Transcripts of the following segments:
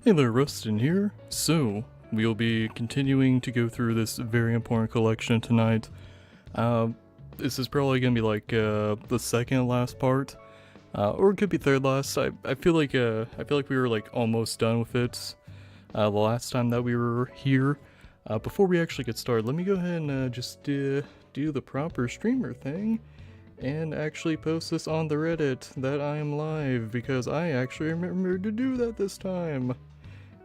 Hey there, Rustin here. So, we'll be continuing to go through this very important collection tonight. This is probably gonna be like the second last part, or it could be third last. I feel like we were like almost done with it the last time that we were here. Before we actually get started, let me go ahead and just do the proper streamer thing and actually post this on the Reddit that I am live, because I actually remembered to do that this time.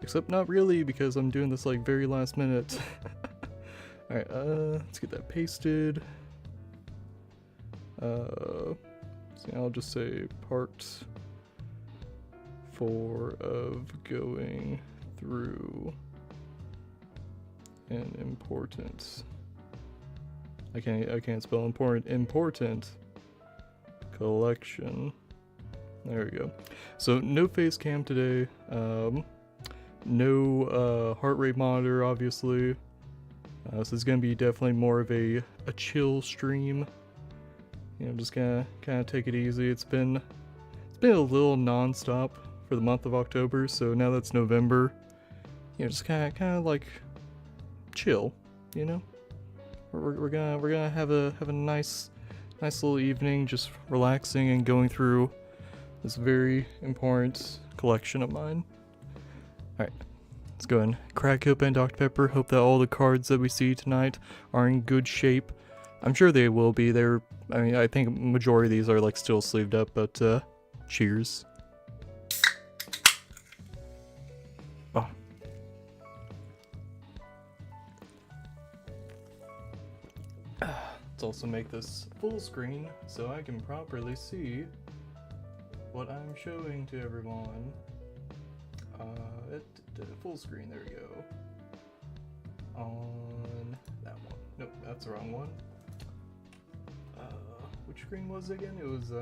Except not really, because I'm doing this like very last minute. Alright, let's get that pasted. So I'll just say part 4 of going through an important. I can't spell important collection. There we go. So no face cam today. No heart rate monitor, obviously. So it's gonna be definitely more of a chill stream. You know, just kind of take it easy. It's been a little non-stop for the month of October, so now that's November, you know, just kind of like chill. You know, we're gonna have a nice little evening, just relaxing and going through this very important collection of mine. Alright, let's go and crack open Dr. Pepper. Hope that all the cards that we see tonight are in good shape. I'm sure they will be. I think majority of these are like still sleeved up, but cheers. Oh. Let's also make this full screen so I can properly see what I'm showing to everyone. Full screen, there we go. On that one. Nope, that's the wrong one. Which screen was it again? It was,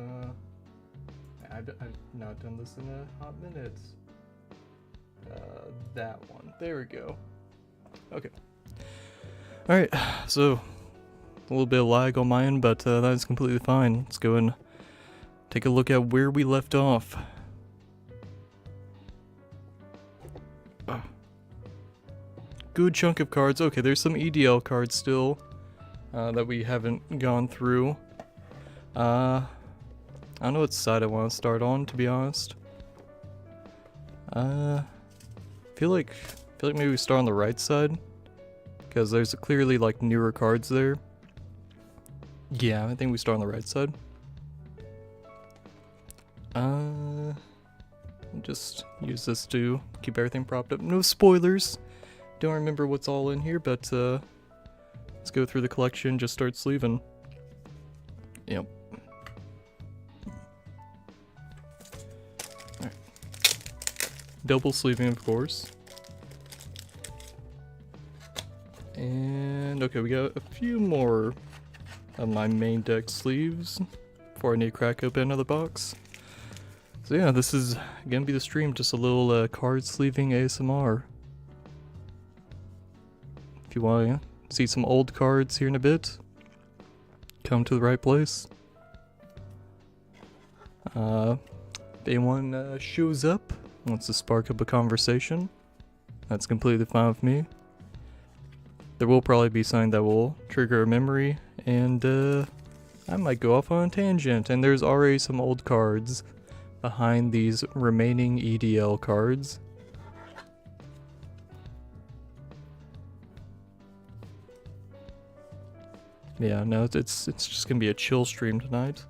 I've not done this in a hot minute. That one. There we go. Okay. Alright, so a little bit of lag on my end, but that is completely fine. Let's go and take a look at where we left off. Good chunk of cards. Okay, there's some EDL cards still that we haven't gone through. I don't know what side I want to start on, to be honest. Feel like maybe we start on the right side, because there's clearly like newer cards there. Yeah, I think we start on the right side. Just use this to keep everything propped up. No spoilers. Don't remember what's all in here, but let's go through the collection, just start sleeving. Yep. Alright. Double sleeving, of course. And okay, we got a few more of my main deck sleeves before I need to crack open another box. So yeah, this is gonna be the stream, just a little card sleeving ASMR. If you want to see some old cards here in a bit, come to the right place. If anyone shows up, wants to spark up a conversation, that's completely fine with me. There will probably be something that will trigger a memory, and I might go off on a tangent, and there's already some old cards behind these remaining EDL cards. Yeah, no, it's just gonna be a chill stream tonight.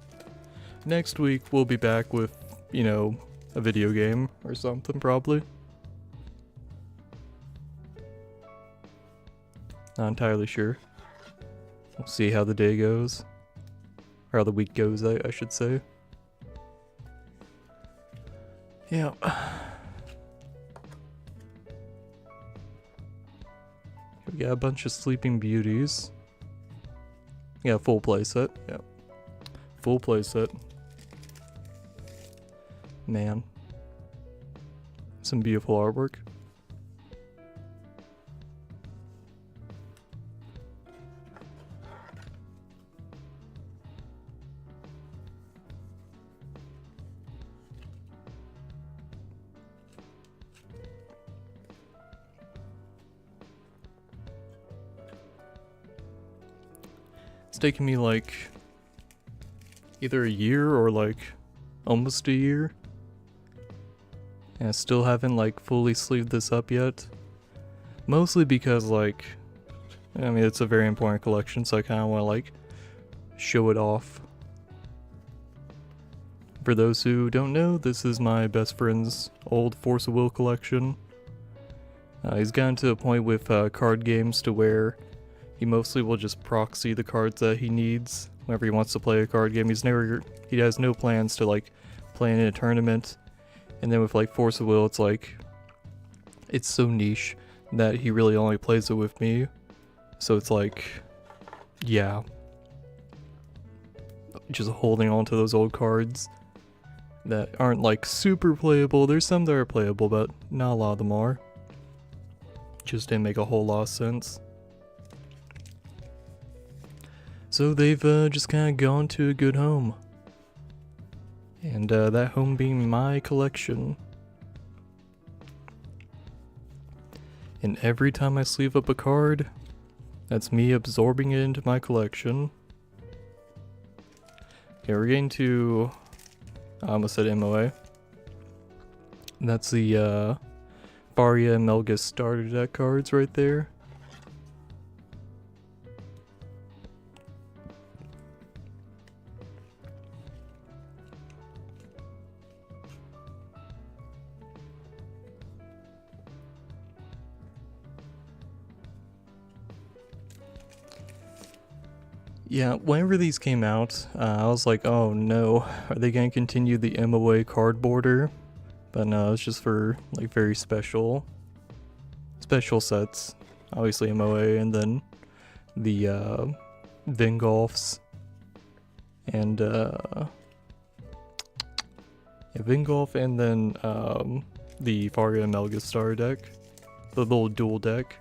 Next week we'll be back with, you know, a video game or something probably. Not entirely sure. We'll see how the day goes. Or how the week goes, I should say. Yeah. We got a bunch of Sleeping Beauties. Yeah, full playset. Yep. Full playset. Man. Some beautiful artwork. taken me like either a year or like almost a year. And I still haven't like fully sleeved this up yet. Mostly because like, I mean, it's a very important collection, so I kind of want to like show it off. For those who don't know, this is my best friend's old Force of Will collection. He's gotten to a point with card games to where he mostly will just proxy the cards that he needs whenever he wants to play a card game. He has no plans to like play in a tournament. And then with like Force of Will, it's like, it's so niche that he really only plays it with me. So it's like, yeah. Just holding on to those old cards that aren't like super playable. There's some that are playable, but not a lot of them are. Just didn't make a whole lot of sense. So they've just kind of gone to a good home. And that home being my collection. And every time I sleeve up a card, that's me absorbing it into my collection. Okay, we're getting to, I almost said MOA. That's the Faria and Melgus starter deck cards right there. Yeah, whenever these came out, I was like, oh no, are they going to continue the MOA card border? But no, it's just for like very special sets. Obviously MOA, and then the Vingolfs, and Vingolf, and then the Faria and Melgus starter deck, the little dual deck.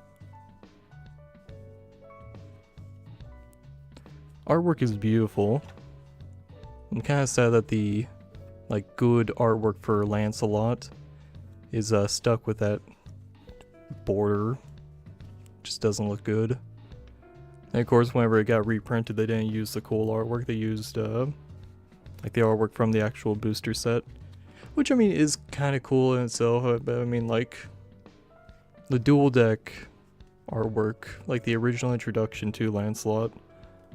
Artwork is beautiful. I'm kind of sad that the like good artwork for Lancelot is stuck with that border. Just doesn't look good. And of course, whenever it got reprinted, they didn't use the cool artwork. They used like the artwork from the actual booster set, which I mean is kind of cool in itself. But I mean, like the dual deck artwork, like the original introduction to Lancelot,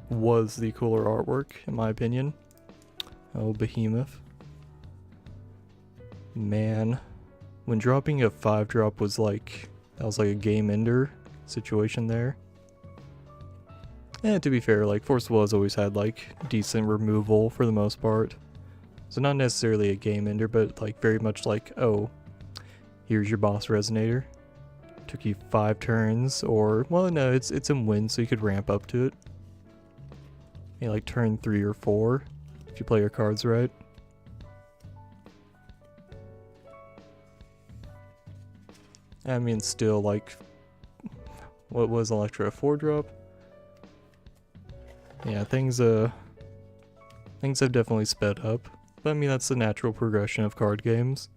was the cooler artwork, in my opinion. Oh, Behemoth. Man, when dropping a 5-drop was like, that was like a game ender situation there. And to be fair, like Force of Will has always had like decent removal for the most part. So not necessarily a game ender, but like very much like, oh, here's your boss resonator. Took you 5 turns, or, well no, it's in win, so you could ramp up to it. Maybe like turn 3 or 4, if you play your cards right. I mean, still like, what was Electra, a 4-drop? Yeah, things have definitely sped up. But I mean, that's the natural progression of card games.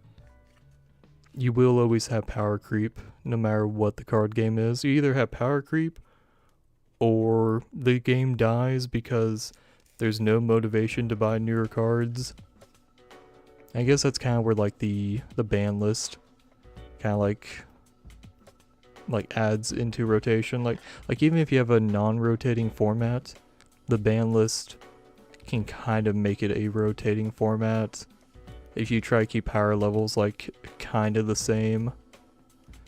You will always have power creep, no matter what the card game is. You either have power creep, or the game dies because there's no motivation to buy newer cards. I guess that's kind of where like the ban list kind of like adds into rotation. Like even if you have a non-rotating format, the ban list can kind of make it a rotating format if you try to keep power levels like kind of the same.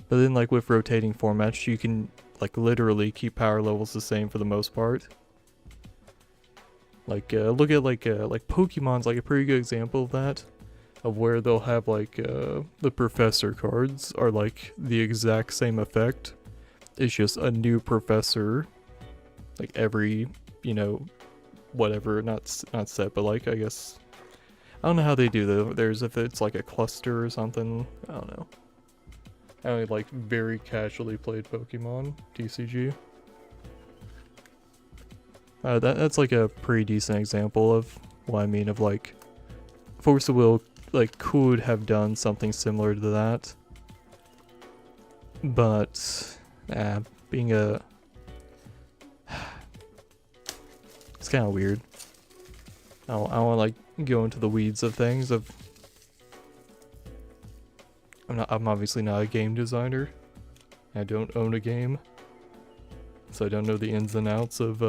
But then like with rotating formats, you can like literally keep power levels the same for the most part. Like look at like Pokemon's like a pretty good example of that, of where they'll have like the professor cards are like the exact same effect. It's just a new professor like every, you know, whatever, not set, but like I guess I don't know how they do theirs, if it's like a cluster or something. I don't know. I only like very casually played Pokemon TCG. That's like a pretty decent example of what I mean, of like Force of Will like could have done something similar to that, but being a kind of weird. I don't want to like go into the weeds of things. I'm obviously not a game designer. I don't own a game, so I don't know the ins and outs of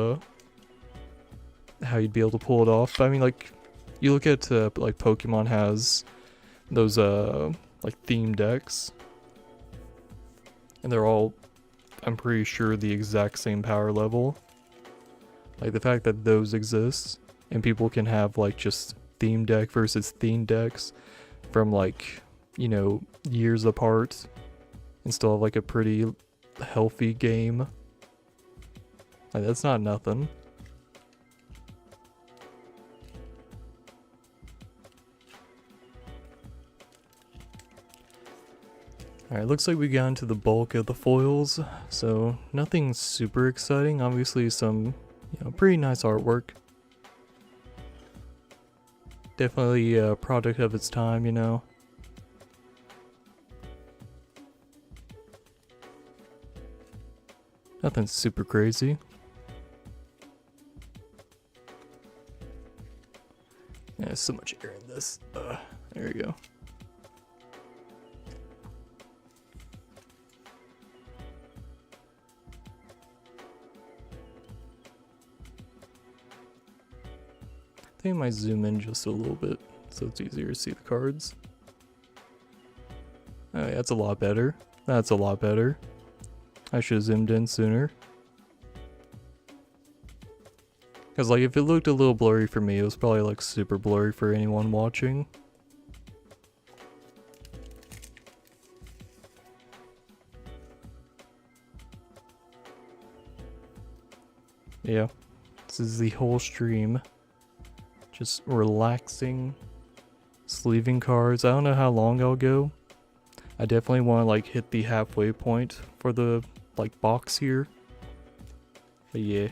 how you'd be able to pull it off. But I mean, like, you look at like Pokemon has those like theme decks, and they're all, I'm pretty sure, the exact same power level. Like the fact that those exist and people can have like just theme deck versus theme decks from like, you know, years apart and still have like a pretty healthy game. Like, that's not nothing. Alright, looks like we got into the bulk of the foils, so nothing super exciting. Obviously some, you know, pretty nice artwork. Definitely a product of its time, you know. Nothing super crazy. Yeah, there's so much air in this. There you go. I think I might zoom in just a little bit so it's easier to see the cards. Oh yeah, that's a lot better. That's a lot better. I should have zoomed in sooner. Because like if it looked a little blurry for me, it was probably like super blurry for anyone watching. Yeah, this is the whole stream. Just relaxing, sleeving cards. I don't know how long I'll go. I definitely want to like hit the halfway point for the like box here. But yeah.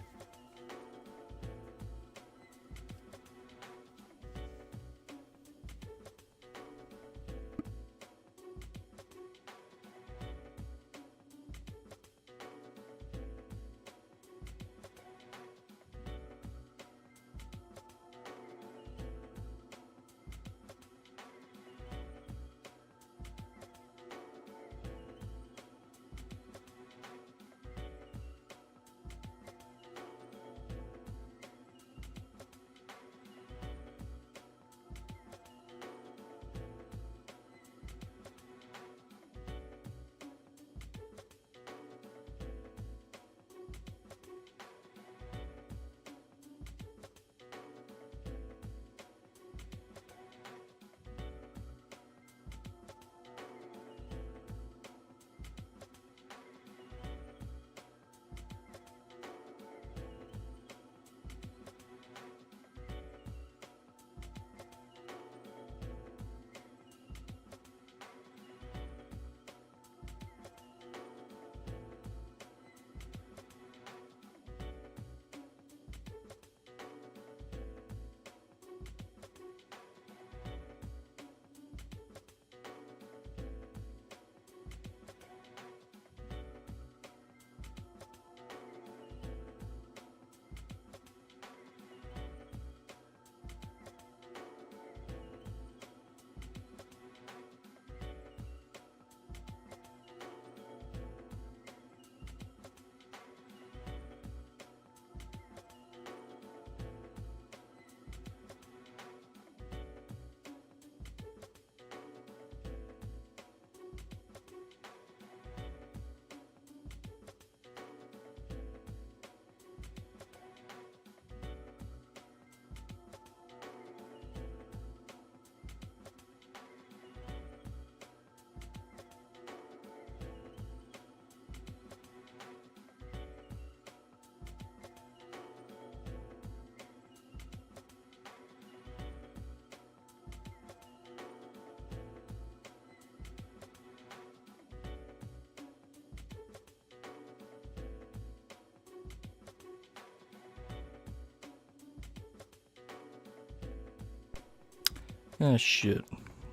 Ah, shit.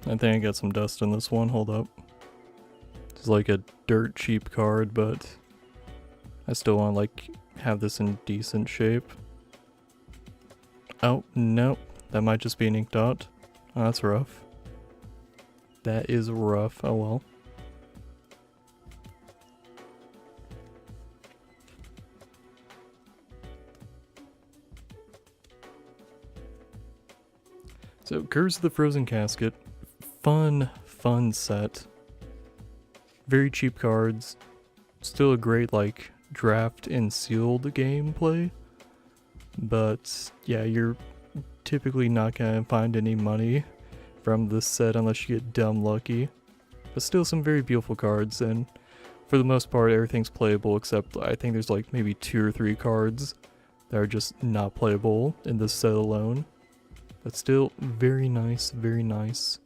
I think I got some dust in this one. Hold up. It's like a dirt cheap card, but I still want to like have this in decent shape. Oh, no. That might just be an ink dot. Oh, that's rough. That is rough. Oh well. So, Curse of the Frozen Casket. Fun set. Very cheap cards. Still a great, like, draft and sealed gameplay. But, yeah, you're typically not gonna find any money from this set unless you get dumb lucky. But still some very beautiful cards, and for the most part everything's playable except I think there's like maybe 2 or 3 cards that are just not playable in this set alone. But still very nice, very nice.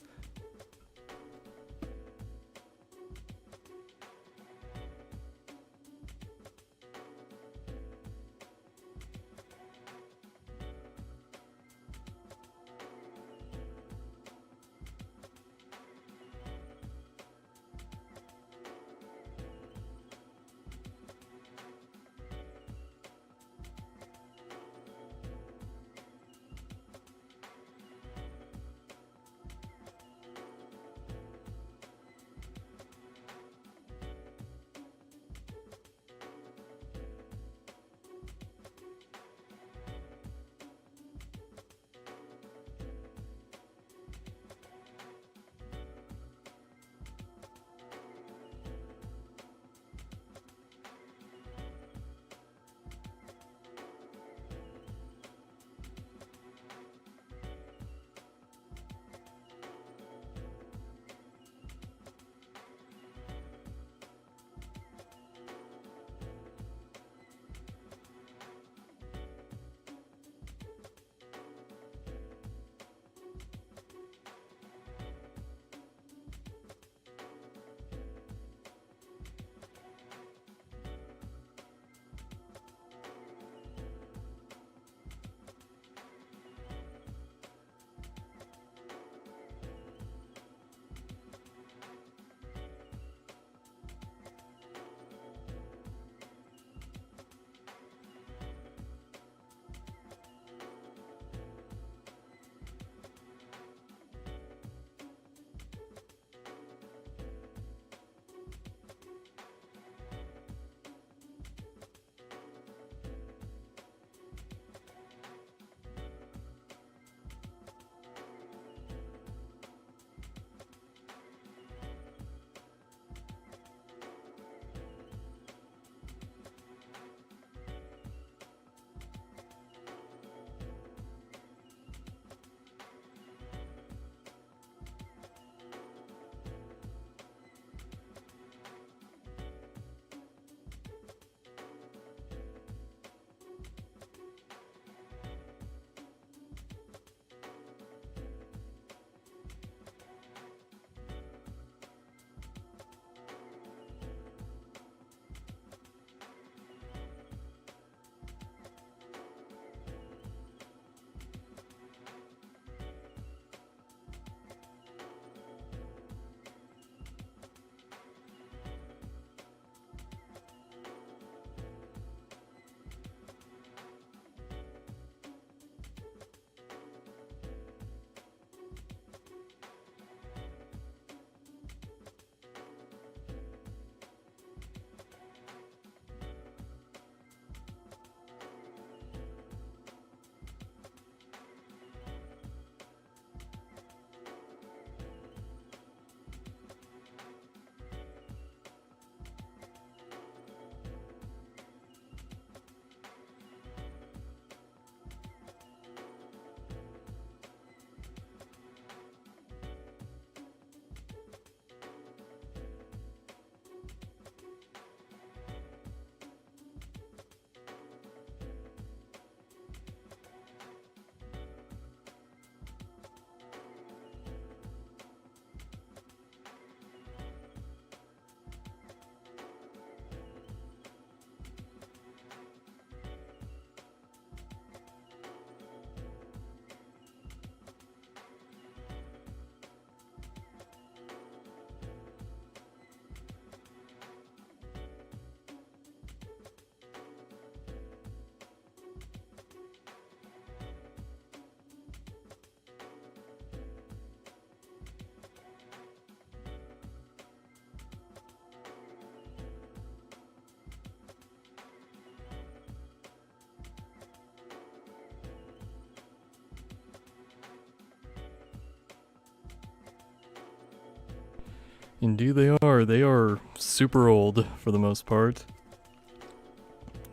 Indeed they are. They are super old for the most part.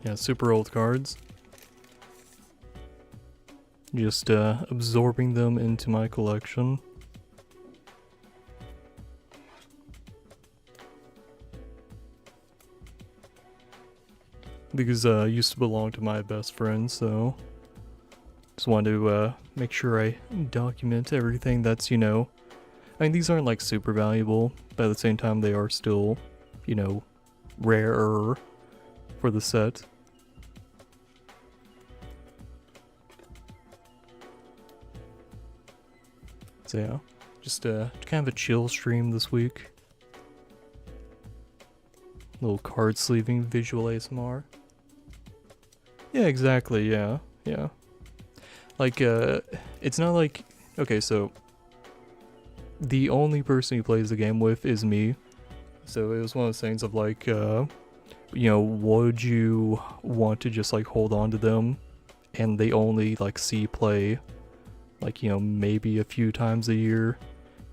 Yeah, super old cards. Just absorbing them into my collection. These used to belong to my best friend, so just wanted to make sure I document everything that's, you know, I mean, these aren't like super valuable, but at the same time they are still, you know, rarer for the set. So yeah, just kind of a chill stream this week. Little card sleeving visual ASMR. Yeah, exactly, yeah. Like, it's not like, okay, so the only person he plays the game with is me. So it was one of those things of like, you know, would you want to just like hold on to them and they only like see play like, you know, maybe a few times a year,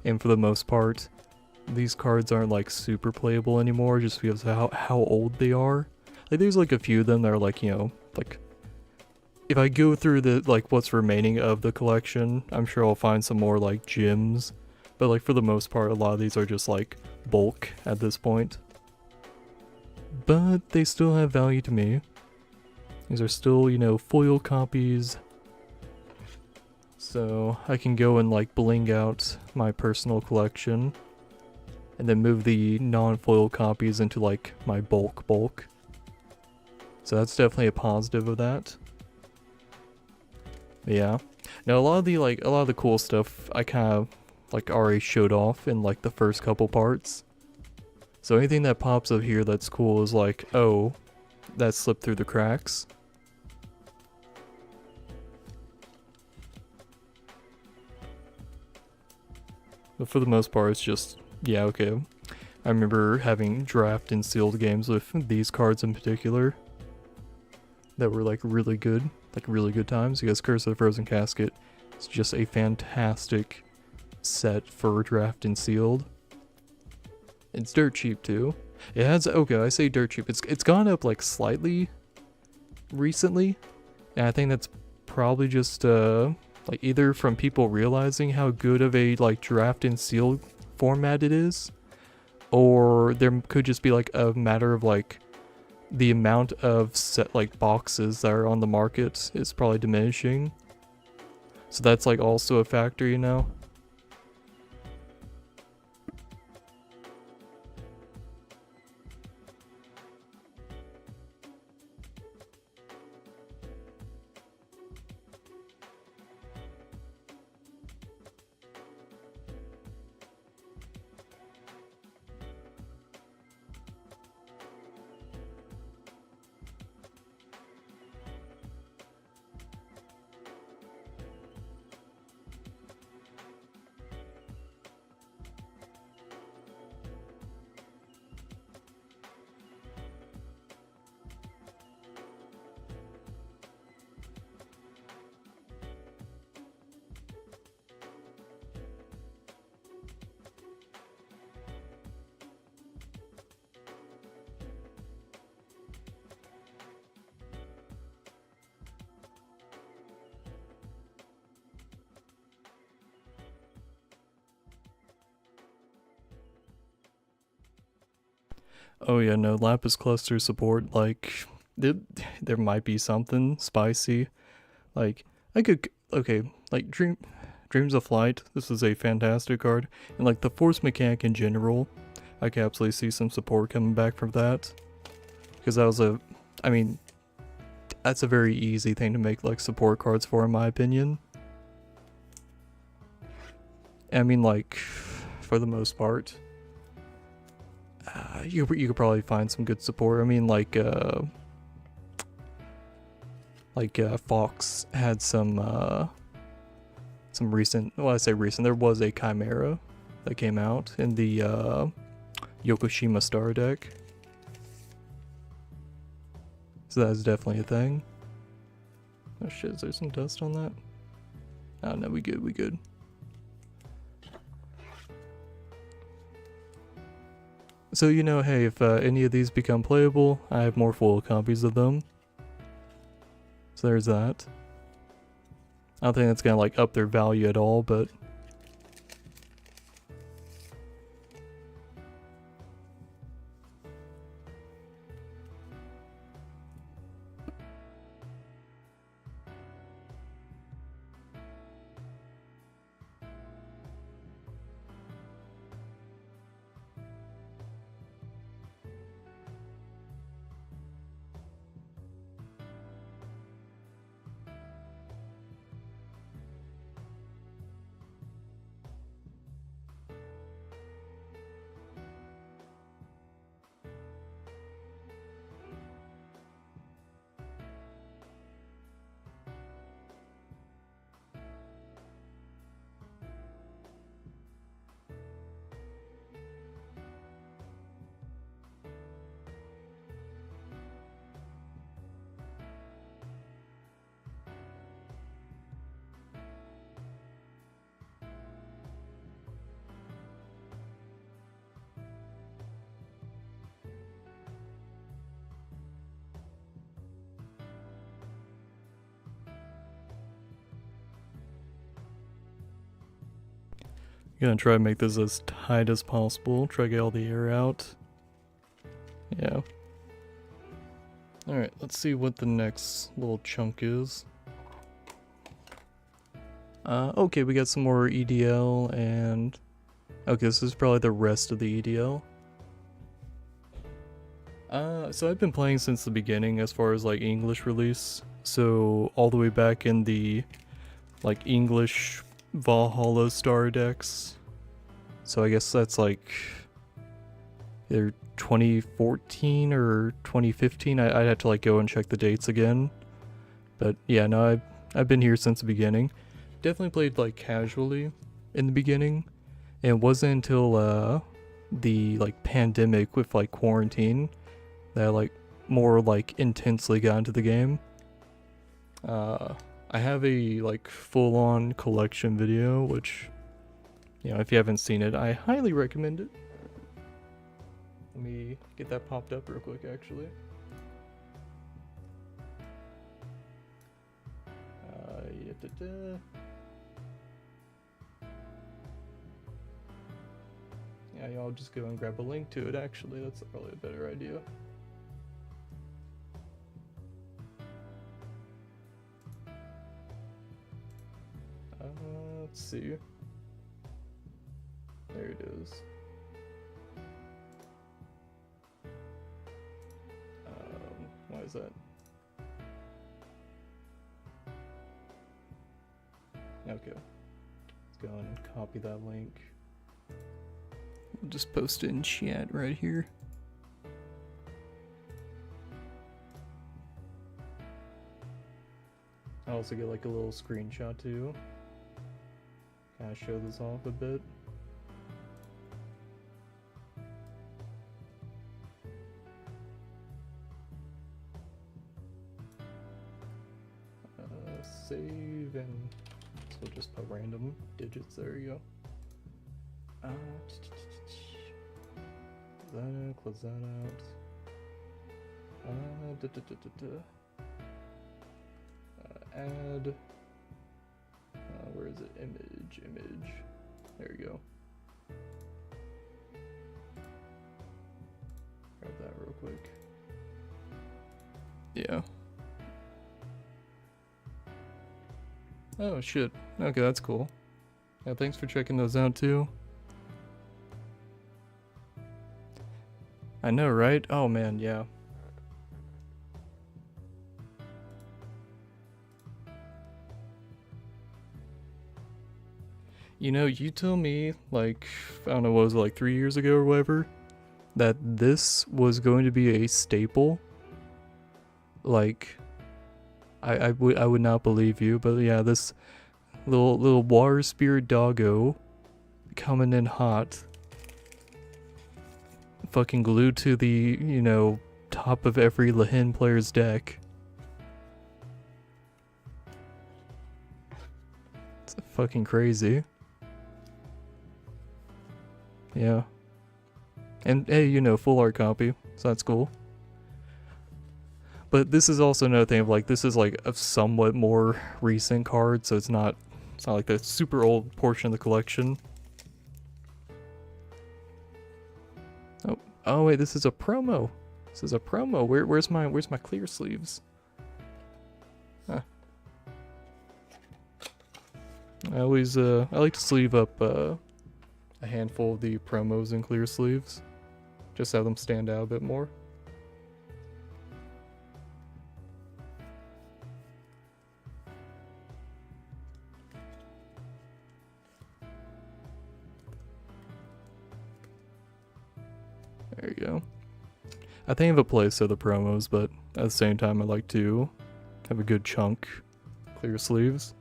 and for the most part these cards aren't like super playable anymore just because of how old they are. Like there's like a few of them that are like, you know, like if I go through the like what's remaining of the collection, I'm sure I'll find some more like gems, but like for the most part a lot of these are just like bulk at this point. But they still have value to me. These are still, you know, foil copies. So I can go and like bling out my personal collection and then move the non-foil copies into like my bulk. So that's definitely a positive of that. But yeah. Now a lot of the cool stuff I kind of like already showed off in like the first couple parts. So anything that pops up here that's cool is like, oh, that slipped through the cracks. But for the most part, it's just, yeah, okay. I remember having draft and sealed games with these cards in particular that were like really good times, because Curse of the Frozen Casket is just a fantastic set for draft and sealed. It's dirt cheap too. It has, okay, I say dirt cheap. It's gone up like slightly recently, and I think that's probably just like either from people realizing how good of a like draft and sealed format it is, or there could just be like a matter of like the amount of set like boxes that are on the market is probably diminishing. So that's like also a factor, you know. Oh yeah, no, Lapis Cluster support, like, there might be something spicy. Like, I could, okay, like, Dreams of Flight, this is a fantastic card. And like, the Force Mechanic in general, I could absolutely see some support coming back from that. Because that was I mean, that's a very easy thing to make, like, support cards for, in my opinion. I mean, like, for the most part. You could probably find some good support. I mean, like Fox had some recent, well, I say recent, there was a Chimera that came out in the Yokoshima Star deck. So that's definitely a thing. Oh shit, is there some dust on that? Oh no, we good. So, you know, hey, if any of these become playable, I have more full copies of them. So there's that. I don't think that's gonna like up their value at all, but gonna try to make this as tight as possible. Try to get all the air out. Yeah. Alright, let's see what the next little chunk is. Okay, we got some more EDL and... Okay, this is probably the rest of the EDL. So I've been playing since the beginning as far as like English release. So all the way back in the like English Valhalla Star decks. So I guess that's like either 2014 or 2015. I'd have to like go and check the dates again. But yeah, no, I've been here since the beginning. Definitely played like casually in the beginning. And it wasn't until the like pandemic with like quarantine that I like more like intensely got into the game. I have a like full-on collection video, which, you know, if you haven't seen it, I highly recommend it. Let me get that popped up real quick, actually. Yeah, y'all just go and grab a link to it, actually. That's probably a better idea. Let's see. There it is. Why is that? Okay. Let's go and copy that link. We'll just post it in chat right here. I'll also get like a little screenshot too. Kind of show this off a bit. Save and so we'll just put random digits. There you go. Close that out. Add. Where is it? Image. There you go. Grab that real quick. Yeah. Oh shit. Okay, that's cool. Yeah, thanks for checking those out too. I know, right? Oh man, yeah. You know, you tell me, like, I don't know, what was it, like 3 years ago or whatever, that this was going to be a staple. Like, I would not believe you, but yeah, this little water spirit doggo coming in hot, fucking glued to the, you know, top of every Lahin player's deck. It's fucking crazy. Yeah. And hey, you know, full art copy, so that's cool. But this is also another thing of like, this is like a somewhat more recent card, so it's not like the super old portion of the collection. Oh wait, this is a promo. This is a promo. Where's my clear sleeves? Huh. I like to sleeve up a handful of the promos in clear sleeves, just have them stand out a bit more. There you go. I think I have a place of the promos, but at the same time I like to have a good chunk clear sleeves.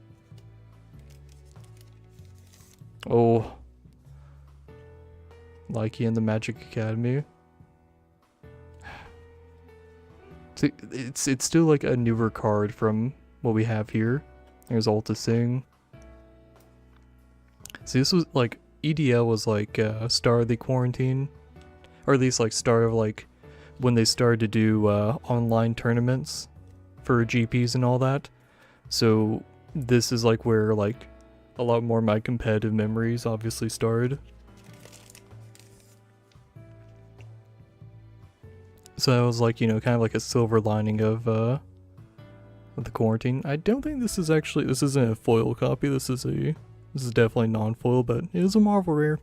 Oh, Likey and the Magic Academy. See, it's still like a newer card from what we have here. There's Alta Sing. See, this was like EDL was like start of the quarantine, or at least like start of like when they started to do online tournaments for GPs and all that. So this is like where like a lot more of my competitive memories obviously started. So that was like, you know, kind of like a silver lining of the quarantine. I don't think this is actually, this isn't a foil copy. This is definitely non-foil, but it is a Marvel rare.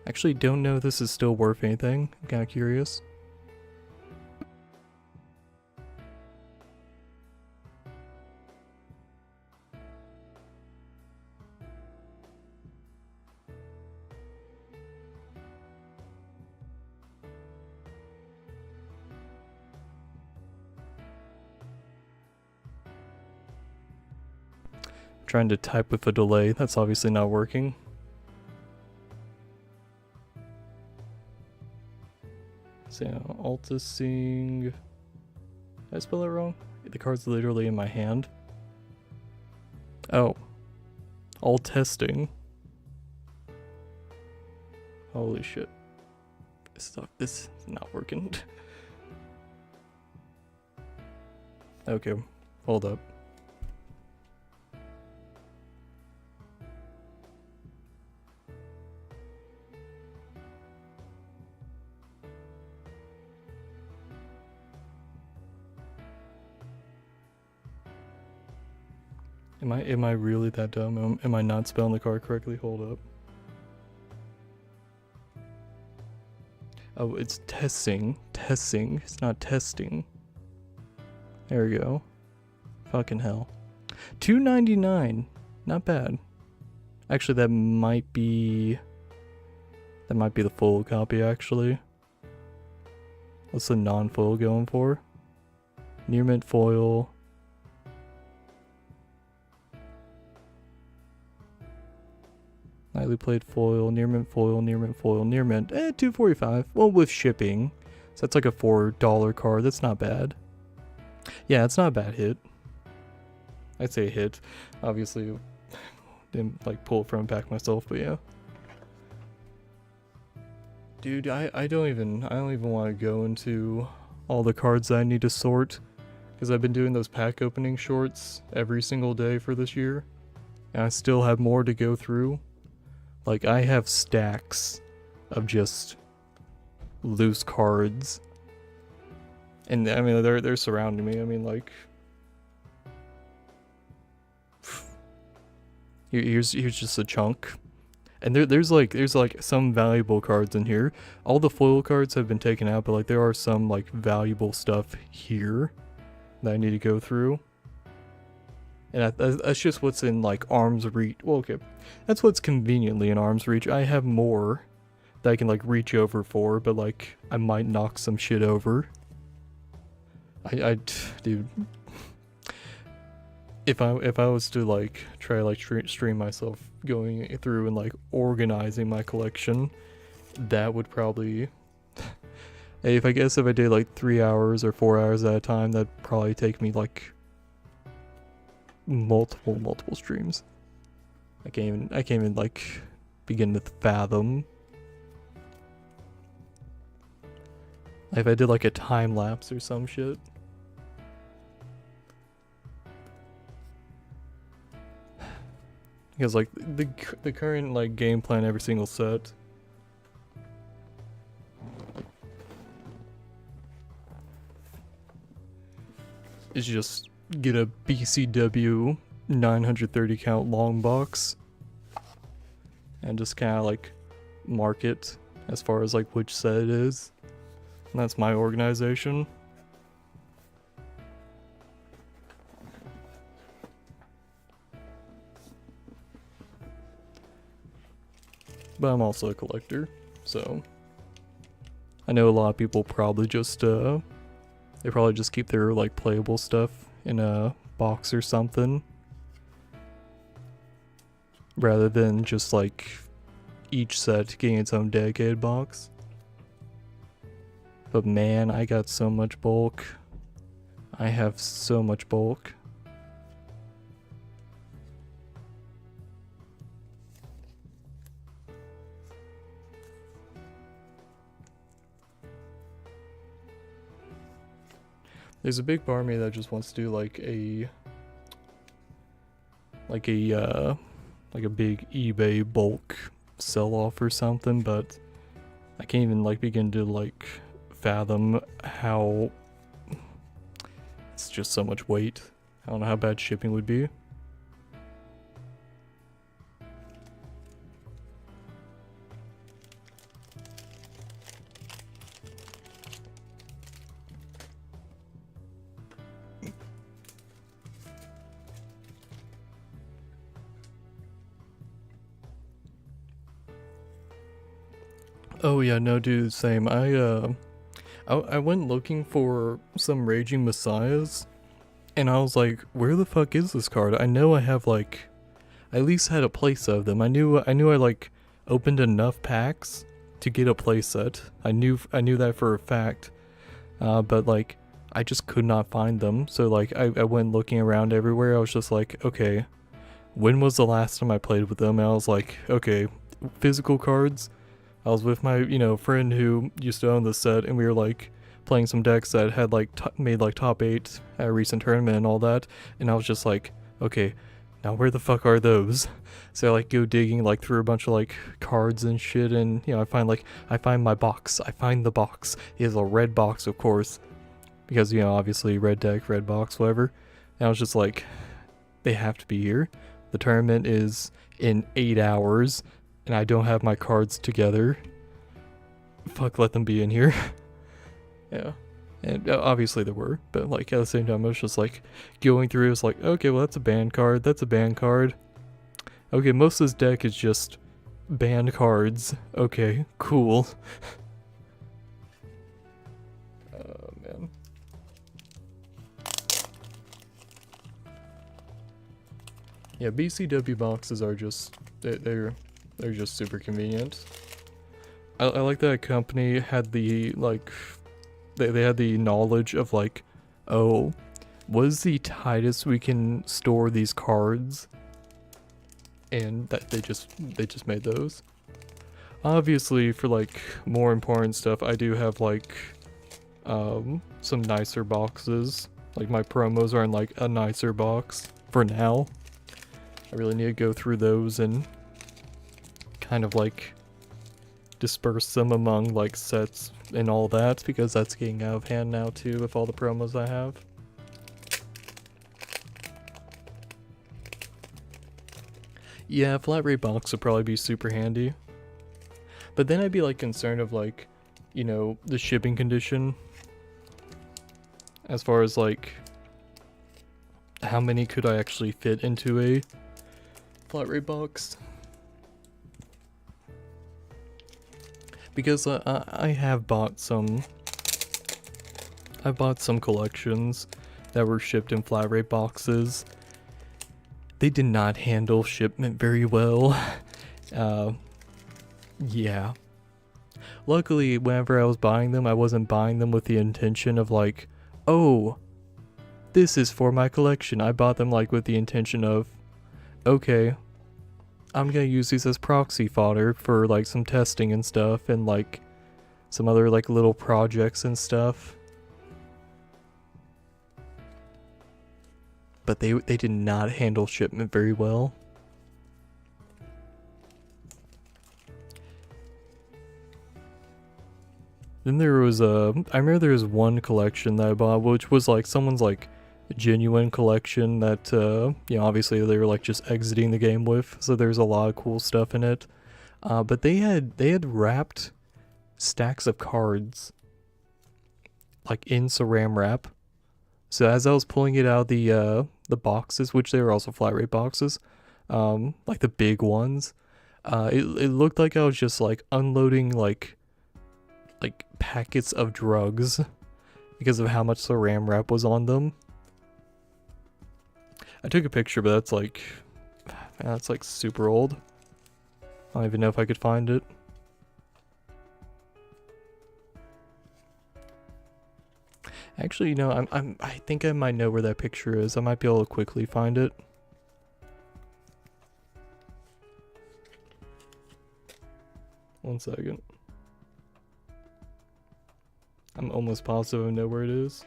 Actually don't know if this is still worth anything. I'm kind of curious. Trying to type with a delay. That's obviously not working. So, Alta Sing. Did I spell it wrong? The card's literally in my hand. Oh. All testing. Holy shit. This is not working. Okay, hold up. Am I really that dumb? Am I not spelling the card correctly? Hold up. Oh, it's testing. Testing. It's not testing. There we go. Fucking hell. $2.99. Not bad. Actually, that might be the full copy, actually. What's the non-foil going for? Near mint foil. Lightly played foil, near mint foil, near mint foil, near mint. $2.45. Well, with shipping. So that's like a $4 card. That's not bad. Yeah, it's not a bad hit. I'd say a hit. Obviously, didn't like pull it from the pack myself, but yeah. Dude, I don't even want to go into all the cards that I need to sort, because I've been doing those pack opening shorts every single day for this year, and I still have more to go through. Like, I have stacks of just loose cards. And I mean, they're surrounding me. I mean, like, here's just a chunk. And there's like some valuable cards in here. All the foil cards have been taken out, but like there are some like valuable stuff here that I need to go through. And that's just what's in like arm's reach. Well, okay, that's what's conveniently in arm's reach. I have more that I can like reach over for, but like I might knock some shit over. Dude, if I was to like try to like stream myself going through and like organizing my collection, that would probably if I did like 3 hours or 4 hours at a time, that'd probably take me like multiple streams. I can't even like begin to fathom If I did like a time lapse or some shit. Because like the current like game plan every single set is just get a BCW 930 count long box and just kind of like mark it as far as like which set it is. And that's my organization. But I'm also a collector, so I know a lot of people probably just they probably just keep their like playable stuff in a box or something rather than just like each set getting its own dedicated box. But man, I got so much bulk. I have so much bulk. There's a big part of me that just wants to do like a big eBay bulk sell-off or something, but I can't even like begin to like fathom how it's just so much weight. I don't know how bad shipping would be. Oh yeah, no dude, same. I went looking for some Raging Messiahs, and I was like, where the fuck is this card? I know I have like, I at least had a playset of them. I knew I like opened enough packs to get a playset. I knew that for a fact, but like I just could not find them. So like I went looking around everywhere. I was just like, okay, when was the last time I played with them? And I was like, okay, physical cards. I was with my, friend who used to own the set, and we were like playing some decks that had like made like top 8 at a recent tournament and all that. And I was just like, okay, now where the fuck are those? So I like go digging like through a bunch of like cards and shit, and I find my box. I find the box. It is a red box, of course, because obviously red deck, red box, whatever. And I was just like, they have to be here. The tournament is in 8 hours. And I don't have my cards together. Fuck, let them be in here. Yeah. And obviously there were, but like at the same time I was just like going through, it's like, okay, well that's a banned card, that's a banned card. Okay, most of this deck is just banned cards. Okay, cool. Oh man. Yeah, BCW boxes are just, they're just super convenient. I like that company had the like they had the knowledge of like, oh, what is the tightest we can store these cards, and that they just made those. Obviously for like more important stuff I do have like some nicer boxes. Like my promos are in like a nicer box for now. I really need to go through those and kind of like disperse them among like sets and all that, because that's getting out of hand now too with all the promos I have. Yeah, flat rate box would probably be super handy, but then I'd be like concerned of like, the shipping condition, as far as like how many could I actually fit into a flat rate box. Because I have bought some collections that were shipped in flat rate boxes. They did not handle shipment very well. Yeah. Luckily, whenever I was buying them, I wasn't buying them with the intention of like, oh, this is for my collection. I bought them like with the intention of, okay, I'm gonna use these as proxy fodder for like some testing and stuff, and like some other like little projects and stuff. But they did not handle shipment very well. Then there was I remember there was one collection that I bought, which was like someone's like genuine collection that you know, obviously they were like just exiting the game with, so there's a lot of cool stuff in it. But they had wrapped stacks of cards like in saran wrap. So as I was pulling it out of the boxes, which they were also flat rate boxes, like the big ones, it looked like I was just like unloading like packets of drugs because of how much saran wrap was on them. I took a picture, but that's like super old. I don't even know if I could find it. Actually, you know, I think I might know where that picture is. I might be able to quickly find it. One second. I'm almost positive I know where it is.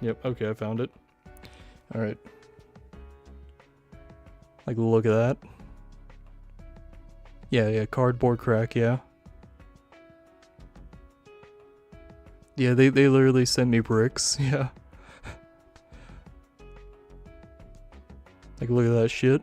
Yep, okay, I found it. Alright. Like, look at that. Yeah, cardboard crack, yeah. Yeah, they literally sent me bricks, yeah. Like, look at that shit.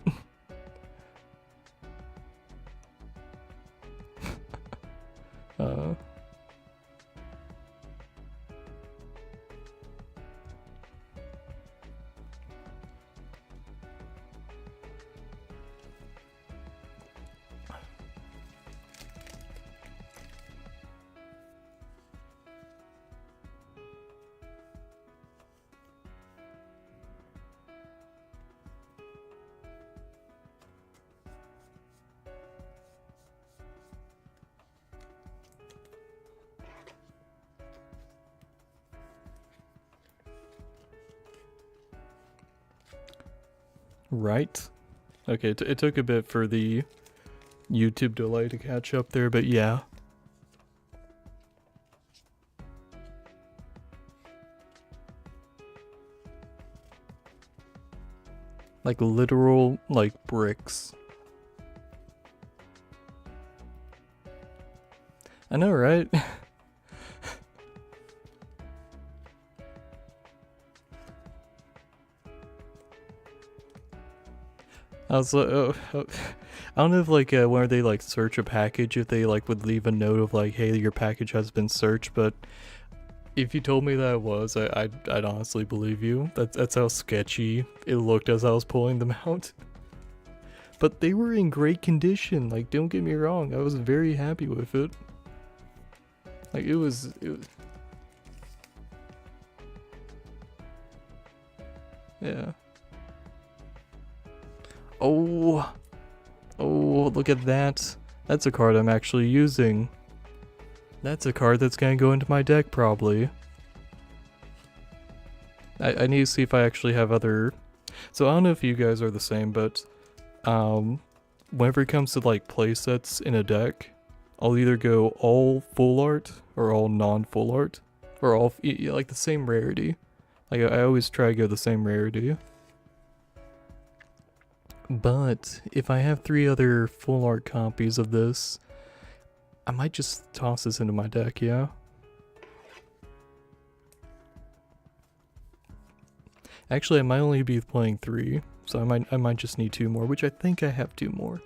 Right? Okay, it took a bit for the YouTube delay to catch up there, but yeah. Like literal, like bricks. I know, right? I was like, I don't know if like when they like search a package, if they like would leave a note of like, hey, your package has been searched. But if you told me that it was, I'd honestly believe you. That's how sketchy it looked as I was pulling them out. But they were in great condition. Like, don't get me wrong, I was very happy with it. Like it was. Yeah. Oh, look at that. That's a card I'm actually using. That's a card that's gonna go into my deck, probably. I need to see if I actually have other... So I don't know if you guys are the same, but whenever it comes to like playsets in a deck, I'll either go all full art or all non-full art. Or all, like the same rarity. Like I always try to go the same rarity. But if I have 3 other full art copies of this, I might just toss this into my deck, yeah? Actually, I might only be playing 3, so I might just need 2 more, which I think I have 2 more.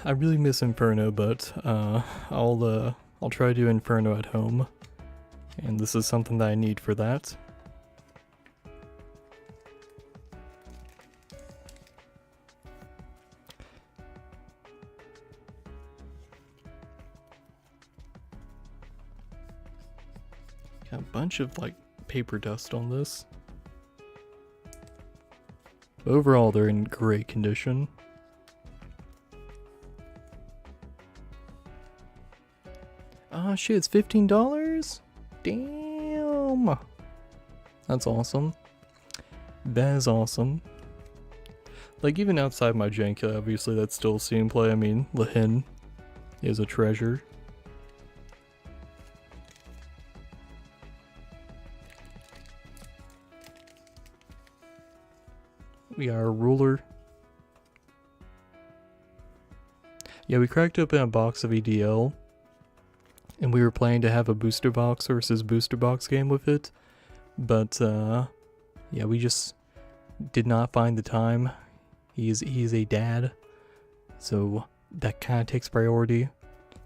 I really miss Inferno, but I'll try to do Inferno at home. And this is something that I need for that. Got a bunch of like paper dust on this. Overall, they're in great condition. Oh shit, it's $15? Damn! That's awesome. That is awesome. Like, even outside my jank, obviously that's still scene play. I mean, Lahin is a treasure. We got our ruler. Yeah, we cracked open a box of EDL. And we were planning to have a booster box versus booster box game with it. But, yeah, we just did not find the time. He's a dad. So that kind of takes priority.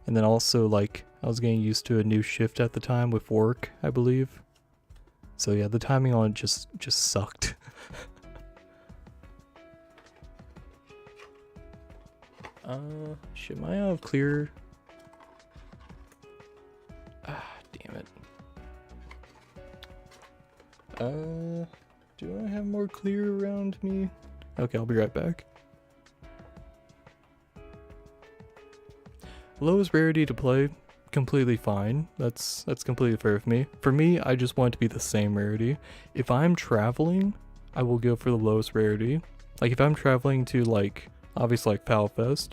And then also, like, I was getting used to a new shift at the time with work, I believe. So yeah, the timing on it just sucked. Shit, am I out of clear? Ah, damn it. Do I have more clear around me? Okay, I'll be right back. Lowest rarity to play, completely fine. That's completely fair with me. For me, I just want it to be the same rarity. If I'm traveling, I will go for the lowest rarity. Like if I'm traveling to like, obviously like Palfest,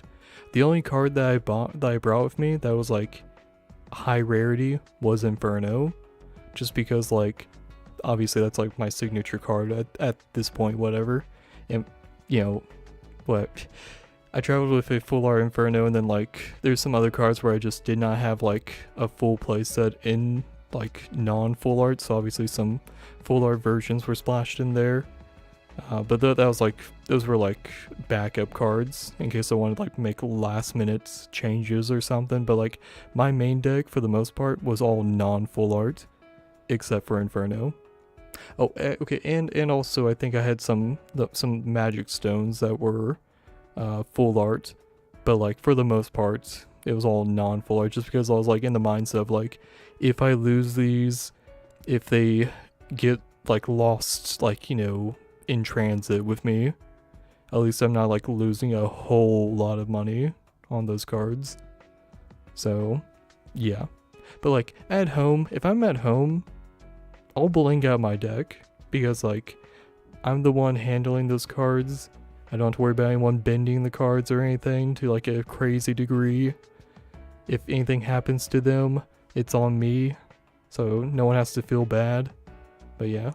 the only card that I brought with me that was like high rarity was Inferno. Just because like, obviously that's like my signature card at this point, whatever. And you know, what? I traveled with a full art Inferno, and then like there's some other cards where I just did not have like a full playset in like non-full art, so obviously some full art versions were splashed in there. But that was like, those were like backup cards in case I wanted to like make last minute changes or something. But like my main deck for the most part was all non-full art except for Inferno. Oh, okay, and also I think I had some magic stones that were full art, but like for the most part it was all non-full art, just because I was like in the mindset of like, if I lose these, if they get like lost, like, you know, in transit with me, at least I'm not like losing a whole lot of money on those cards. So yeah, but like at home, if I'm at home, I'll blink out my deck because like I'm the one handling those cards. I don't have to worry about anyone bending the cards or anything to like a crazy degree. If anything happens to them, it's on me, so no one has to feel bad. But yeah,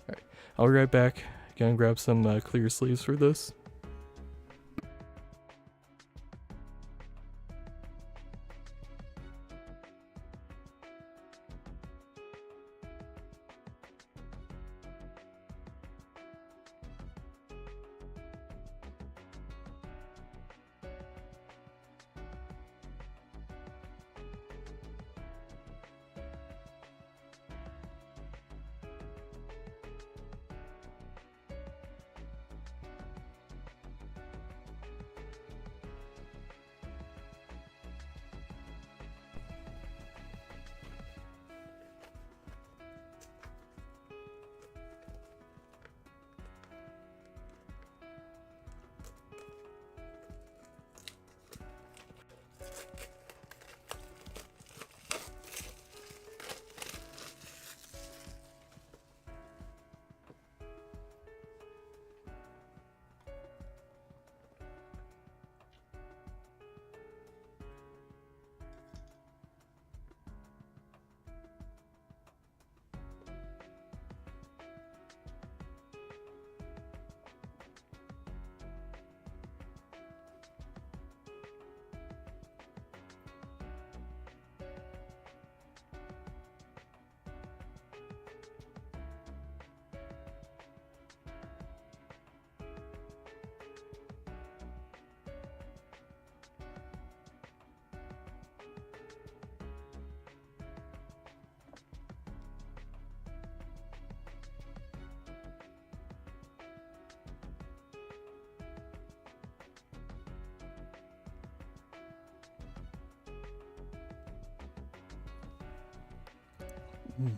alright, I'll be right back. Gonna grab some clear sleeves for this.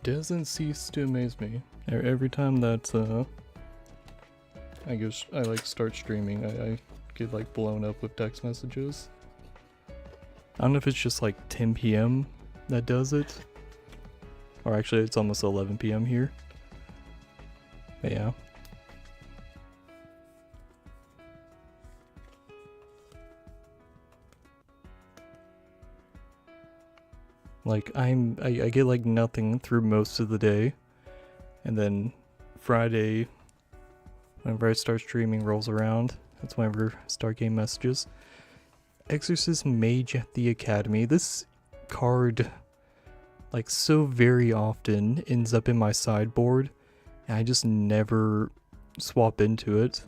doesn't cease to amaze me. Every time that I like start streaming, I get like blown up with text messages. I don't know if it's just like 10 p.m. that does it, or actually it's almost 11 p.m. here. But yeah. Like I get like nothing through most of the day, and then Friday, whenever I start streaming rolls around, that's whenever I start getting messages. Exorcist Mage at the Academy. This card, like so very often, ends up in my sideboard, and I just never swap into it.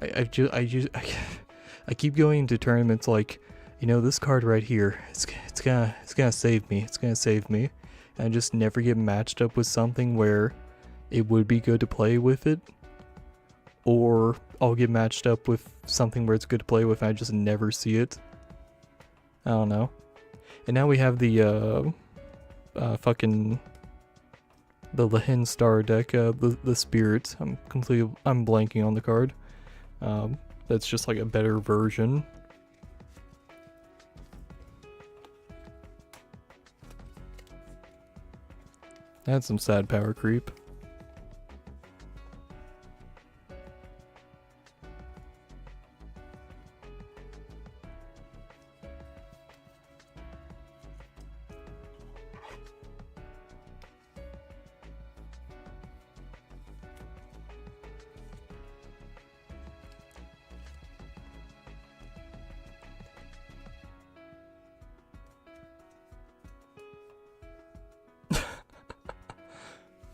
I keep going into tournaments like, you know, this card right here, it's gonna save me. It's gonna save me. And I just never get matched up with something where it would be good to play with it, or I'll get matched up with something where it's good to play with and I just never see it. I don't know. And now we have the fucking the Lehen Star deck, the Spirit. I'm blanking on the card. That's just like a better version. That's some sad power creep.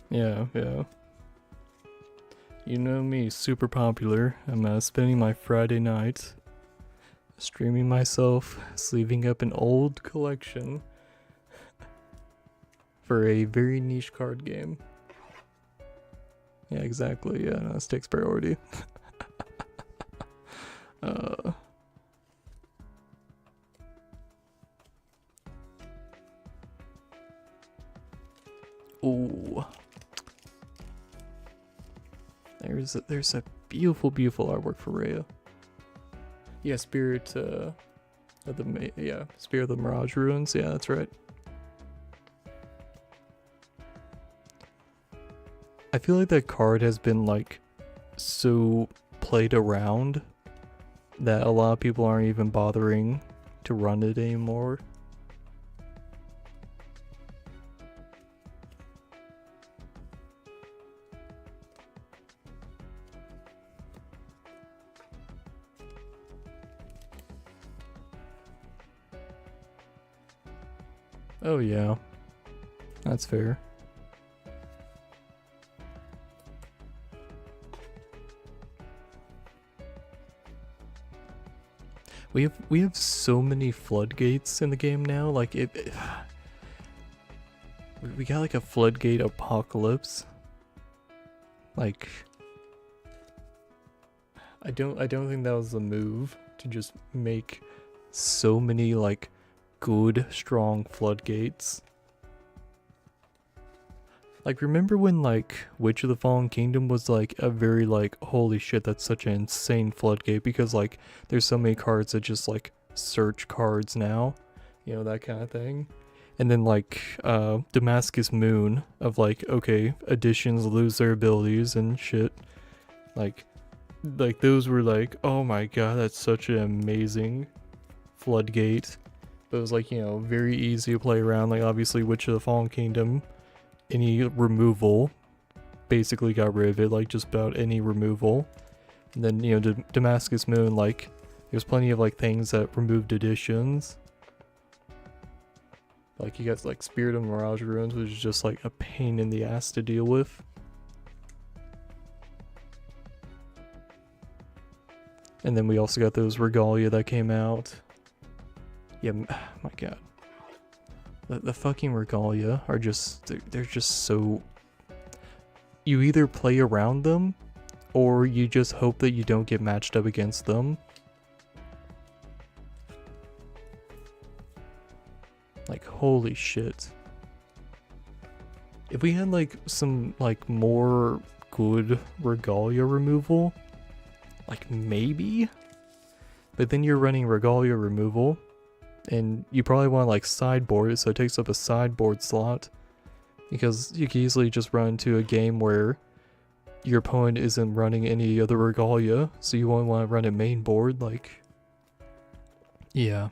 Yeah. You know me, super popular. I'm spending my Friday night streaming myself, sleeving up an old collection for a very niche card game. Yeah, exactly. Yeah, no, this takes priority. Ooh. There's a beautiful artwork for Rhea. Yeah, Spirit of the Mirage Ruins. Yeah, that's right. I feel like that card has been like so played around that a lot of people aren't even bothering to run it anymore. Oh yeah, that's fair. We have so many floodgates in the game now. Like we got like a floodgate apocalypse. Like I don't think that was the move to just make so many like good strong floodgates. Like, remember when like Witch of the Fallen Kingdom was like a very like, holy shit, that's such an insane floodgate, because like there's so many cards that just like search cards now, you know, that kind of thing. And then like Damascus Moon of like, okay, additions lose their abilities and shit. Like those were like, oh my god, that's such an amazing floodgate. But it was like, you know, very easy to play around. Like obviously Witch of the Fallen Kingdom, any removal basically got rid of it, like just about any removal. And then, you know, Damascus Moon, like there's plenty of like things that removed additions. Like you got like Spirit of Mirage Ruins, which is just like a pain in the ass to deal with. And then we also got those Regalia that came out. Yeah, my god. The fucking Regalia are just, they're just so... You either play around them, or you just hope that you don't get matched up against them. Like, holy shit. If we had like some like more good regalia removal, like maybe, but then you're running regalia removal and you probably want to like sideboard it, so it takes up a sideboard slot, because you can easily just run into a game where your opponent isn't running any other regalia, so you won't want to run a main board. Like, yeah.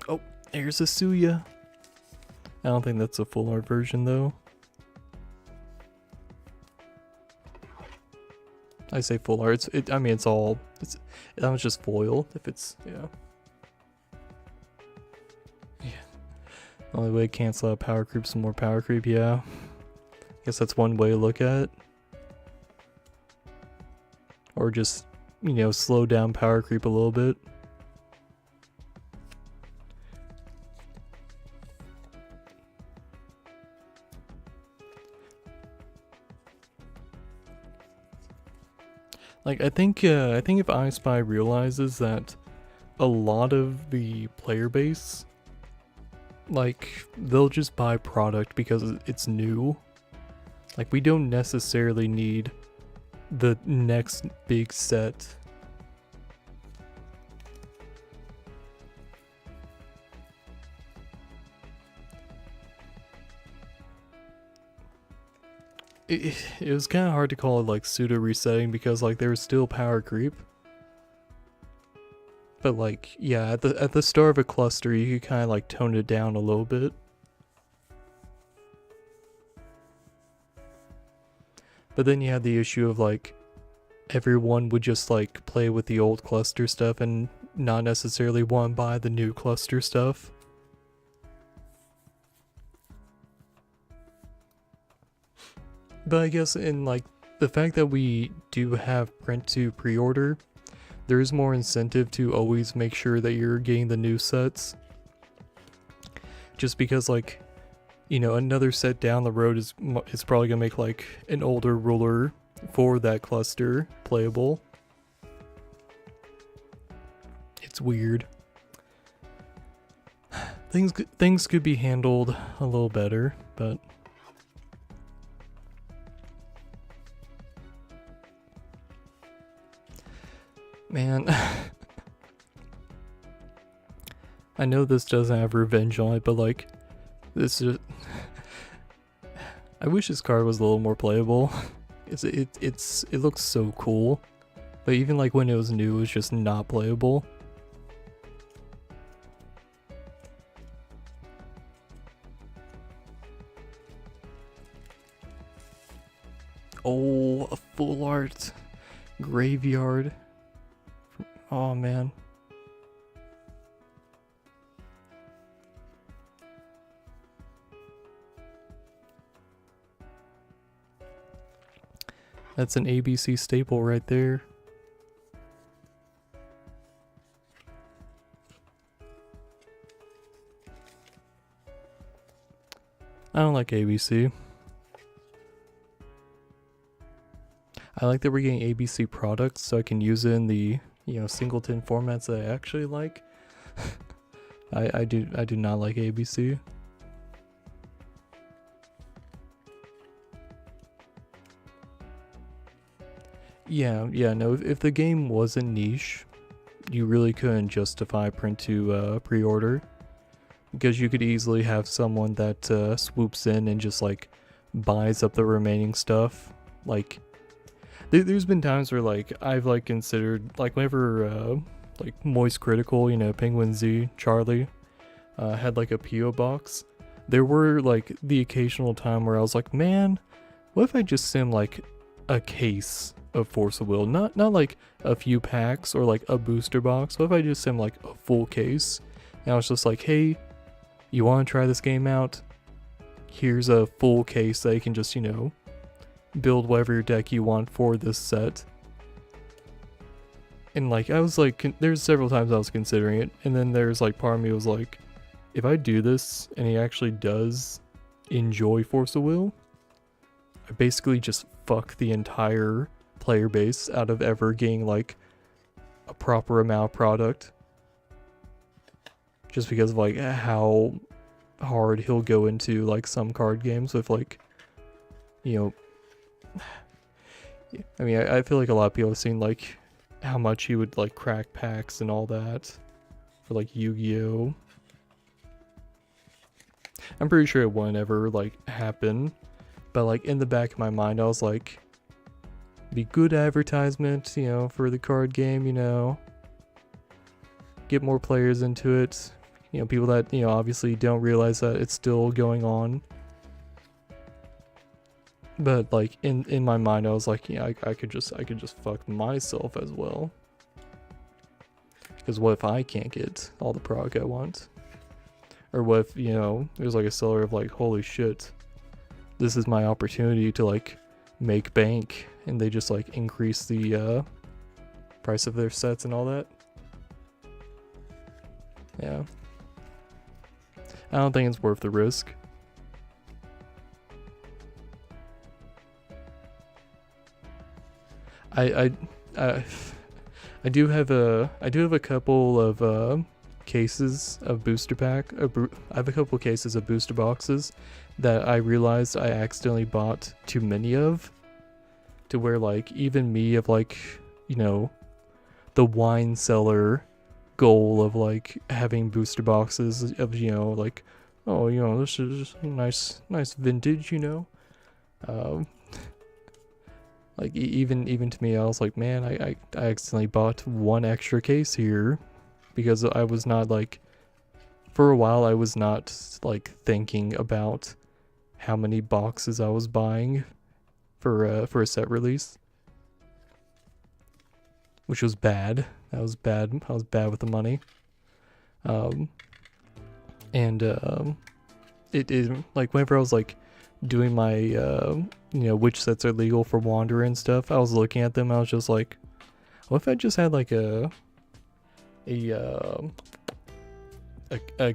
Oh, there's a Suya. I don't think that's a full art version though. I say full art. I mean, it's all. That was just foil. If it's yeah. The only way to cancel out power creep, some more power creep. Yeah. Guess that's one way to look at it. Or just, you know, slow down power creep a little bit. Like, I think if I Spy realizes that a lot of the player base, like, they'll just buy product because it's new. Like, we don't necessarily need the next big set. It was kind of hard to call it like pseudo resetting because like there was still power creep. But like, yeah, at the start of a cluster you could kind of like tone it down a little bit. But then you had the issue of like everyone would just like play with the old cluster stuff and not necessarily want to buy the new cluster stuff. But I guess in like the fact that we do have print to pre-order, there is more incentive to always make sure that you're getting the new sets. Just because like, you know, another set down the road is probably gonna make like an older ruler for that cluster playable. It's weird. Things could be handled a little better, but man, I know this doesn't have revenge on it, but like, this is. I wish this card was a little more playable. It looks so cool, but even like when it was new, it was just not playable. Oh, a full art graveyard. Oh man. That's an ABC staple right there. I don't like ABC. I like that we're getting ABC products so I can use it in the, you know, singleton formats that I actually like. I do not like ABC. Yeah, no, if the game wasn't niche, you really couldn't justify print to pre-order. Because you could easily have someone that swoops in and just like buys up the remaining stuff. Like, there's been times where like I've like considered, like whenever like Moist Critical, you know, Penguin Z, Charlie, had like a PO box, there were like the occasional time where I was like, man, what if I just send like a case of Force of Will, not like a few packs or like a booster box. What if I just send like a full case? And I was just like, hey, you want to try this game out? Here's a full case that you can just, you know, build whatever deck you want for this set. And like, I was like, there's several times I was considering it, and then there's like part of me was like, if I do this and he actually does enjoy Force of Will, I basically just fuck the entire player base out of ever getting like a proper amount of product. Just because of like how hard he'll go into like some card games with like, you know, I mean, I feel like a lot of people have seen like how much he would like crack packs and all that for like Yu-Gi-Oh! I'm pretty sure it won't ever like happen, but like in the back of my mind I was like, be good advertisement, you know, for the card game, you know, get more players into it, you know, people that, you know, obviously don't realize that it's still going on. But like in my mind I was like, yeah, I could just fuck myself as well. Because what if I can't get all the product I want? Or what if, you know, there's like a seller of like, holy shit, this is my opportunity to like make bank, and they just like increase the price of their sets and all that. Yeah. I don't think it's worth the risk. I do have a couple of cases of booster pack. I have a couple cases of booster boxes that I realized I accidentally bought too many of, to where like even me of like, you know, the wine cellar goal of like having booster boxes of, you know, like, oh, you know, this is nice vintage, you know. Like even to me, I was like, man, I accidentally bought one extra case here, because I was not like, for a while I was not like thinking about how many boxes I was buying for a set release, which was bad. That was bad. I was bad with the money. It like whenever I was like doing my you know, which sets are legal for Wanderer and stuff, I was looking at them, I was just like, what if I just had like a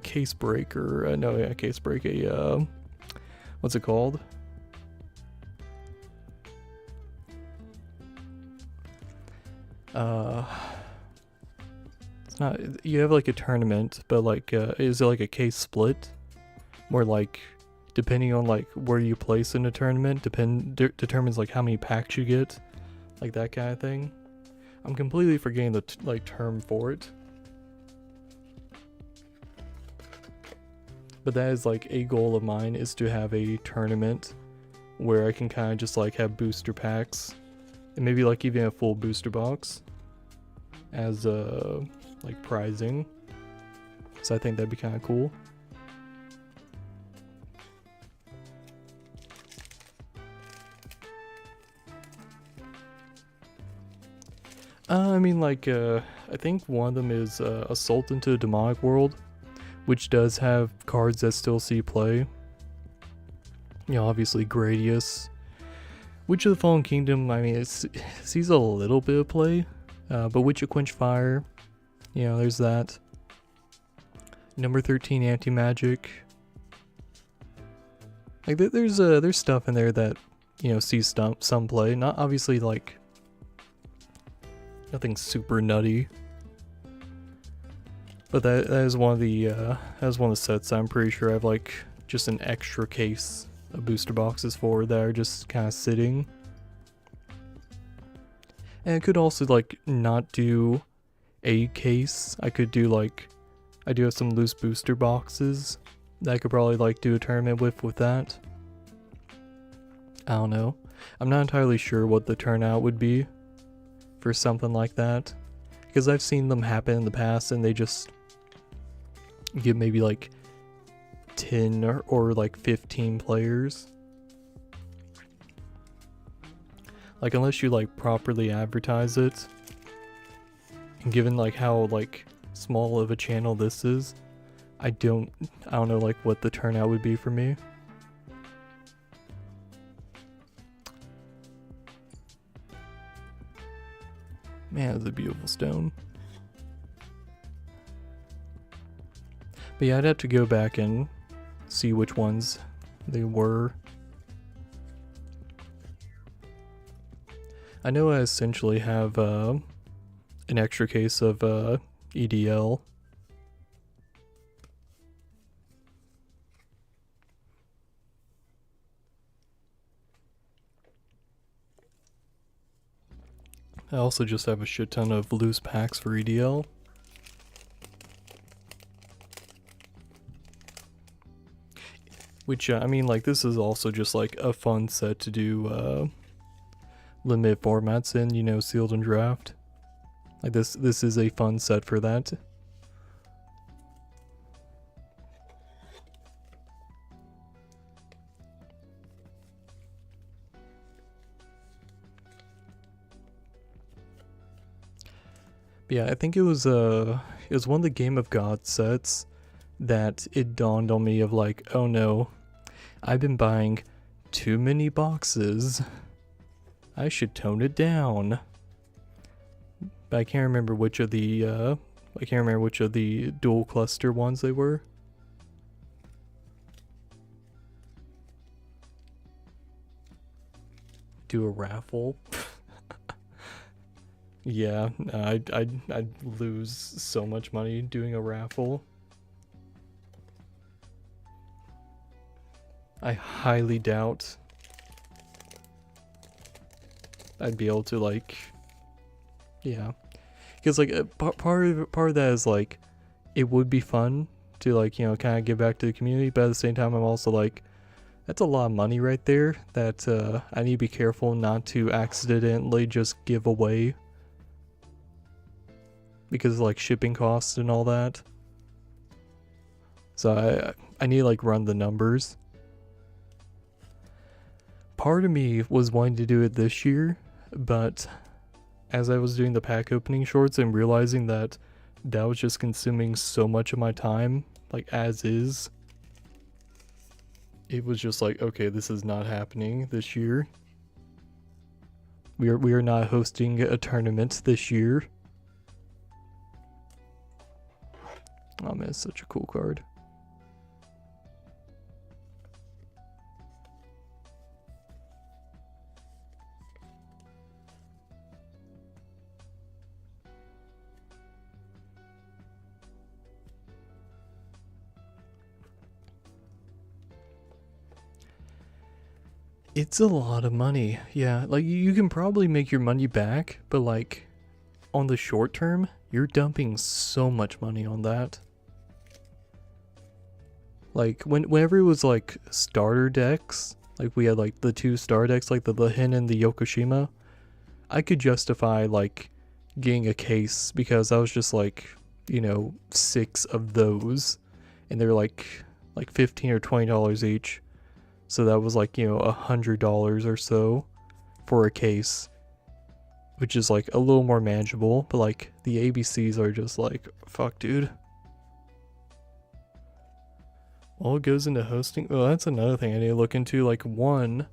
case break, or no, a case break, what's it called? It's not, you have like a tournament, but like is it like a case split? More like, depending on like where you place in a tournament, determines like how many packs you get, like that kind of thing. I'm completely forgetting the like term for it, but that is like a goal of mine, is to have a tournament where I can kind of just like have booster packs, and maybe like even a full booster box as like prizing. So I think that'd be kind of cool. I mean, like, I think one of them is Assault into the Demonic World, which does have cards that still see play. You know, obviously Gradius. Witch of the Fallen Kingdom, I mean, it sees a little bit of play, but Witch of Quench Fire, you know, there's that. Number 13 Anti-Magic. Like, there's stuff in there that, you know, sees some play. Not obviously, like, nothing super nutty, but that is one of the sets I'm pretty sure I have like just an extra case of booster boxes for that are just kind of sitting. And I could also like not do a case. I could do like, I do have some loose booster boxes that I could probably like do a tournament with that. I don't know. I'm not entirely sure what the turnout would be for something like that, because I've seen them happen in the past and they just get maybe like 10 or like 15 players. Like, unless you like properly advertise it, and given like how like small of a channel this is, I don't know like what the turnout would be for me. Man, it's a beautiful stone. But yeah, I'd have to go back and see which ones they were. I know I essentially have an extra case of EDL. I also just have a shit ton of loose packs for EDL. Which, I mean, like, this is also just, like, a fun set to do, limited formats in, you know, sealed and draft. Like, this is a fun set for that. But yeah, I think it was one of the Game of God sets that it dawned on me of like, oh no, I've been buying too many boxes. I should tone it down. But I can't remember which of the dual cluster ones they were. Do a raffle. Yeah, I'd lose so much money doing a raffle. I highly doubt I'd be able to, like, yeah, because like part of that is like it would be fun to, like, you know, kind of give back to the community, but at the same time I'm also like, that's a lot of money right there that I need to be careful not to accidentally just give away because of, like, shipping costs and all that. So I need to, like, run the numbers. Part of me was wanting to do it this year, but as I was doing the pack opening shorts and realizing that that was just consuming so much of my time, like, as is, it was just like, okay, this is not happening this year. We are not hosting a tournament this year. Oh man, it's such a cool card. It's a lot of money. Yeah, like, you can probably make your money back, but like on the short term, you're dumping so much money on that. Like whenever it was like starter decks, like we had like the 2 star decks, like the Hin and the Yokoshima, I could justify like getting a case because I was just like, you know, 6 of those, and they're like $15 or $20 each. So that was like, you know, $100 or so for a case, which is like a little more manageable. But like the ABCs are just like, fuck, dude. All it goes into hosting. Well, that's another thing I need to look into. Like, 1,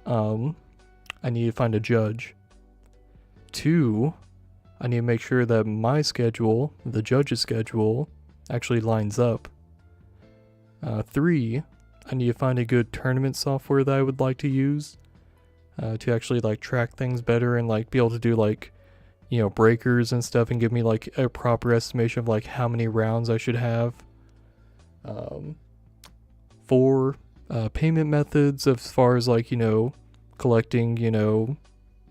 I need to find a judge. 2, I need to make sure that my schedule, the judge's schedule, actually lines up. 3, I need to find a good tournament software that I would like to use to actually like track things better and like be able to do like, you know, breakers and stuff and give me like a proper estimation of like how many rounds I should have. 4, payment methods as far as like, you know, collecting, you know,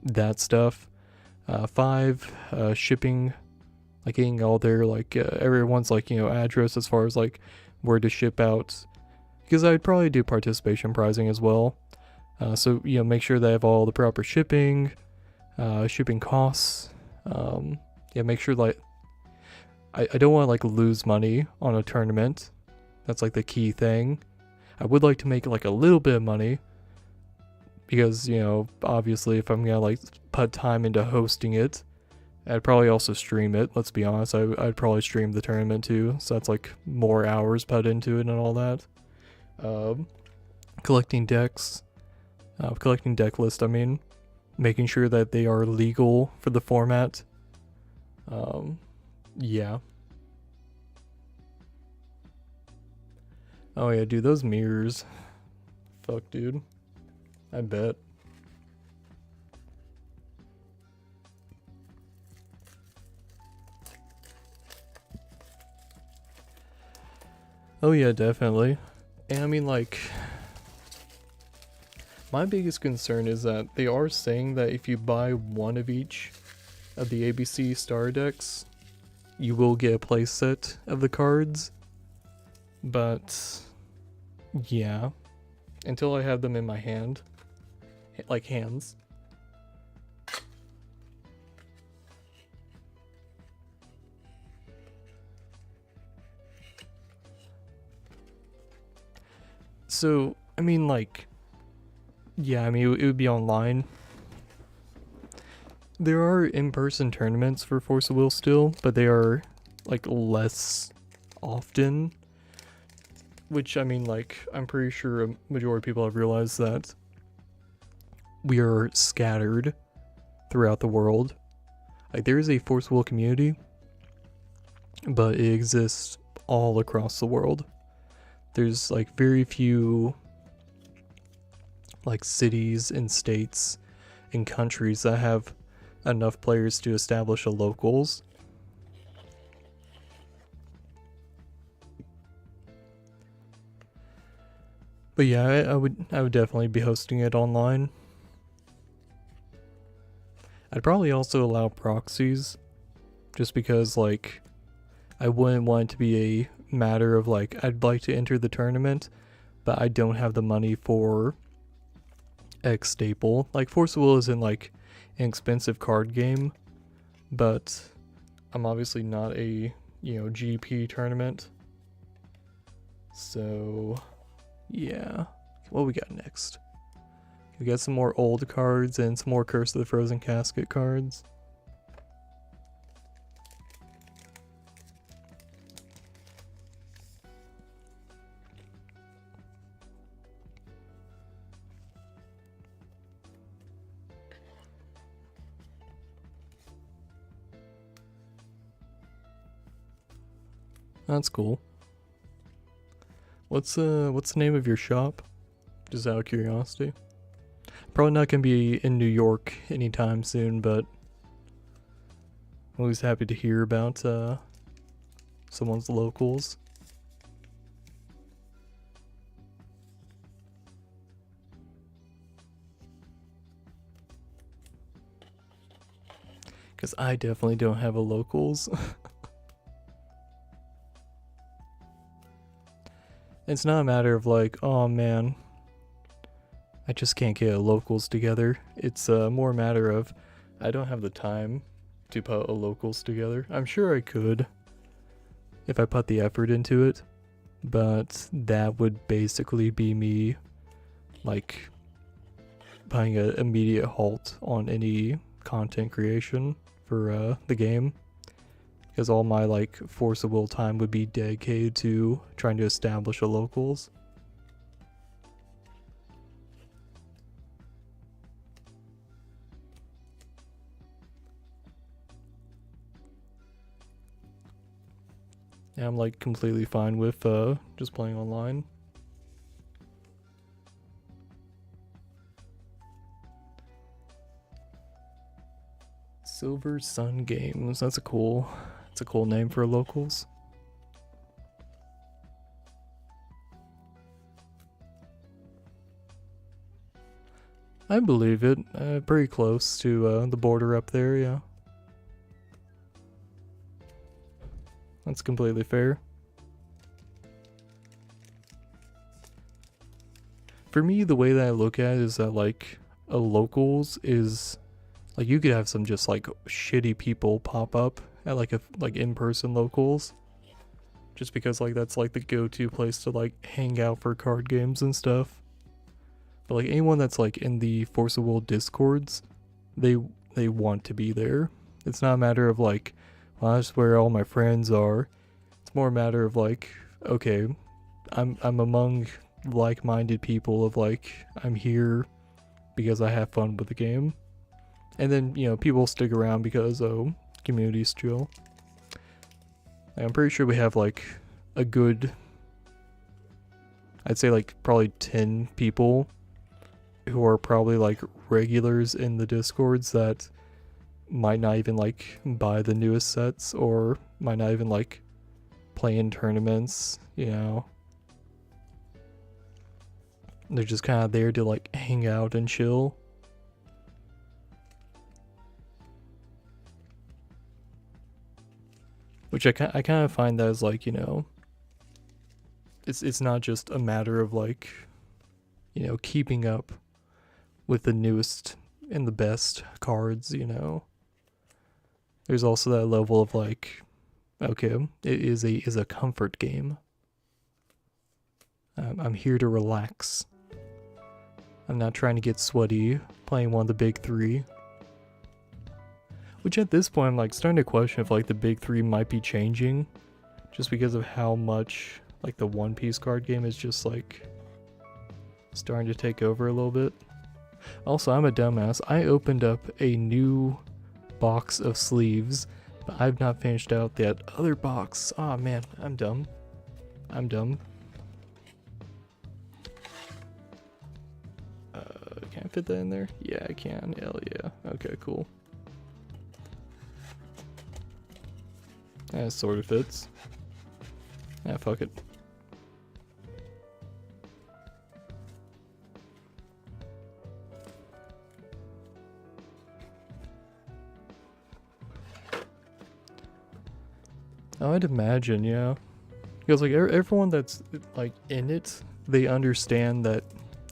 that stuff. 5, shipping, like getting all their like everyone's like, you know, address as far as like where to ship out, because I'd probably do participation pricing as well. So, you know, make sure they have all the proper shipping, shipping costs. Yeah, make sure like I don't want to like lose money on a tournament. That's like the key thing. I would like to make like a little bit of money because, you know, obviously if I'm gonna like put time into hosting it, I'd probably also stream it. Let's be honest, I'd probably stream the tournament too, so that's like more hours put into it and all that. Collecting decks, collecting deck list, I mean, making sure that they are legal for the format. Yeah. Oh yeah, dude, those mirrors. Fuck, dude. I bet. Oh yeah, definitely. And I mean, like, my biggest concern is that they are saying that if you buy one of each of the ABC star decks, you will get a playset of the cards. But yeah, until I have them in my hand, like hands. So, I mean, like, yeah, I mean, it would be online. There are in-person tournaments for Force of Will still, but they are, like, less often. Which, I mean, like, I'm pretty sure a majority of people have realized that we are scattered throughout the world. Like, there is a Force of Will community, but it exists all across the world. There's, like, very few, like, cities and states and countries that have enough players to establish a locals. But yeah, I would definitely be hosting it online. I'd probably also allow proxies, just because, like, I wouldn't want it to be a matter of, like, I'd like to enter the tournament, but I don't have the money for X staple. Like, Force of Will isn't, like, an expensive card game, but I'm obviously not a, you know, GP tournament. So, yeah. What we got next? We got some more old cards and some more Curse of the Frozen Casket cards. That's cool. What's the name of your shop? Just out of curiosity. Probably not gonna be in New York anytime soon, but I'm always happy to hear about someone's locals. Because I definitely don't have a locals. It's not a matter of like, oh man, I just can't get locals together. It's more a matter of, I don't have the time to put a locals together. I'm sure I could, if I put the effort into it, but that would basically be me, like, putting an immediate halt on any content creation for the game. Because all my, like, Force of Will time would be dedicated to trying to establish a locals. Yeah, I'm, like, completely fine with just playing online. Silver Sun Games, that's a cool name for locals. I believe it. Pretty close to the border up there, yeah. That's completely fair. For me, the way that I look at it is that, like, a locals is, like, you could have some just, like, shitty people pop up at, like, in-person locals. Just because, like, that's, like, the go-to place to, like, hang out for card games and stuff. But, like, anyone that's, like, in the Force of Will discords, they want to be there. It's not a matter of, like, well, that's where all my friends are. It's more a matter of, like, okay, I'm among like-minded people of, like, I'm here because I have fun with the game. And then, you know, people stick around because, oh, community's chill. I'm pretty sure we have, like, a good, I'd say, like, probably 10 people who are probably, like, regulars in the discords that might not even, like, buy the newest sets or might not even, like, play in tournaments, you know. They're just kind of there to like hang out and chill. Which I kind of find that as like, you know, it's not just a matter of like, you know, keeping up with the newest and the best cards, you know. There's also that level of like, okay, it is a comfort game. I'm here to relax. I'm not trying to get sweaty playing one of the big three. Which at this point I'm like starting to question if like the big three might be changing. Just because of how much like the One Piece card game is just like starting to take over a little bit. Also, I'm a dumbass. I opened up a new box of sleeves, but I've not finished out that other box. Aw, man, I'm dumb. I'm dumb. Can I fit that in there? Yeah, I can. Hell yeah. Okay, cool. That sort of fits. Ah, fuck it. Oh, I'd imagine, yeah. Because like everyone that's like in it, they understand that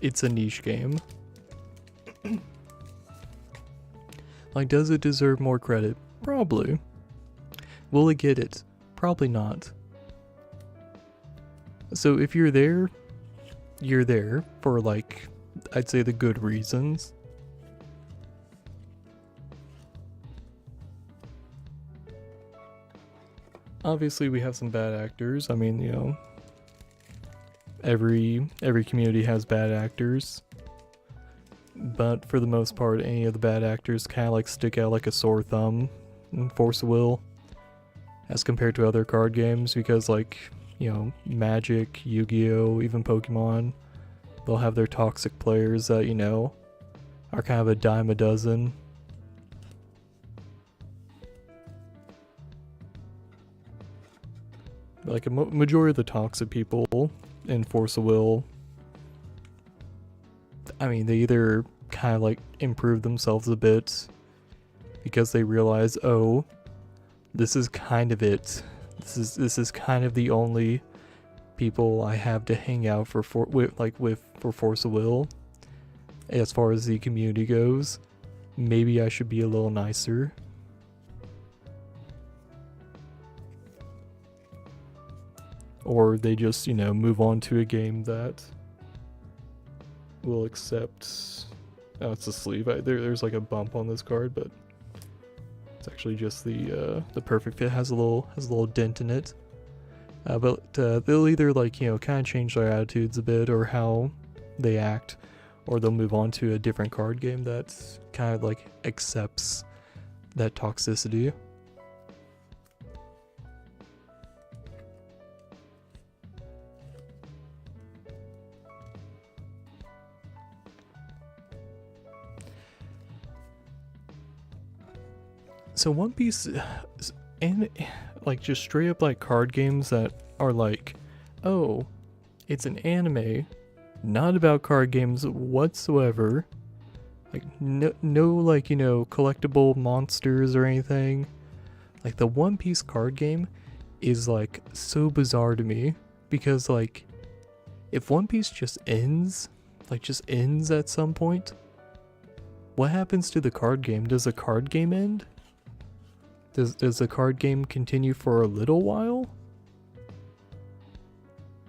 it's a niche game. Like, does it deserve more credit? Probably. Will it get it? Probably not. So if you're there for like, I'd say the good reasons. Obviously we have some bad actors. I mean, you know, every community has bad actors. But for the most part, any of the bad actors kind of like stick out like a sore thumb in Force of Will as compared to other card games, because like, you know, Magic, Yu-Gi-Oh, even Pokemon, they'll have their toxic players that, you know, are kind of a dime a dozen. Like a majority of the toxic people in Force of Will, I mean, they either kind of like improve themselves a bit because they realize, oh, this is kind of it. This is kind of the only people I have to hang out for Force of Will. As far as the community goes, maybe I should be a little nicer. Or they just, you know, move on to a game that will accept. Oh, it's a sleeve. There's like a bump on this card, but it's actually just the perfect fit. Has a little dent in it. But they'll either like, you know, kind of change their attitudes a bit or how they act, or they'll move on to a different card game that kind of like accepts that toxicity. So One Piece, and like just straight up like card games that are like, oh, it's an anime, not about card games whatsoever. Like no like, you know, collectible monsters or anything. Like the One Piece card game is like so bizarre to me, because like if One Piece just ends at some point, what happens to the card game? Does the card game end? Does the card game continue for a little while?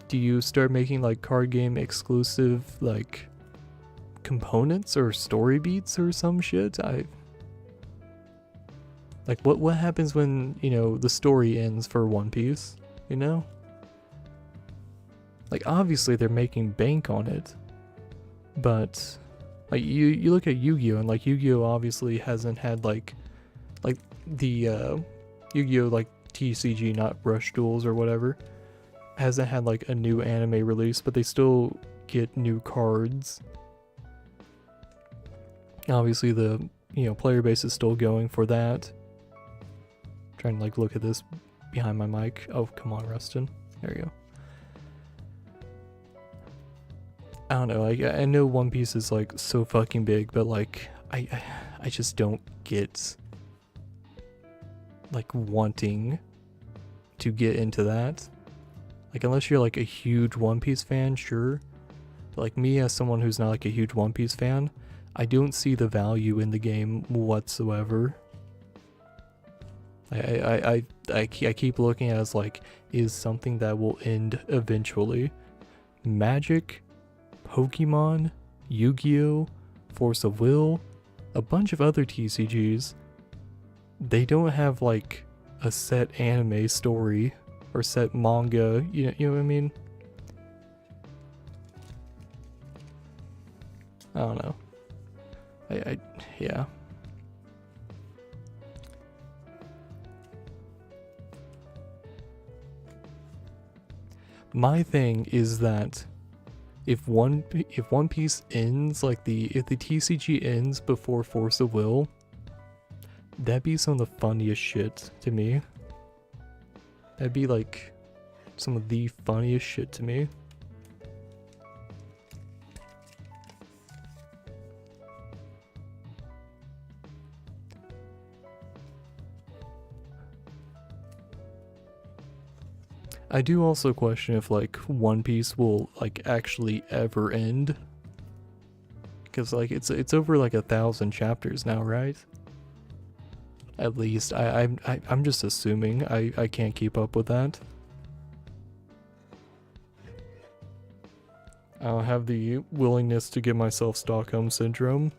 Do you start making like card game exclusive like components or story beats or some shit? Like what happens when, you know, the story ends for One Piece, you know? Like obviously they're making bank on it, but like you look at Yu-Gi-Oh, and like Yu-Gi-Oh obviously hasn't had like the Yu-Gi-Oh like TCG, not Rush Duels or whatever, hasn't had like a new anime release, but they still get new cards. Obviously the, you know, player base is still going for that. Trying to like look at this behind my mic. Oh, come on, Rustin. There you go. I don't know, like, I know One Piece is, like, so fucking big, but, like, I just don't get, like, wanting to get into that. Like, unless you're, like, a huge One Piece fan, sure. But, like, me as someone who's not, like, a huge One Piece fan, I don't see the value in the game whatsoever. I keep looking at it as, like, is something that will end eventually. Magic, Pokemon, Yu-Gi-Oh!, Force of Will, a bunch of other TCGs, they don't have, like, a set anime story or set manga, you know what I mean? I don't know. Yeah. My thing is that if One Piece ends, like if the TCG ends before Force of Will, that'd be some of the funniest shit to me. That'd be like some of the funniest shit to me. I do also question if, like, One Piece will, like, actually ever end. Because, like, it's over, like, 1,000 chapters now, right? At least, I'm just assuming. I can't keep up with that. I don't have the willingness to give myself Stockholm Syndrome.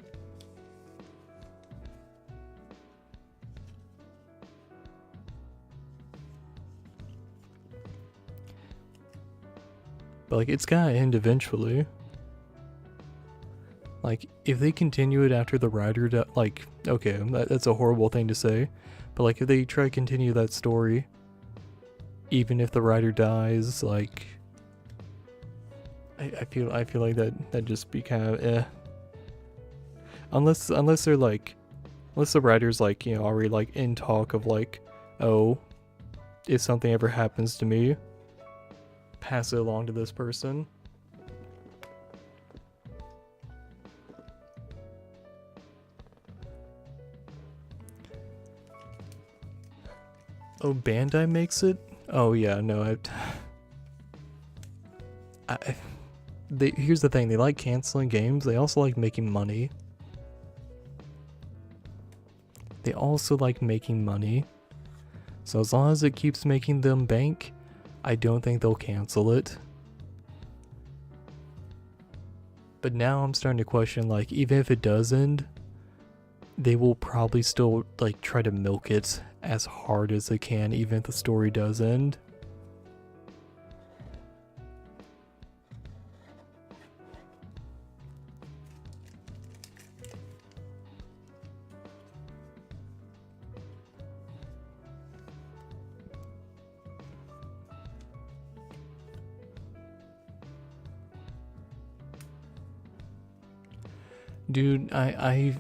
But, like, it's gotta end eventually. Like, if they continue it after the writer like, okay, that's a horrible thing to say, but, like, if they try to continue that story, even if the writer dies, like, I feel like that'd just be kind of eh. Unless they're like, unless the writer's, like, you know, already, like, in talk of, like, oh, if something ever happens to me, pass it along to this person. Oh, Bandai makes it? Oh yeah, no, here's the thing, they like canceling games, they also like making money. They also like making money. So as long as it keeps making them bank, I don't think they'll cancel it. But now I'm starting to question, like, even if it does end, they will probably still, like, try to milk it as hard as they can, even if the story does end. Dude, I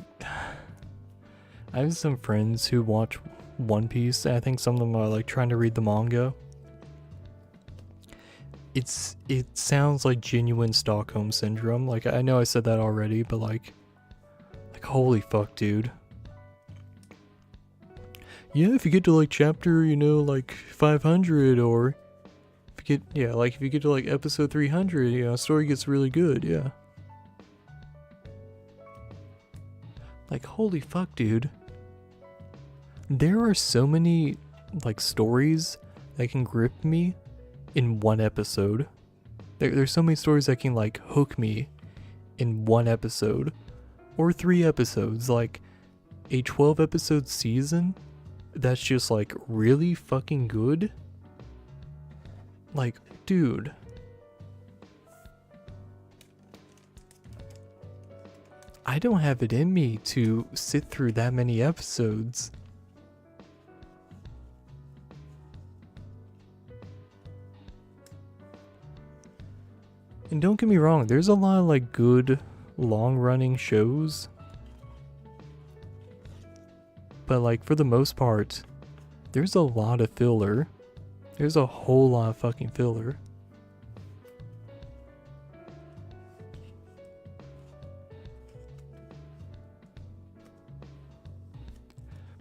have some friends who watch One Piece, and I think some of them are, like, trying to read the manga. It sounds like genuine Stockholm Syndrome. Like, I know I said that already, but like holy fuck, dude. Yeah, if you get to, like, chapter, you know, like 500, or if you get, yeah, like if you get to, like, episode 300, you know, story gets really good, yeah. Like, holy fuck, dude. There are so many, like, stories that can grip me in one episode. There's so many stories that can, like, hook me in one episode. Or 3 episodes. Like, a 12 episode season that's just, like, really fucking good. Like, dude. I don't have it in me to sit through that many episodes. And don't get me wrong, there's a lot of, like, good long-running shows. But, like, for the most part, there's a lot of filler. There's a whole lot of fucking filler.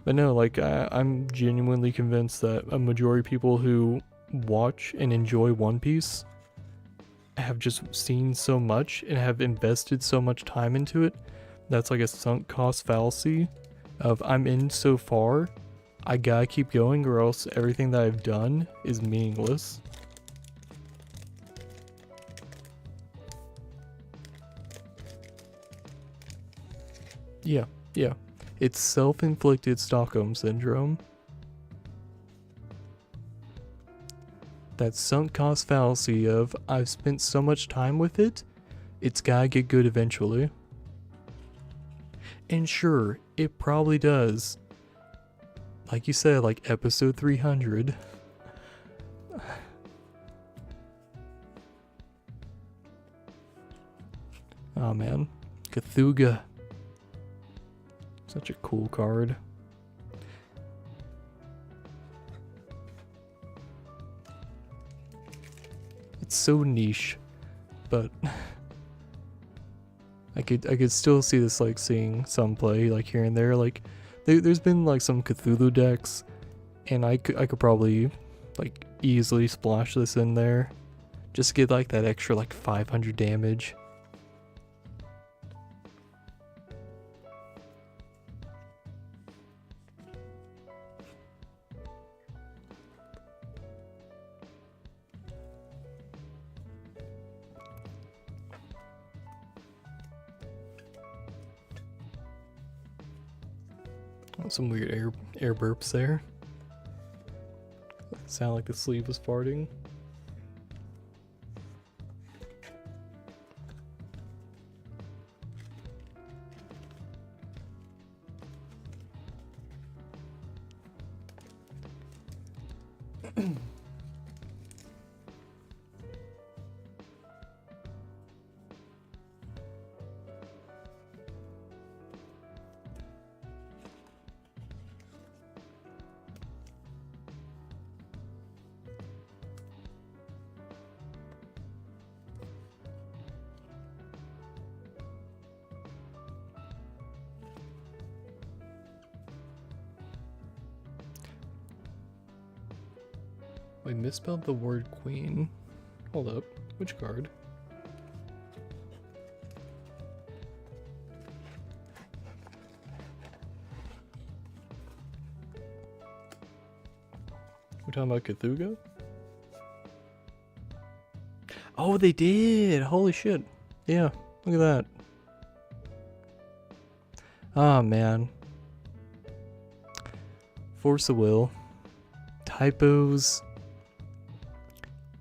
But no, like I'm genuinely convinced that a majority of people who watch and enjoy One Piece have just seen so much and have invested so much time into it. That's like a sunk cost fallacy of I'm in so far, I gotta keep going or else everything that I've done is meaningless. Yeah, yeah. It's self-inflicted Stockholm syndrome. That sunk cost fallacy of I've spent so much time with it, it's gotta get good eventually. And sure, it probably does. Like you said, like episode 300. Oh man, Cthulhu. Such a cool card. It's so niche, but I could still see this like seeing some play like here and there. Like there's been like some Cthulhu decks, and I could probably like easily splash this in there, just get like that extra like 500 damage. Some weird air burps there. Sound like the sleeve was farting. We misspelled the word queen. Hold up. Which card? We're talking about Cthulhu? Oh, they did! Holy shit. Yeah, look at that. Ah, man. Force of will. Typos.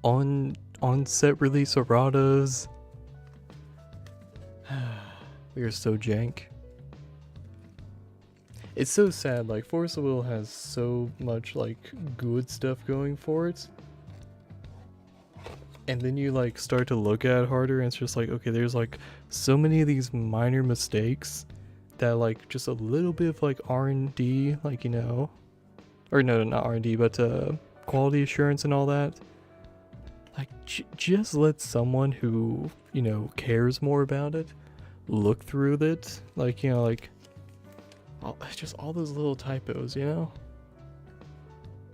On set release erratas. We are so jank. It's so sad, like Force of Will has so much like good stuff going for it. And then you like start to look at it harder and it's just like, okay, there's like so many of these minor mistakes that like just a little bit of like R&D, like, you know, or no, not R&D, but quality assurance and all that. Like, just let someone who, you know, cares more about it look through it. Like, you know, like, just all those little typos, you know?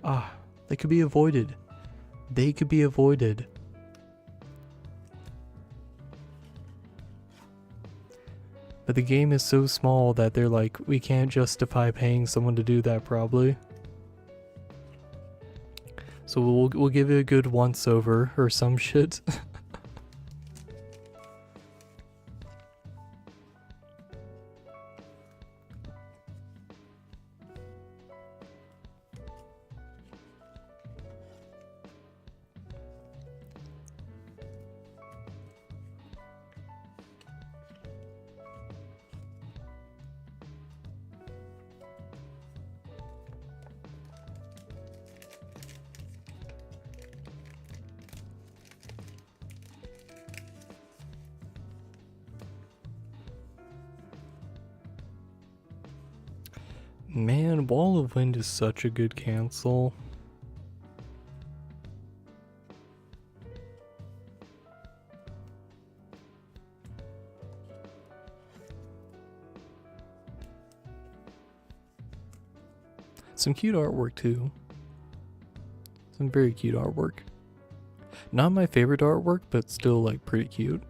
Ah, they could be avoided. They could be avoided. But the game is so small that they're like, we can't justify paying someone to do that probably. So we'll give it a good once over or some shit. Man, Wall of Wind is such a good cancel. Some cute artwork too. Some very cute artwork. Not my favorite artwork, but still like pretty cute.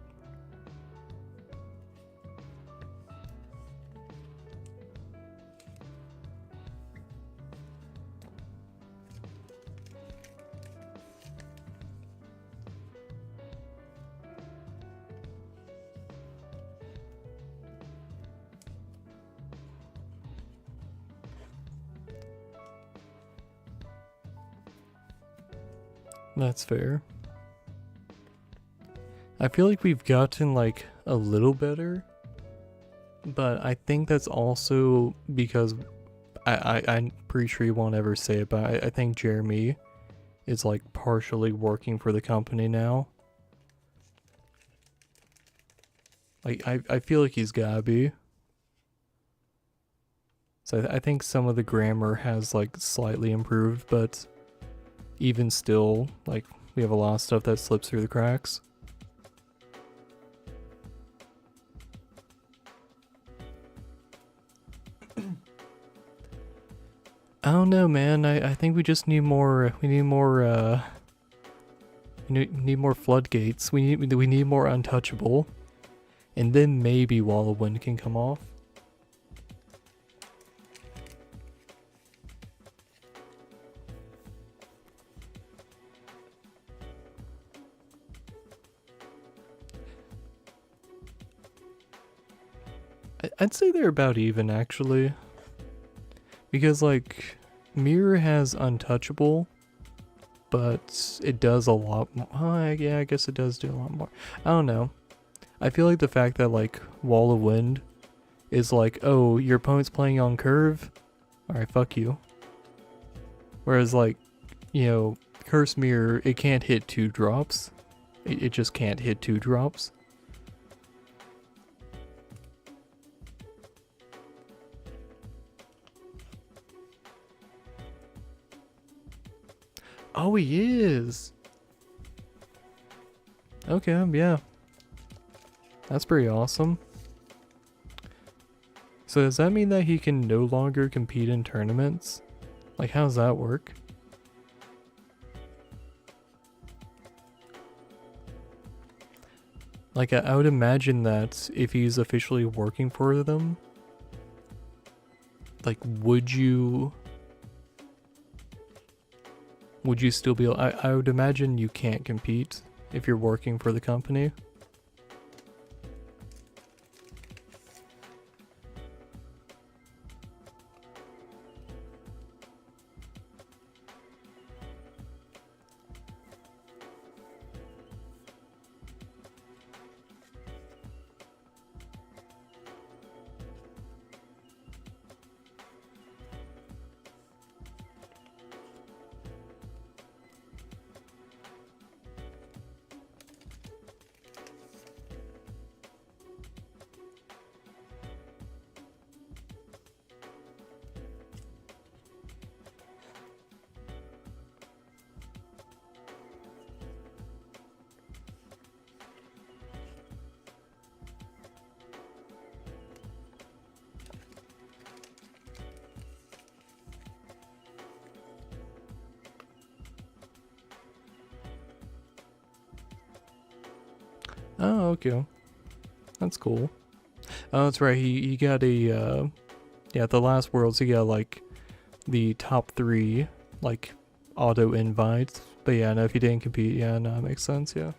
That's fair. I feel like we've gotten like a little better, but I think that's also because I'm pretty sure he won't ever say it, but I think Jeremy is like partially working for the company now. Like I feel like he's gotta be. So I think some of the grammar has like slightly improved, but even still, like, we have a lot of stuff that slips through the cracks. I don't know, man. I think we just need more. We need more. We need more floodgates. We need more untouchable, and then maybe Wall of Wind can come off. I'd say they're about even, actually. Because, like, Mirror has Untouchable, but it does a lot more. Yeah, I guess it does do a lot more. I don't know. I feel like the fact that, like, Wall of Wind is like, oh, your opponent's playing on curve? Alright, fuck you. Whereas, like, you know, Curse Mirror, it can't hit 2 drops. It just can't hit 2 drops. Oh, he is. Okay, yeah. That's pretty awesome. So does that mean that he can no longer compete in tournaments? Like, how does that work? Like, I would imagine that if he's officially working for them, like, would you still be able, I would imagine you can't compete if you're working for the company. Oh, okay. That's cool. Oh, that's right. He got a, yeah, at the last Worlds, he got, like, the top 3, like, auto invites. But yeah, no, if he didn't compete, yeah, no, it makes sense, yeah.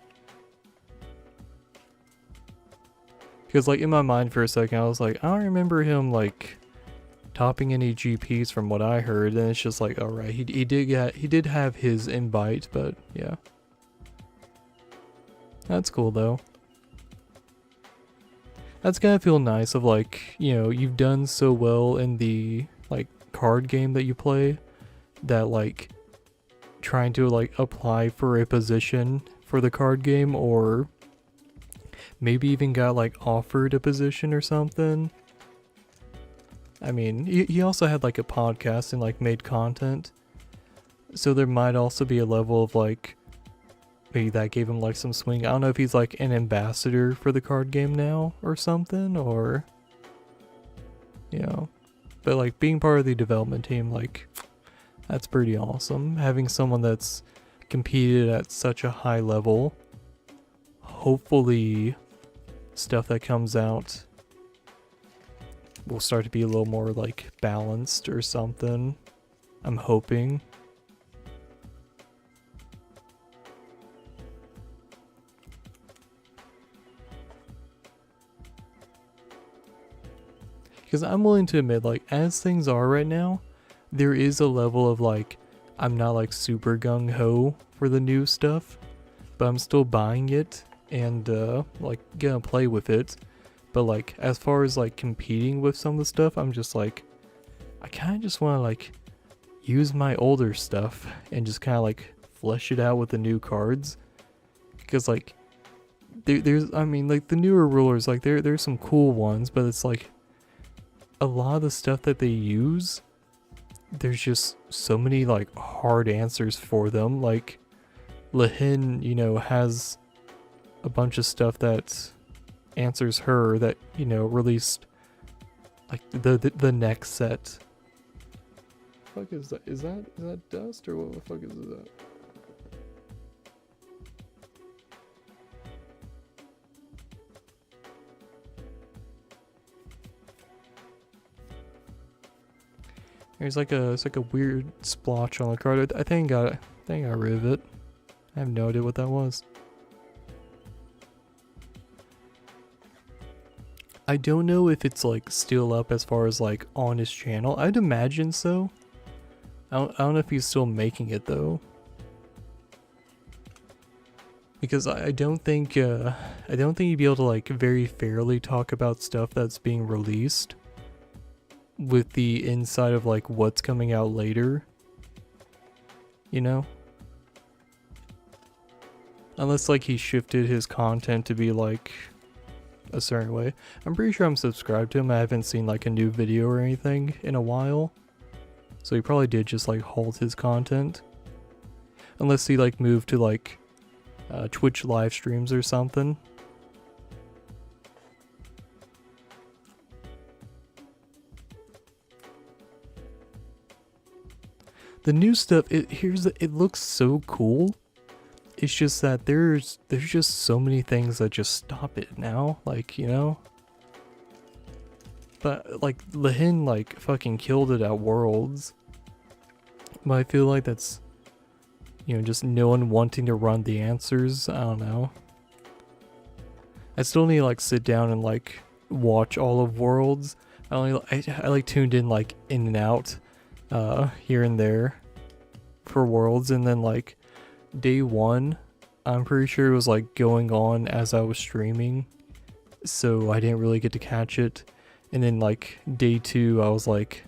Because, like, in my mind for a second, I was like, I don't remember him, like, topping any GPs from what I heard. And it's just like, alright, he did have his invite, but yeah. That's cool, though. That's gonna feel nice of, like, you know, you've done so well in the, like, card game that you play that, like, trying to, like, apply for a position for the card game, or maybe even got, like, offered a position or something. I mean, he also had, like, a podcast and, like, made content, so there might also be a level of, like, maybe that gave him, like, some swing. I don't know if he's, like, an ambassador for the card game now or something, or, you know. But, like, being part of the development team, like, That's pretty awesome. Having someone that's competed at such a high level. Hopefully stuff that comes out will start to be a little more like balanced or something. I'm hoping. Because I'm willing to admit, like, as things are right now, there is a level of like, I'm not like super gung-ho for the new stuff, but I'm still buying it and like gonna play with it. But like, as far as like competing with some of the stuff, I'm just like, I kind of just want to like use my older stuff and just kind of like flesh it out with the new cards. Because like, there's, I mean, like the newer rulers, like there's some cool ones, but it's like a lot of the stuff that they use, there's just so many like hard answers for them. Like Lahin, you know, has a bunch of stuff that answers her that, you know, released like the next set. What the fuck is that? Is that dust or what the fuck is that? There's like it's like a weird splotch on the card. I think I got rid of it. I have no idea what that was. I don't know if it's like still up as far as like on his channel. I'd imagine so. I don't know if he's still making it though. Because I don't think you'd be able to like very fairly talk about stuff that's being released with the insight of like what's coming out later, you know? Unless like he shifted his content to be like a certain way. I'm pretty sure I'm subscribed to him. I haven't seen like a new video or anything in a while. So he probably did just like halt his content. Unless he like moved to like Twitch live streams or something. The new stuff, it looks so cool. It's just that there's just so many things that just stop it now, like, you know? But like Lahin like fucking killed it at Worlds. But I feel like that's, you know, just no one wanting to run the answers. I don't know. I still need to like sit down and like watch all of Worlds. I like tuned in like in and out here and there for Worlds, and then like day one I'm pretty sure it was like going on as I was streaming, so I didn't really get to catch it. And then like day two I was like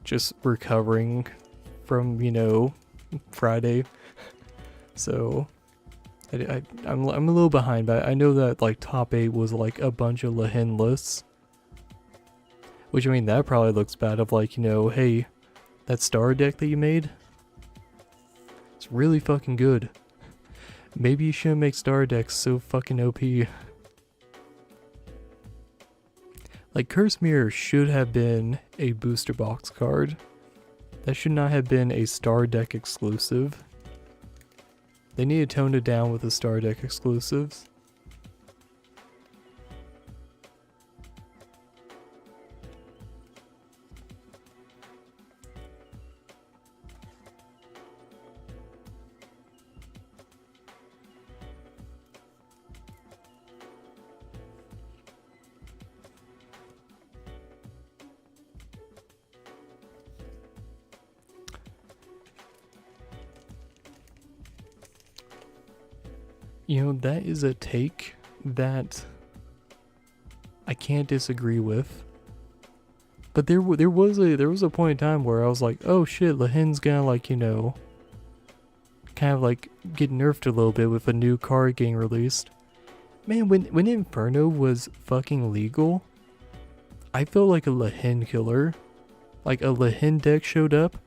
just recovering from, you know, Friday. So I'm a little behind, but I know that like top 8 was like a bunch of Lahin lists. Which, I mean, that probably looks bad of like, you know, hey, that star deck that you made, it's really fucking good. Maybe you shouldn't make star decks so fucking OP. Like, Curse Mirror should have been a booster box card. That should not have been a star deck exclusive. They need to tone it down with the star deck exclusives. You know, that is a take that I can't disagree with. But there was a point in time where I was like, oh shit, Lahin's gonna, like, you know, kind of like get nerfed a little bit with a new card getting released. Man, when Inferno was fucking legal, I felt like a Lahin killer. Like, a Lahin deck showed up,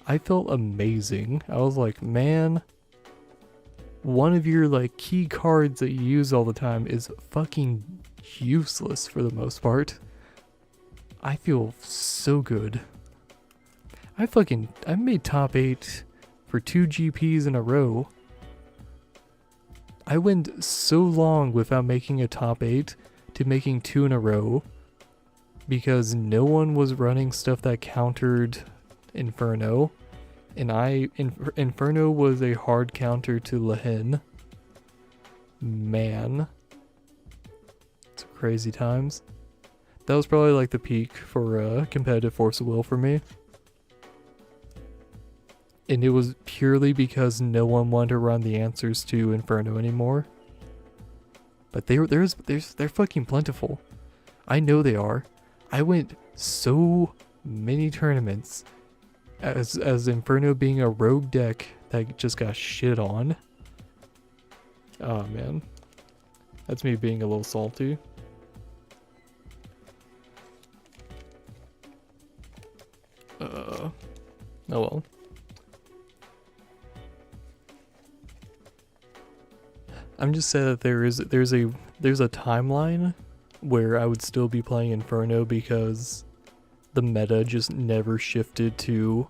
I felt amazing. I was like, man, one of your like key cards that you use all the time is fucking useless for the most part. I feel so good. I I made top 8 for 2 GPs in a row. I went so long without making a top 8 to making 2 in a row because no one was running stuff that countered Inferno, and Inferno was a hard counter to Lehen. Man, it's crazy times. That was probably like the peak for competitive Force of Will for me. And it was purely because no one wanted to run the answers to Inferno anymore. But they're fucking plentiful. I know they are. I went so many tournaments as Inferno being a rogue deck that just got shit on. Oh man. That's me being a little salty. Oh well. I'm just sad that there's a timeline where I would still be playing Inferno because the meta just never shifted to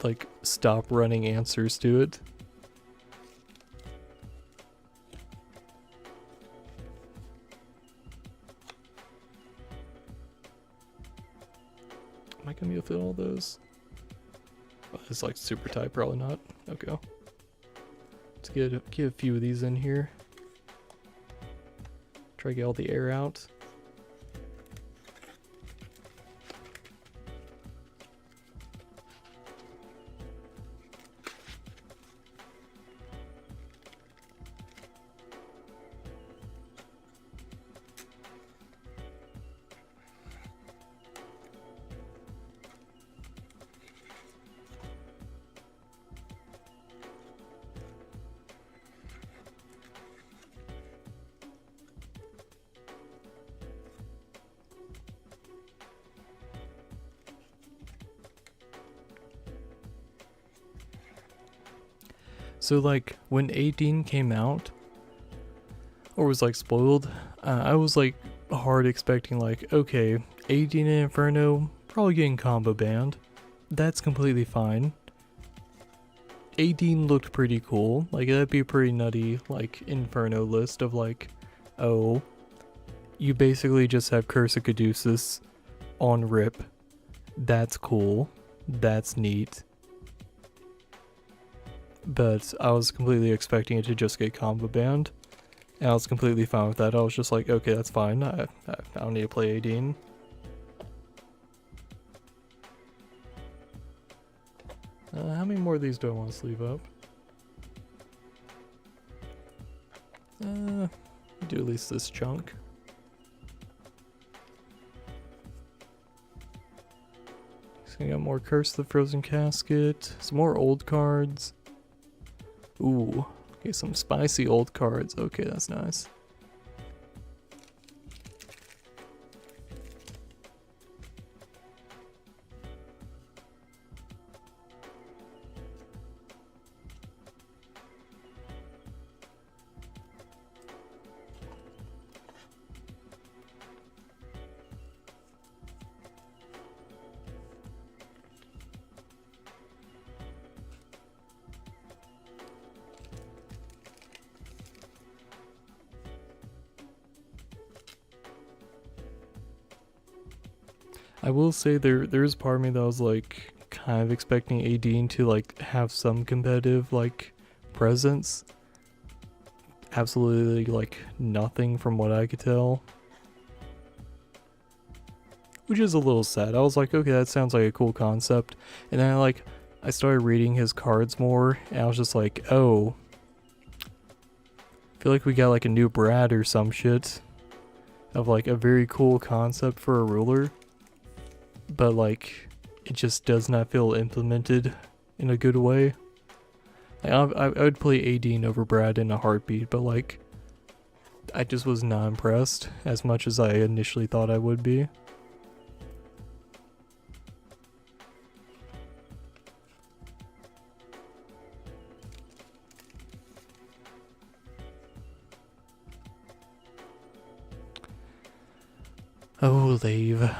like stop running answers to it. Am I gonna be able to fit all those? Oh, it's like super tight, probably not. Okay. Let's get a few of these in here. Try to get all the air out. So like when 18 came out, or was like spoiled, I was like hard expecting like, okay, 18 and Inferno probably getting combo banned. That's completely fine. 18 looked pretty cool. Like that'd be a pretty nutty like Inferno list of like, oh, you basically just have Curse of Caduceus on rip. That's cool. That's neat. But I was completely expecting it to just get combo banned, and I was completely fine with that. I was just like, okay, that's fine. I don't need to play 18. How many more of these do I want to sleeve up? Do at least this chunk. So I got more Curse of the Frozen Casket, some more old cards. Ooh, okay, some spicy old cards. Okay, that's nice. I will say there's part of me that was like kind of expecting Adine to like have some competitive like presence. Absolutely like nothing from what I could tell. Which is a little sad. I was like, okay, that sounds like a cool concept. And then I started reading his cards more, and I was just like, oh, I feel like we got like a new Brad or some shit of like a very cool concept for a ruler. But like it just does not feel implemented in a good way. Like, I would play Adine over Brad in a heartbeat, but like I just was not impressed as much as I initially thought I would be. Oh, Lave.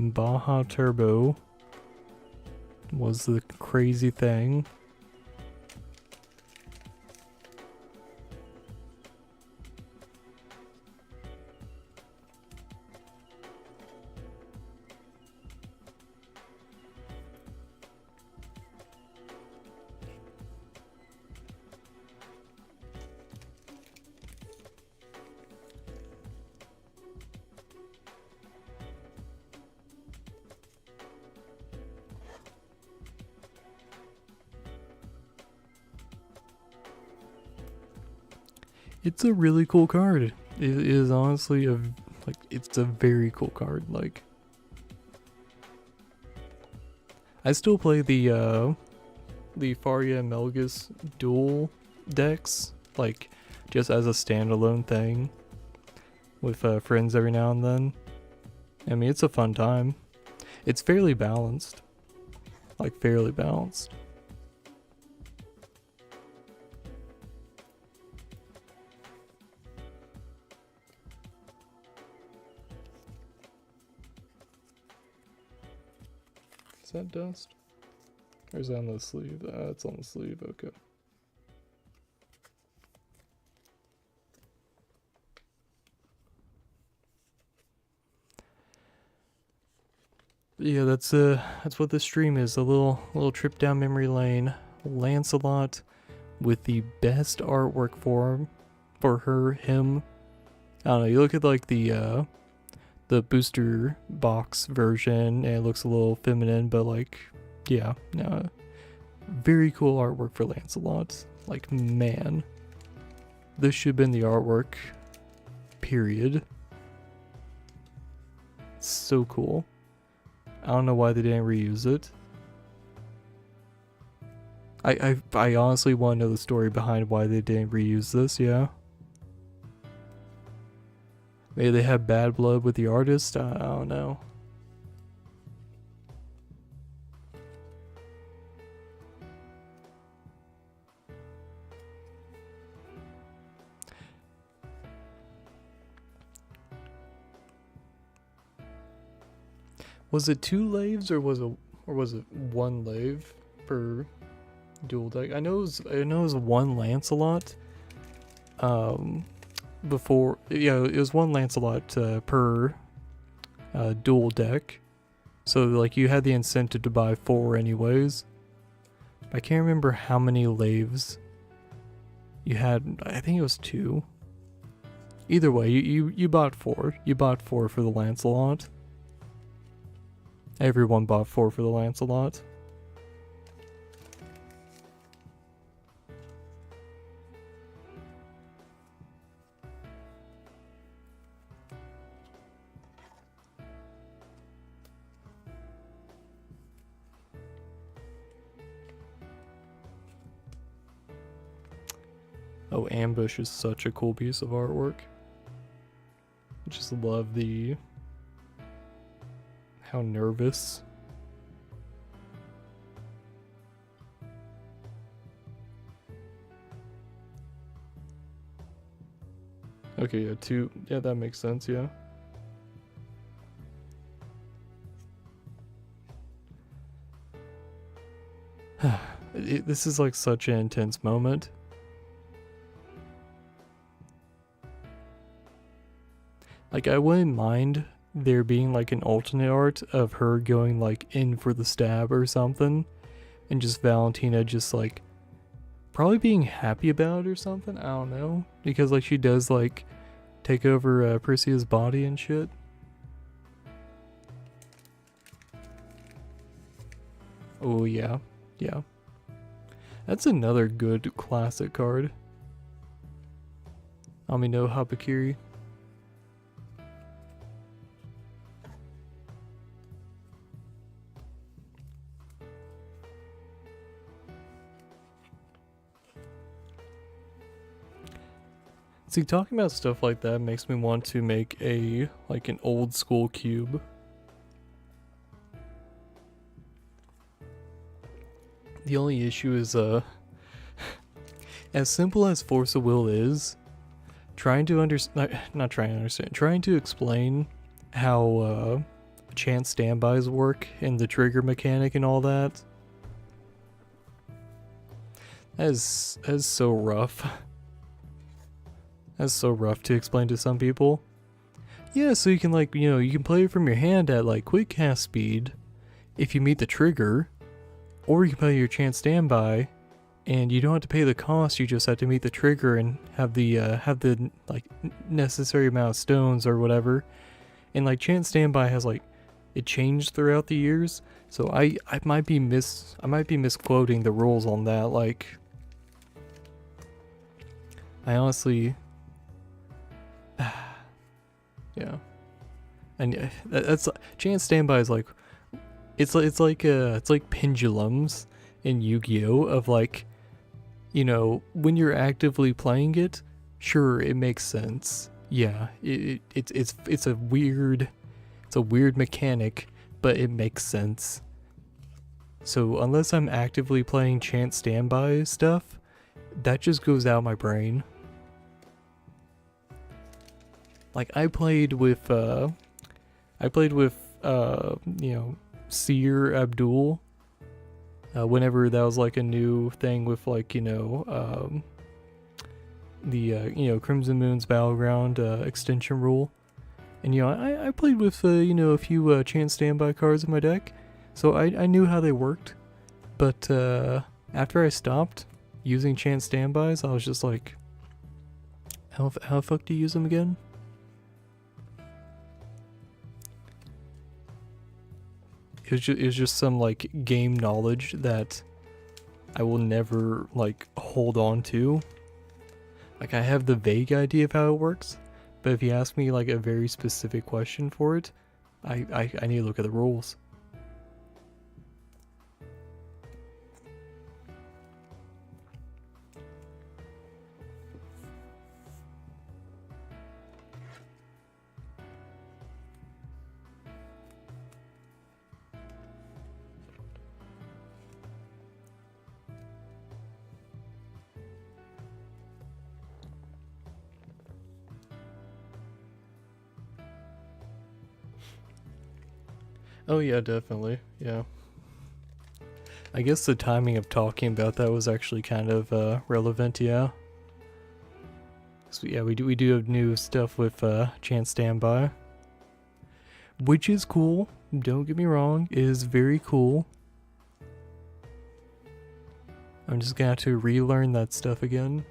Baja Turbo was the crazy thing. It's a really cool card. It is honestly it's a very cool card. Like, I still play the Faria and Melgus dual decks, like, just as a standalone thing with friends every now and then. I mean, it's a fun time. It's fairly balanced. Like, fairly balanced. Is that dust? Or is that on the sleeve? It's on the sleeve, okay. Yeah, that's what this stream is, a little trip down memory lane. Lancelot with the best artwork for him. I don't know, you look at like the booster box version and it looks a little feminine, but like, yeah, no, very cool artwork for Lancelot. Like, man, this should have been the artwork, period. It's so cool. I don't know why they didn't reuse it. I honestly want to know the story behind why they didn't reuse this, yeah. Maybe they had bad blood with the artist, I don't know. Was it 2 laves or was it 1 lave per dual deck? I know it was 1 Lancelot. Before, yeah, it was 1 Lancelot per dual deck. So like you had the incentive to buy 4 anyways. I can't remember how many laves you had. I think it was 2. Either way, you bought 4. You bought 4 for the Lancelot. Everyone bought 4 for the Lancelot. Oh, Ambush is such a cool piece of artwork. Just love how nervous. Okay, yeah, 2. Yeah, that makes sense, yeah. This is like such an intense moment. Like, I wouldn't mind there being like an alternate art of her going like in for the stab or something, and just Valentina just like probably being happy about it or something. I don't know, because like she does like take over Perseus' body and shit. Oh yeah, yeah. That's another good classic card. Amino Habakiri. See, talking about stuff like that makes me want to make an old school cube. The only issue is, as simple as Force of Will is, trying to explain how chance standbys work and the trigger mechanic and all that. That is so rough. That's so rough to explain to some people. Yeah, so you can like, you know, you can play it from your hand at like quick cast speed if you meet the trigger, or you can play your chance standby and you don't have to pay the cost, you just have to meet the trigger and have the like necessary amount of stones or whatever. And like chance standby has like, it changed throughout the years, so I might be misquoting the rules on that. Like, I honestly, yeah, and that's chance standby is like, it's like pendulums in Yu-Gi-Oh! Of like, you know, when you're actively playing it, sure, it makes sense. Yeah, it's a weird mechanic, but it makes sense. So unless I'm actively playing chance standby stuff, that just goes out my brain. Like I played with you know, Seer Abdul, whenever that was like a new thing with like, you know, the you know, Crimson Moon's Battleground extension rule. And you know, I played with you know, a few chance standby cards in my deck, so I knew how they worked. But after I stopped using chance standbys, I was just like, how the fuck do you use them again? It was just some like game knowledge that I will never like hold on to. Like I have the vague idea of how it works, but if you ask me like a very specific question for it, I need to look at the rules. Oh yeah, definitely. Yeah. I guess the timing of talking about that was actually kind of relevant, yeah. So yeah, we do have new stuff with chance standby, which is cool. Don't get me wrong, it is very cool. I'm just gonna have to relearn that stuff again.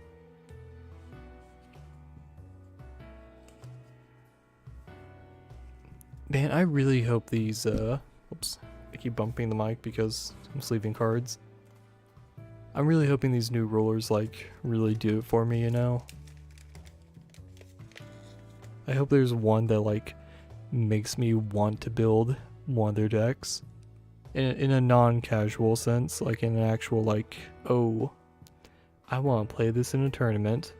Man, I really hope these, oops, I keep bumping the mic because I'm sleeving cards. I'm really hoping these new rulers, like, really do it for me, you know? I hope there's one that, like, makes me want to build one of their decks. In a non-casual sense, like in an actual, like, oh, I want to play this in a tournament.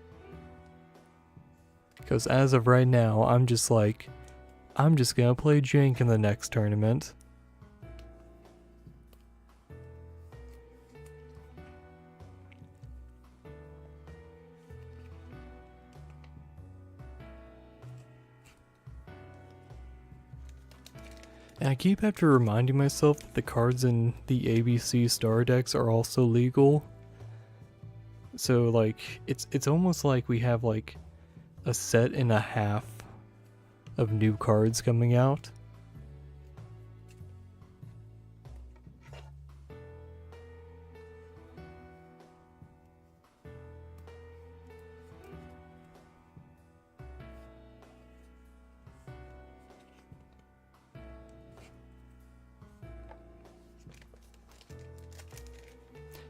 Because as of right now, I'm just like, I'm just gonna play Jank in the next tournament. And I keep having to reminding myself that the cards in the ABC star decks are also legal. So like, it's almost like we have like a set and a half of new cards coming out.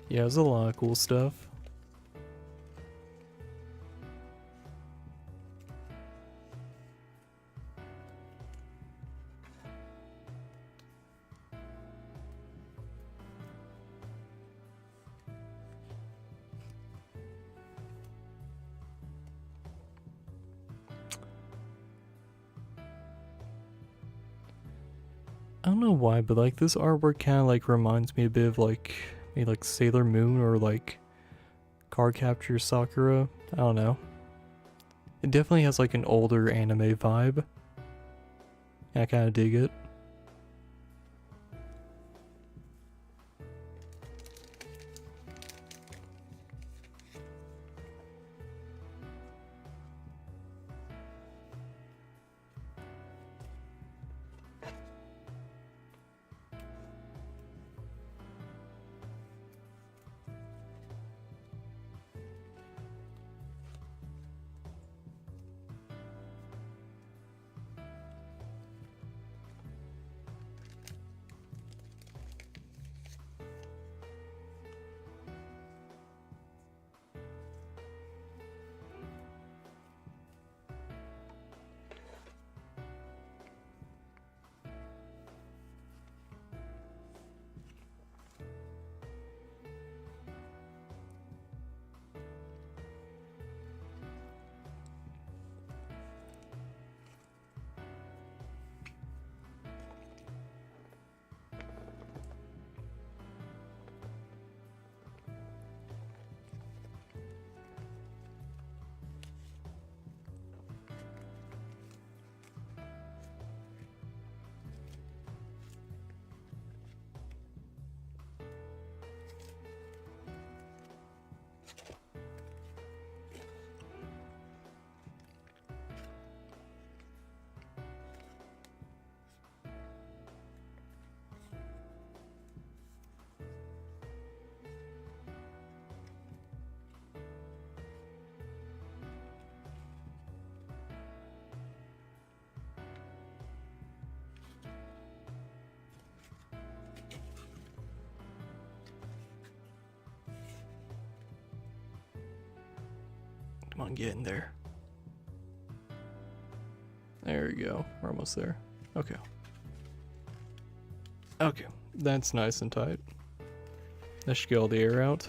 Yeah, there's a lot of cool stuff. I don't know why, but like this artwork kind of like reminds me a bit of like maybe like Sailor Moon or like Card Capture Sakura. I don't know. It definitely has like an older anime vibe. I kind of dig it. Come on, get in there. There we go. We're almost there. Okay. Okay, that's nice and tight. That should get all the air out.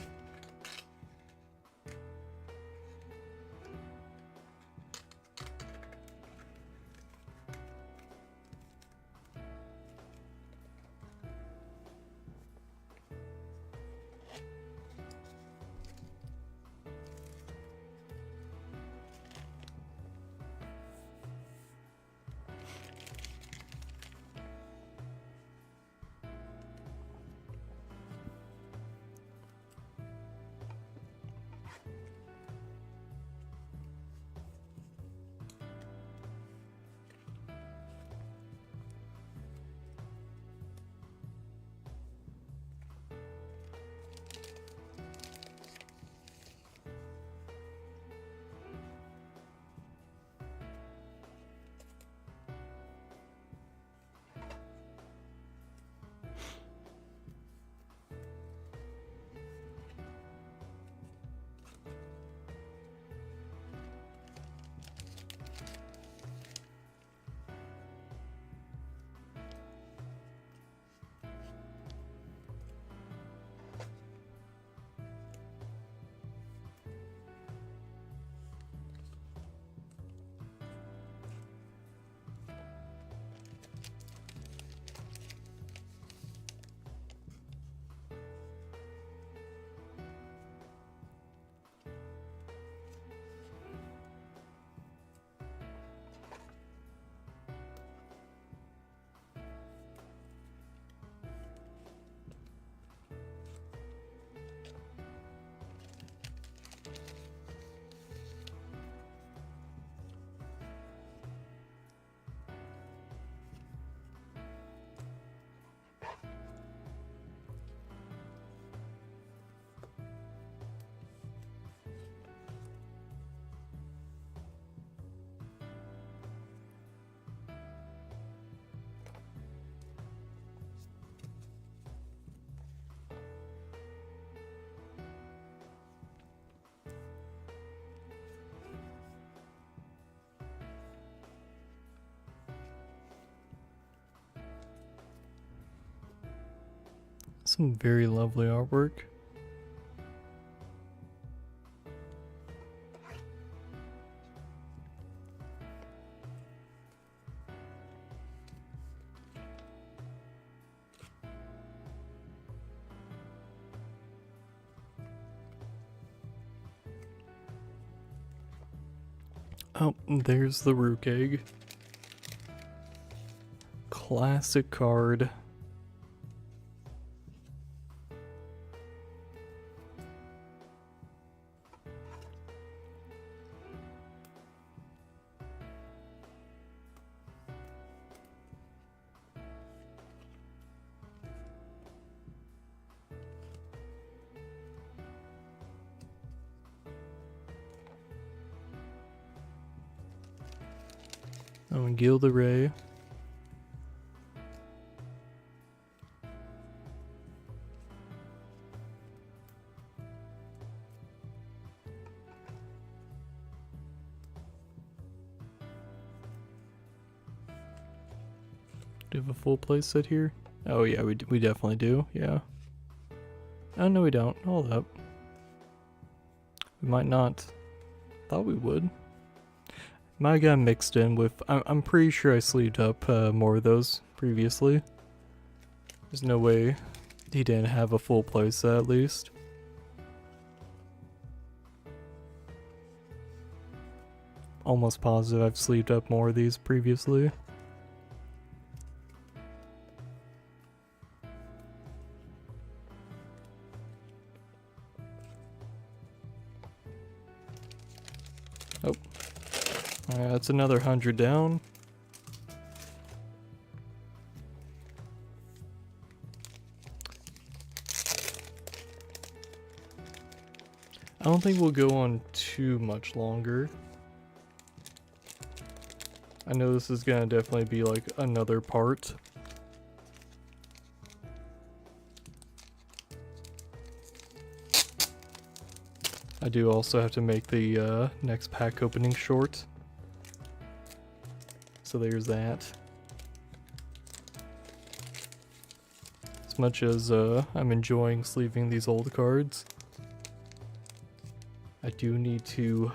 Some very lovely artwork. Oh, there's the rook egg. Classic card. Oh, and Gil the Ray. Do you have a full play set here? Oh yeah, we definitely do, yeah. Oh no we don't, hold up. We might not. Thought we would. Might have got mixed in with, I'm pretty sure I sleeved up more of those previously. There's no way he didn't have a full play set at least. Almost positive I've sleeved up more of these previously. Oh. Alright, that's another 100 down. I don't think we'll go on too much longer. I know this is gonna definitely be like another part. I do also have to make the next pack opening short. So there's that. As much as I'm enjoying sleeving these old cards, I do need to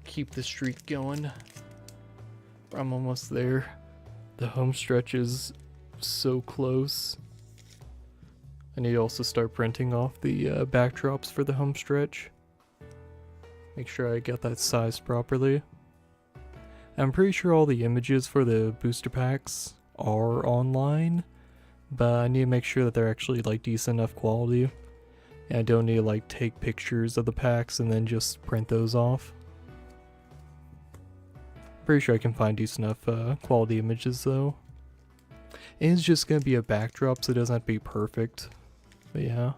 keep the streak going. I'm almost there. The home stretch is so close. I need to also start printing off the backdrops for the home stretch. Make sure I get that sized properly. I'm pretty sure all the images for the booster packs are online, but I need to make sure that they're actually like decent enough quality. And I don't need to like take pictures of the packs and then just print those off. Pretty sure I can find decent enough quality images though. And it's just gonna be a backdrop, so it doesn't have to be perfect. But yeah.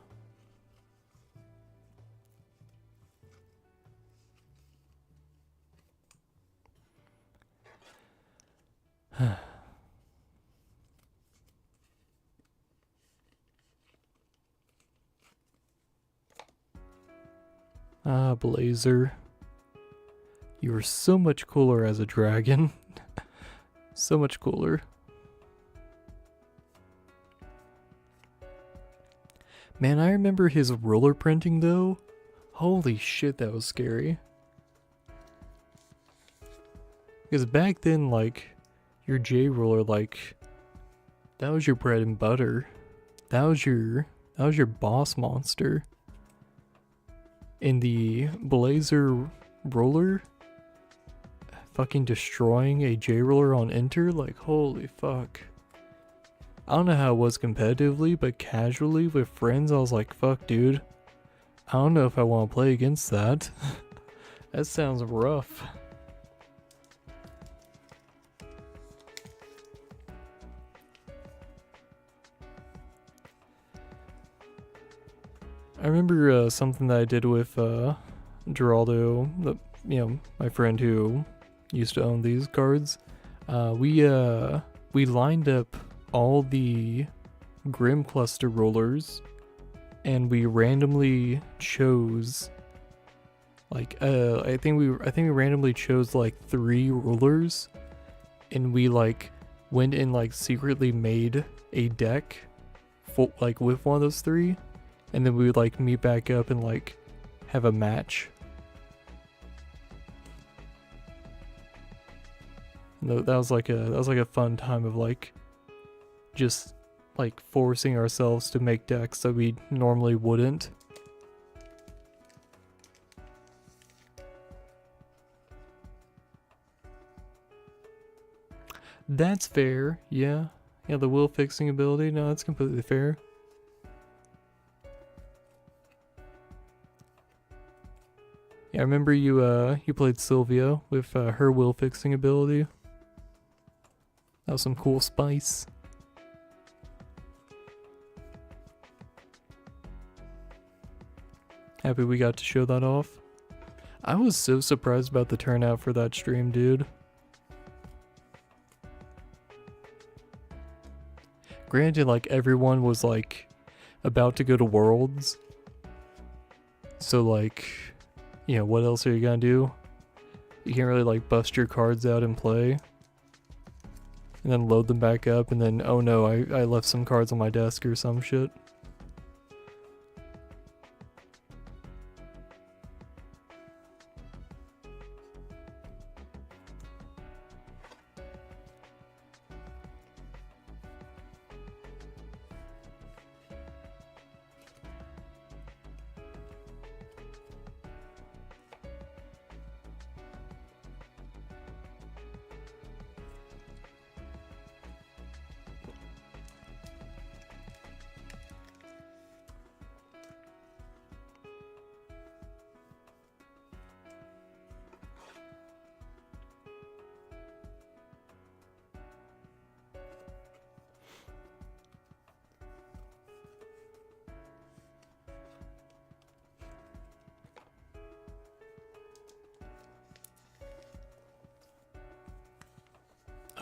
Ah, Blazer. You were so much cooler as a dragon. So much cooler. Man, I remember his roller printing though. Holy shit, that was scary. Because back then, like, your J-roller, like, that was your bread and butter. That was your boss monster. In the Blazer roller, fucking destroying a J-roller on enter, like, holy fuck. I don't know how it was competitively, but casually with friends, I was like, fuck, dude. I don't know if I want to play against that. That sounds rough. I remember something that I did with Geraldo, my friend who used to own these cards. We lined up all the Grim Cluster rollers, and we randomly chose like I think we randomly chose like 3 rulers, and we like went and like secretly made a deck for like with one of those 3, and then we would like meet back up and like have a match. And that was like a fun time of like just like forcing ourselves to make decks that we normally wouldn't. That's fair, yeah. Yeah, the wheel fixing ability, no, that's completely fair. Yeah, I remember you played Sylvia with her wheel fixing ability. That was some cool spice. Happy we got to show that off. I was so surprised about the turnout for that stream, dude. Granted, like, everyone was, like, about to go to Worlds. So, like, you know, what else are you gonna do? You can't really, like, bust your cards out and play. And then load them back up, and then, oh no, I left some cards on my desk or some shit.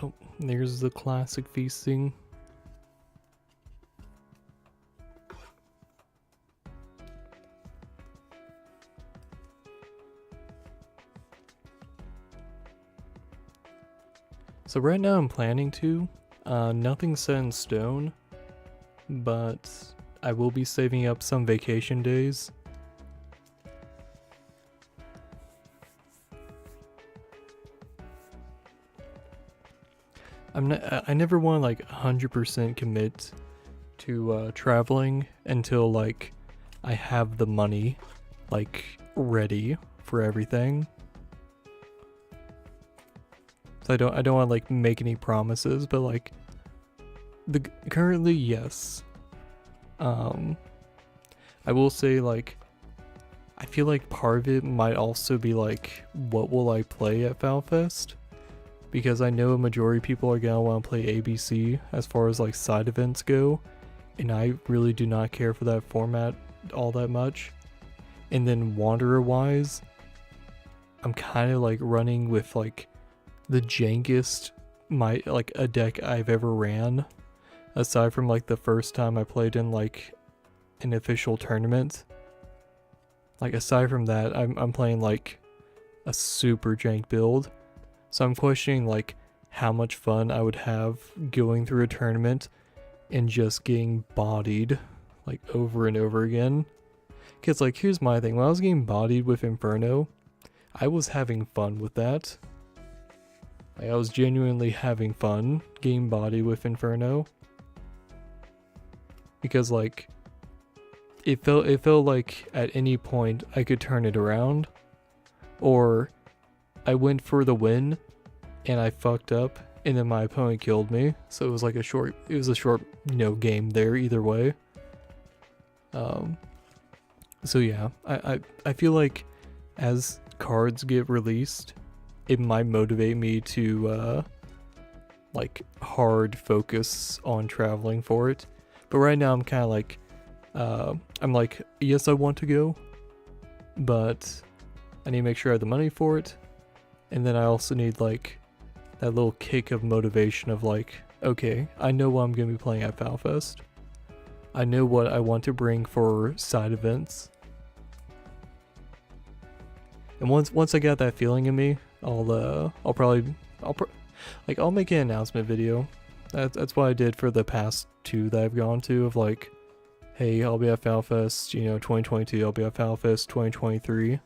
Oh, there's the classic feasting. So right now I'm planning to. Nothing's set in stone, but I will be saving up some vacation days. I never want to like 100% commit to traveling until like I have the money like ready for everything. So I don't want to like make any promises, but like currently yes. I will say like I feel like part of it might also be like what will I play at FalFest? Because I know a majority of people are gonna want to play ABC as far as like side events go, and I really do not care for that format all that much. And then Wanderer wise, I'm kind of like running with like the jankest a deck I've ever ran, aside from like the first time I played in like an official tournament. Like aside from that, I'm playing like a super jank build. So I'm questioning like how much fun I would have going through a tournament and just getting bodied like over and over again. Cause like here's my thing, when I was getting bodied with Inferno, I was having fun with that. Like I was genuinely having fun getting bodied with Inferno. Because like it felt like at any point I could turn it around, or I went for the win and I fucked up and then my opponent killed me. So it was like a short game there either way. So yeah, I feel like as cards get released, it might motivate me to like hard focus on traveling for it. But right now I'm kind of like I'm like, yes, I want to go, but I need to make sure I have the money for it. And then I also need like that little kick of motivation of like, okay, I know what I'm going to be playing at FalFest. I know what I want to bring for side events. And once I got that feeling in me, I'll make an announcement video. That's what I did for the past 2 that I've gone to, of like, hey, I'll be at FalFest, 2022, I'll be at FalFest 2023.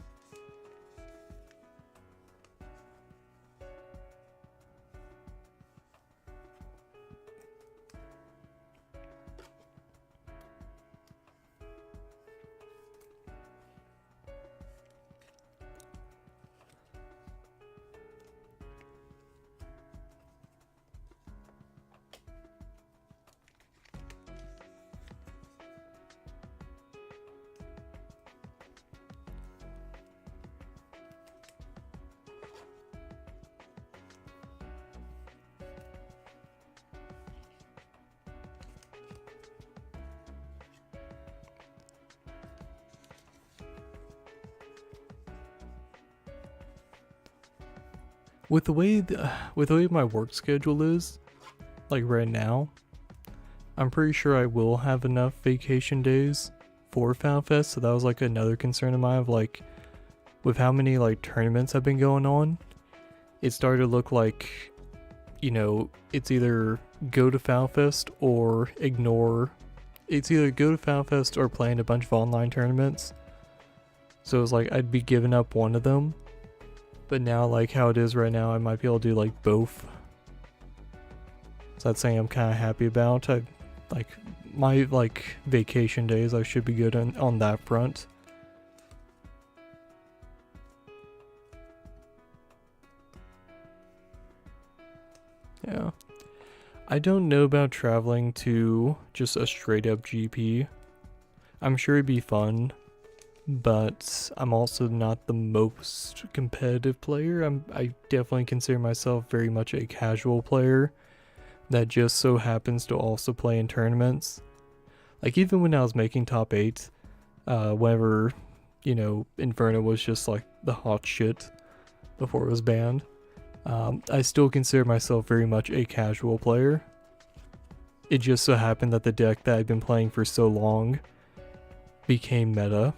With the way my work schedule is, like right now, I'm pretty sure I will have enough vacation days for FalFest. So that was like another concern of mine, of like, with how many like tournaments have been going on, it started to look like, it's either go to FalFest or ignore. It's either go to FalFest or play in a bunch of online tournaments. So it was like I'd be giving up one of them. But now, like how it is right now, I might be able to do like both. So that's something I'm kind of happy about. My like vacation days, I should be good on that front. Yeah. I don't know about traveling to just a straight up GP. I'm sure it'd be fun, but I'm also not the most competitive player. I definitely consider myself very much a casual player that just so happens to also play in tournaments. Like even when I was making top 8, whenever, Inferno was just like the hot shit before it was banned, I still consider myself very much a casual player. It just so happened that the deck that I've been playing for so long became meta.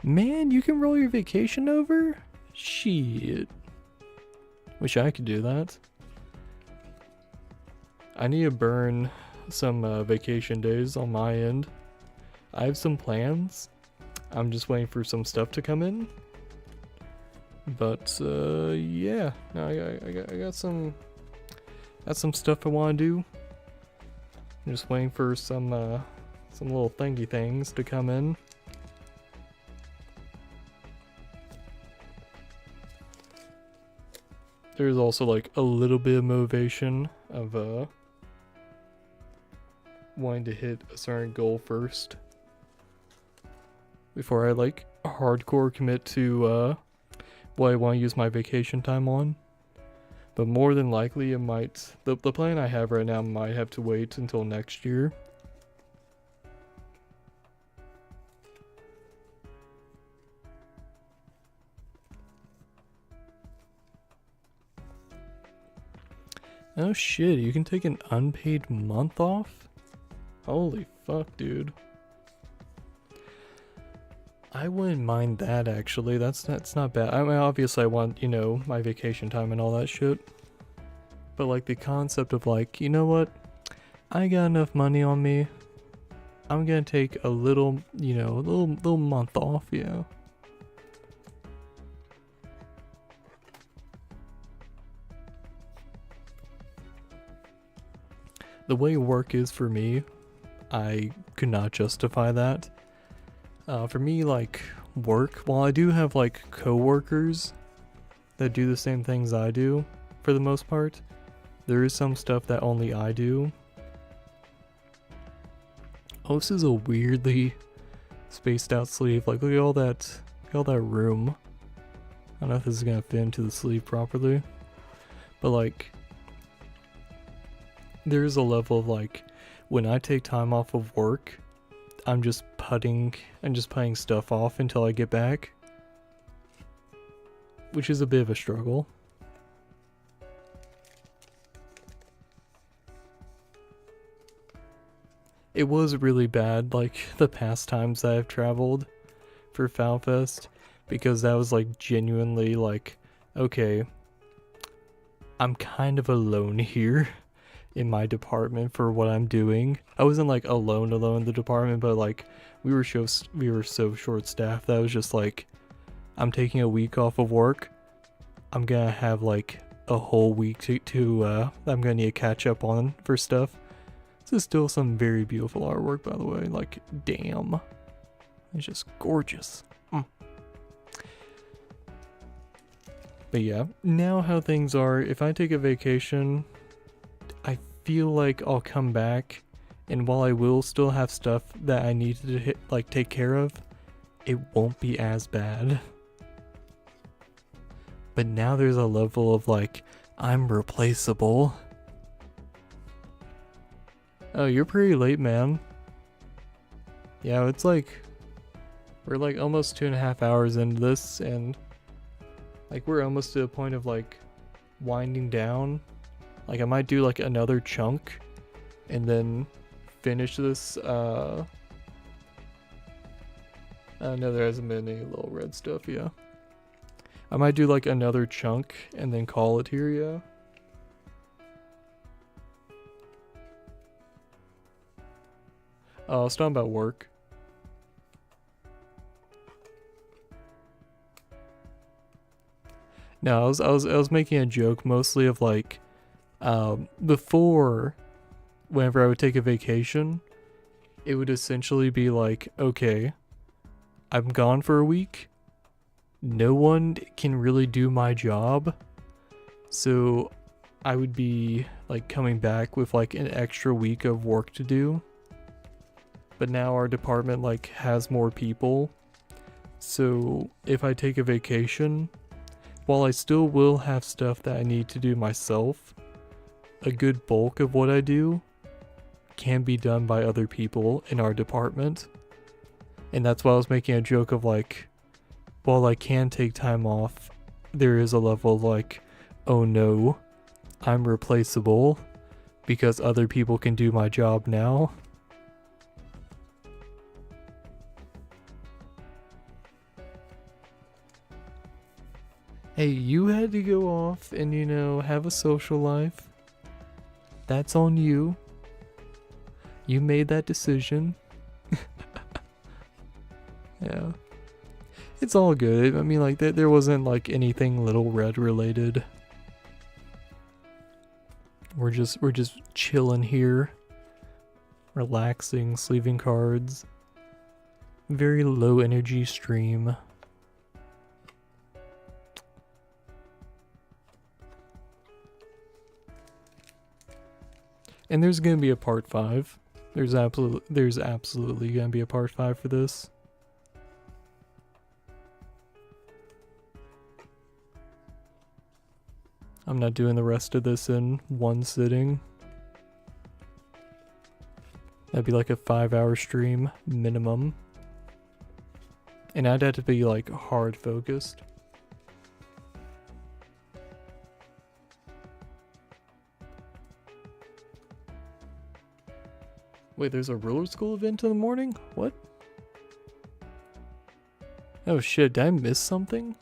Man, you can roll your vacation over? Shit. Wish I could do that. I need to burn some vacation days on my end. I have some plans. I'm just waiting for some stuff to come in. But yeah, no, I got some stuff I want to do. I'm just waiting for some little thingy things to come in. There's also like a little bit of motivation of wanting to hit a certain goal first before I like hardcore commit to what I want to use my vacation time on. But more than likely it might, the plan I have right now might have to wait until next year. Oh shit, you can take an unpaid month off? Holy fuck, dude. I wouldn't mind that actually. That's not bad. I mean, obviously I want, you know, my vacation time and all that shit. But like the concept of like, you know what? I got enough money on me. I'm gonna take a little, you know, a little month off, yeah. The way work is for me, I could not justify that. For me, like, work, while I do have, like, co-workers that do the same things I do, for the most part, there is some stuff that only I do. Oh, this is a weirdly spaced out sleeve. Like, look at all that room. I don't know if this is gonna fit into the sleeve properly. But, like, there's a level of, like, when I take time off of work, I'm just putting stuff off until I get back, which is a bit of a struggle. It was really bad, like, the past times that I've traveled for FalFest, because that was, like, genuinely, like, okay, I'm kind of alone here in my department for what I'm doing. I wasn't, like, alone in the department, but, like, we were so short-staffed that I was just, like, I'm taking a week off of work. I'm gonna have, like, a whole week to I'm gonna need to catch up on for stuff. This is still some very beautiful artwork, by the way. Like, damn. It's just gorgeous. But yeah, now how things are, if I take a vacation, I feel like I'll come back, and while I will still have stuff that I need to take care of, it won't be as bad. But now there's a level of, like, I'm replaceable. Oh, you're pretty late, man. Yeah, it's like, we're like almost 2.5 hours into this, and like we're almost to a point of like winding down. Like I might do like another chunk and then finish this. No, there hasn't been any little red stuff, yeah. I might do like another chunk and then call it here, yeah. Oh, I was talking about work. No, I was making a joke mostly of like, before, whenever I would take a vacation, it would essentially be like, okay, I'm gone for a week. No one can really do my job. So I would be like coming back with like an extra week of work to do. But now our department like has more people. So if I take a vacation, while I still will have stuff that I need to do myself, a good bulk of what I do can be done by other people in our department. And that's why I was making a joke of like, while I can take time off, there is a level of like, oh no, I'm replaceable because other people can do my job now. Hey, you had to go off and, you know, have a social life. That's on you. You made that decision. Yeah. It's all good. I mean, like, there wasn't, like, anything Little Red related. We're just chilling here. Relaxing, sleeving cards. Very low energy stream. And there's gonna be a part 5. There's absolutely gonna be a part 5 for this. I'm not doing the rest of this in one sitting. That'd be like a 5-hour stream minimum. And I'd have to be like hard focused. Wait, there's a roller school event in the morning? What? Oh shit, did I miss something?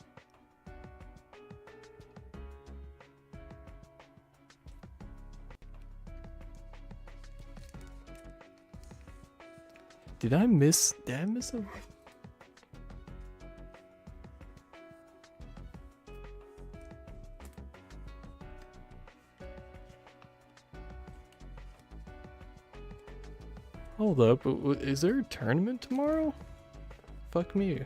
Did I miss a... Hold up, is there a tournament tomorrow? Fuck me.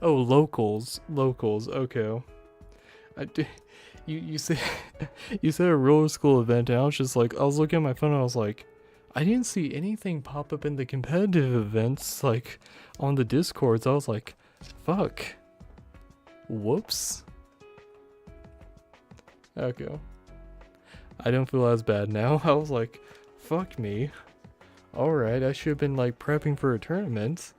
Oh, locals, okay. You said you said a roller school event, and I was just like, I was looking at my phone, and I was like, I didn't see anything pop up in the competitive events, like on the Discords. I was like, fuck, whoops. Okay, I don't feel as bad now. I was like, fuck me. All right, I should have been like prepping for a tournament.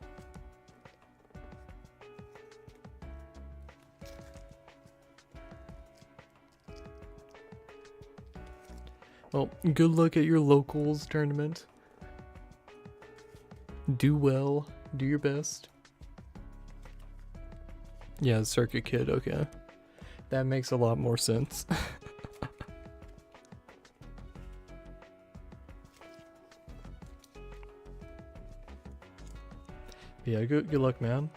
Well, good luck at your locals tournament. Do well. Do your best. Yeah, circuit kid, okay. That makes a lot more sense. Yeah, good luck, man.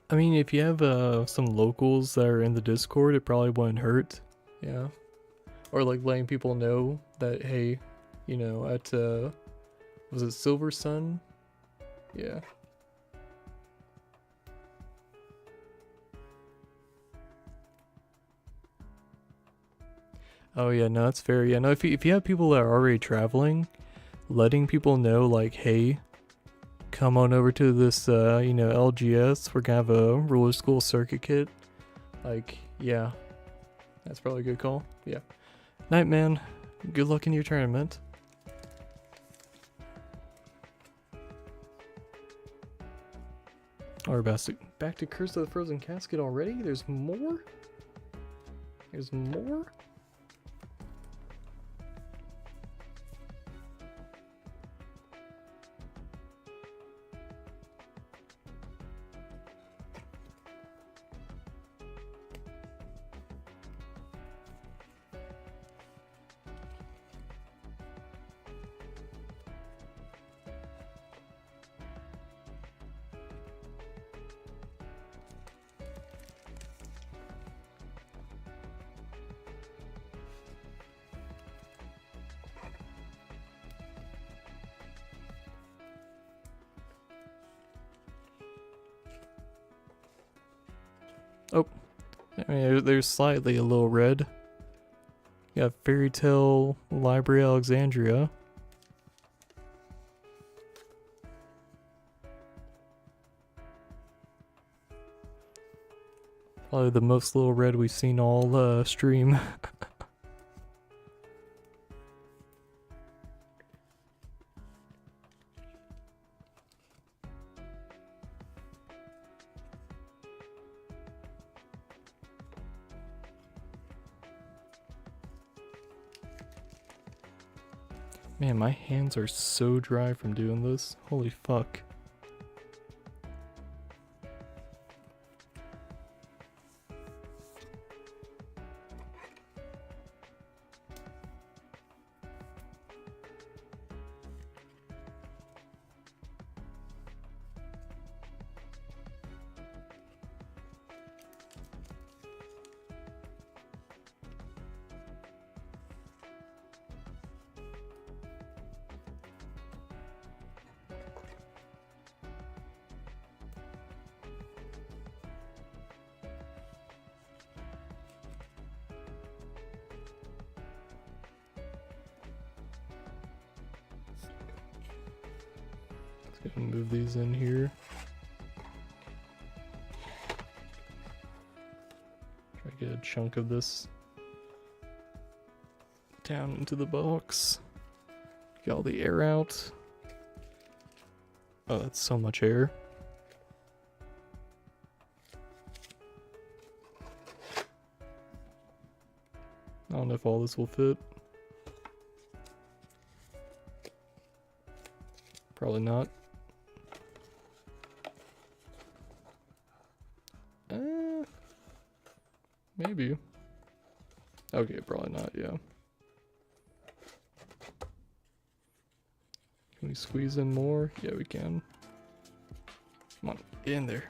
I mean, if you have some locals that are in the Discord, it probably wouldn't hurt. Yeah. Or like letting people know that, hey, you know, at was it Silver Sun? Yeah. Oh yeah, no, that's fair. Yeah, no, if you have people that are already traveling, letting people know like, hey, come on over to this you know, LGS, we're gonna have a roller school circuit kit. Like, yeah. That's probably a good call. Yeah. Night, man. Good luck in your tournament. Or back to Curse of the Frozen Casket already? There's more? There's more? Oh, I mean, there's slightly a little red. You got Fairy Tale Library Alexandria. Probably the most little red we've seen all stream. Man, my hands are so dry from doing this. Holy fuck. Let's go and move these in here. Try to get a chunk of this down into the box. Get all the air out. Oh, that's so much air. I don't know if all this will fit. Probably not. Maybe. Okay, probably not, yeah. Can we squeeze in more? Yeah, we can. Come on, get in there.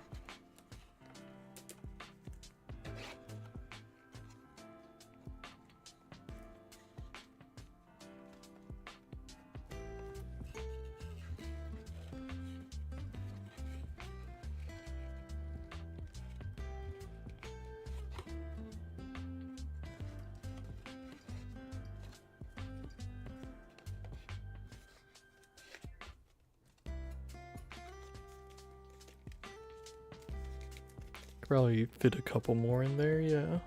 Probably fit a couple more in there, yeah.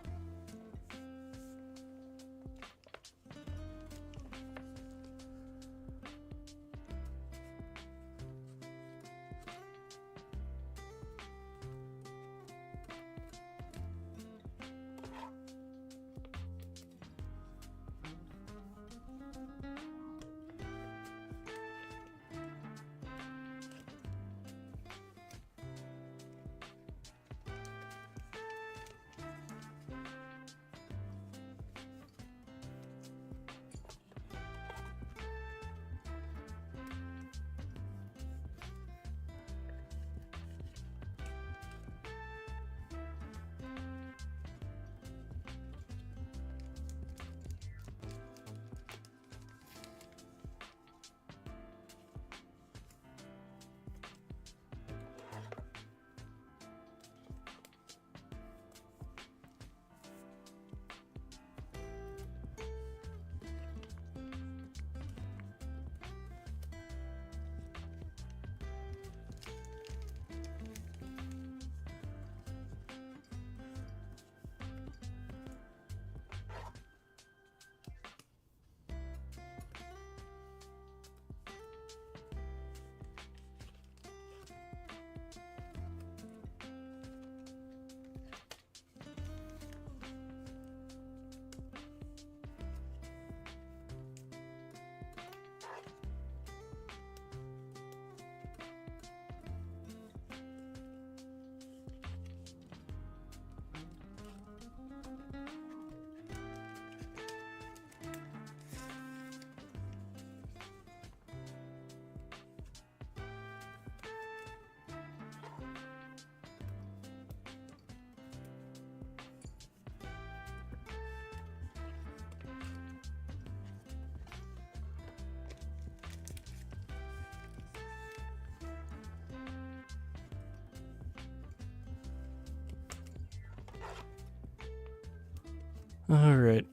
Alright.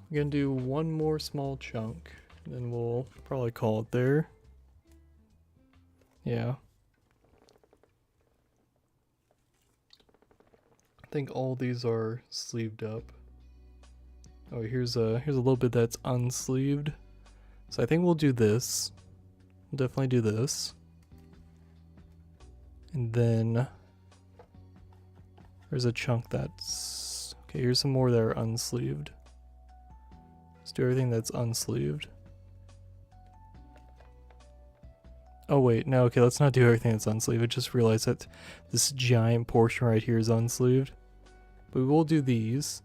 We're gonna do one more small chunk, and then we'll probably call it there. Yeah. I think all these are sleeved up. Oh, here's a little bit that's unsleeved. So I think we'll do this. We'll definitely do this. And then there's a chunk that's okay, here's some more that are unsleeved. Let's do everything that's unsleeved. Oh wait, no, okay, let's not do everything that's unsleeved. I just realized that this giant portion right here is unsleeved. But we will do these.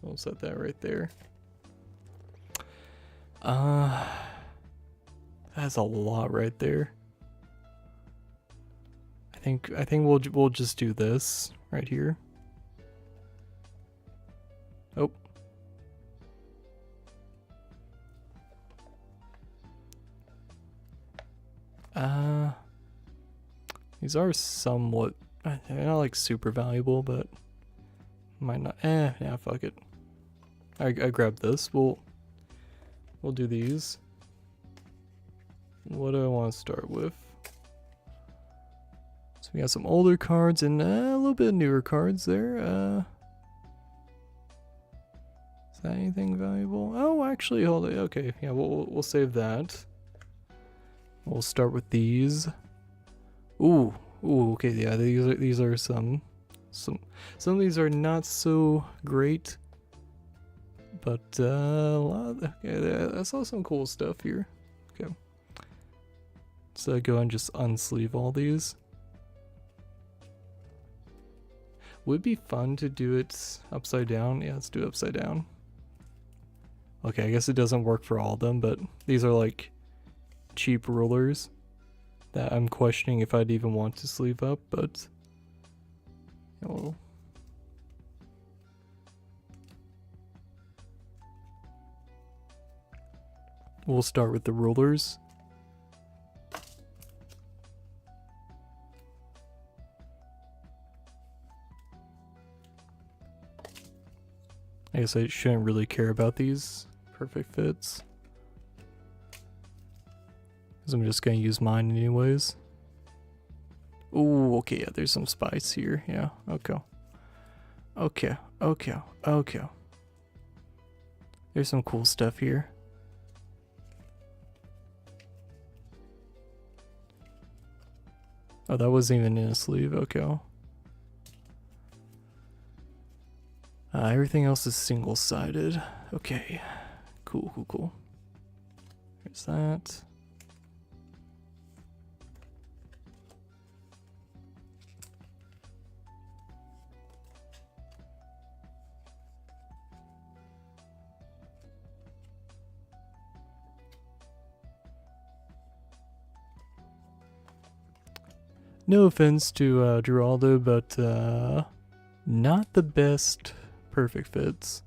We'll set that right there. That's a lot right there. I think we'll just do this right here. Oh. These are somewhat, they're not like super valuable, but might not. Yeah, fuck it. I grabbed this. We'll do these. What do I want to start with? So we got some older cards and a little bit of newer cards there. Is that anything valuable? Oh, actually, hold it. Okay, yeah, we'll save that. We'll start with these. Ooh, okay, yeah, these are some of these are not so great, but a lot. Okay, I saw some cool stuff here. Okay, so go and just unsleeve all these. Would be fun to do it upside down. Yeah, let's do it upside down. Okay, I guess it doesn't work for all of them, but these are like cheap rulers that I'm questioning if I'd even want to sleeve up, but well, we'll start with the rulers. I guess I shouldn't really care about these perfect fits, because I'm just gonna use mine anyways. Ooh, okay, yeah, there's some spice here. Yeah, okay. Okay. There's some cool stuff here. Oh, that wasn't even in a sleeve. Okay. Everything else is single-sided. Okay. Cool. There's that. No offense to Geraldo, but not the best perfect fits.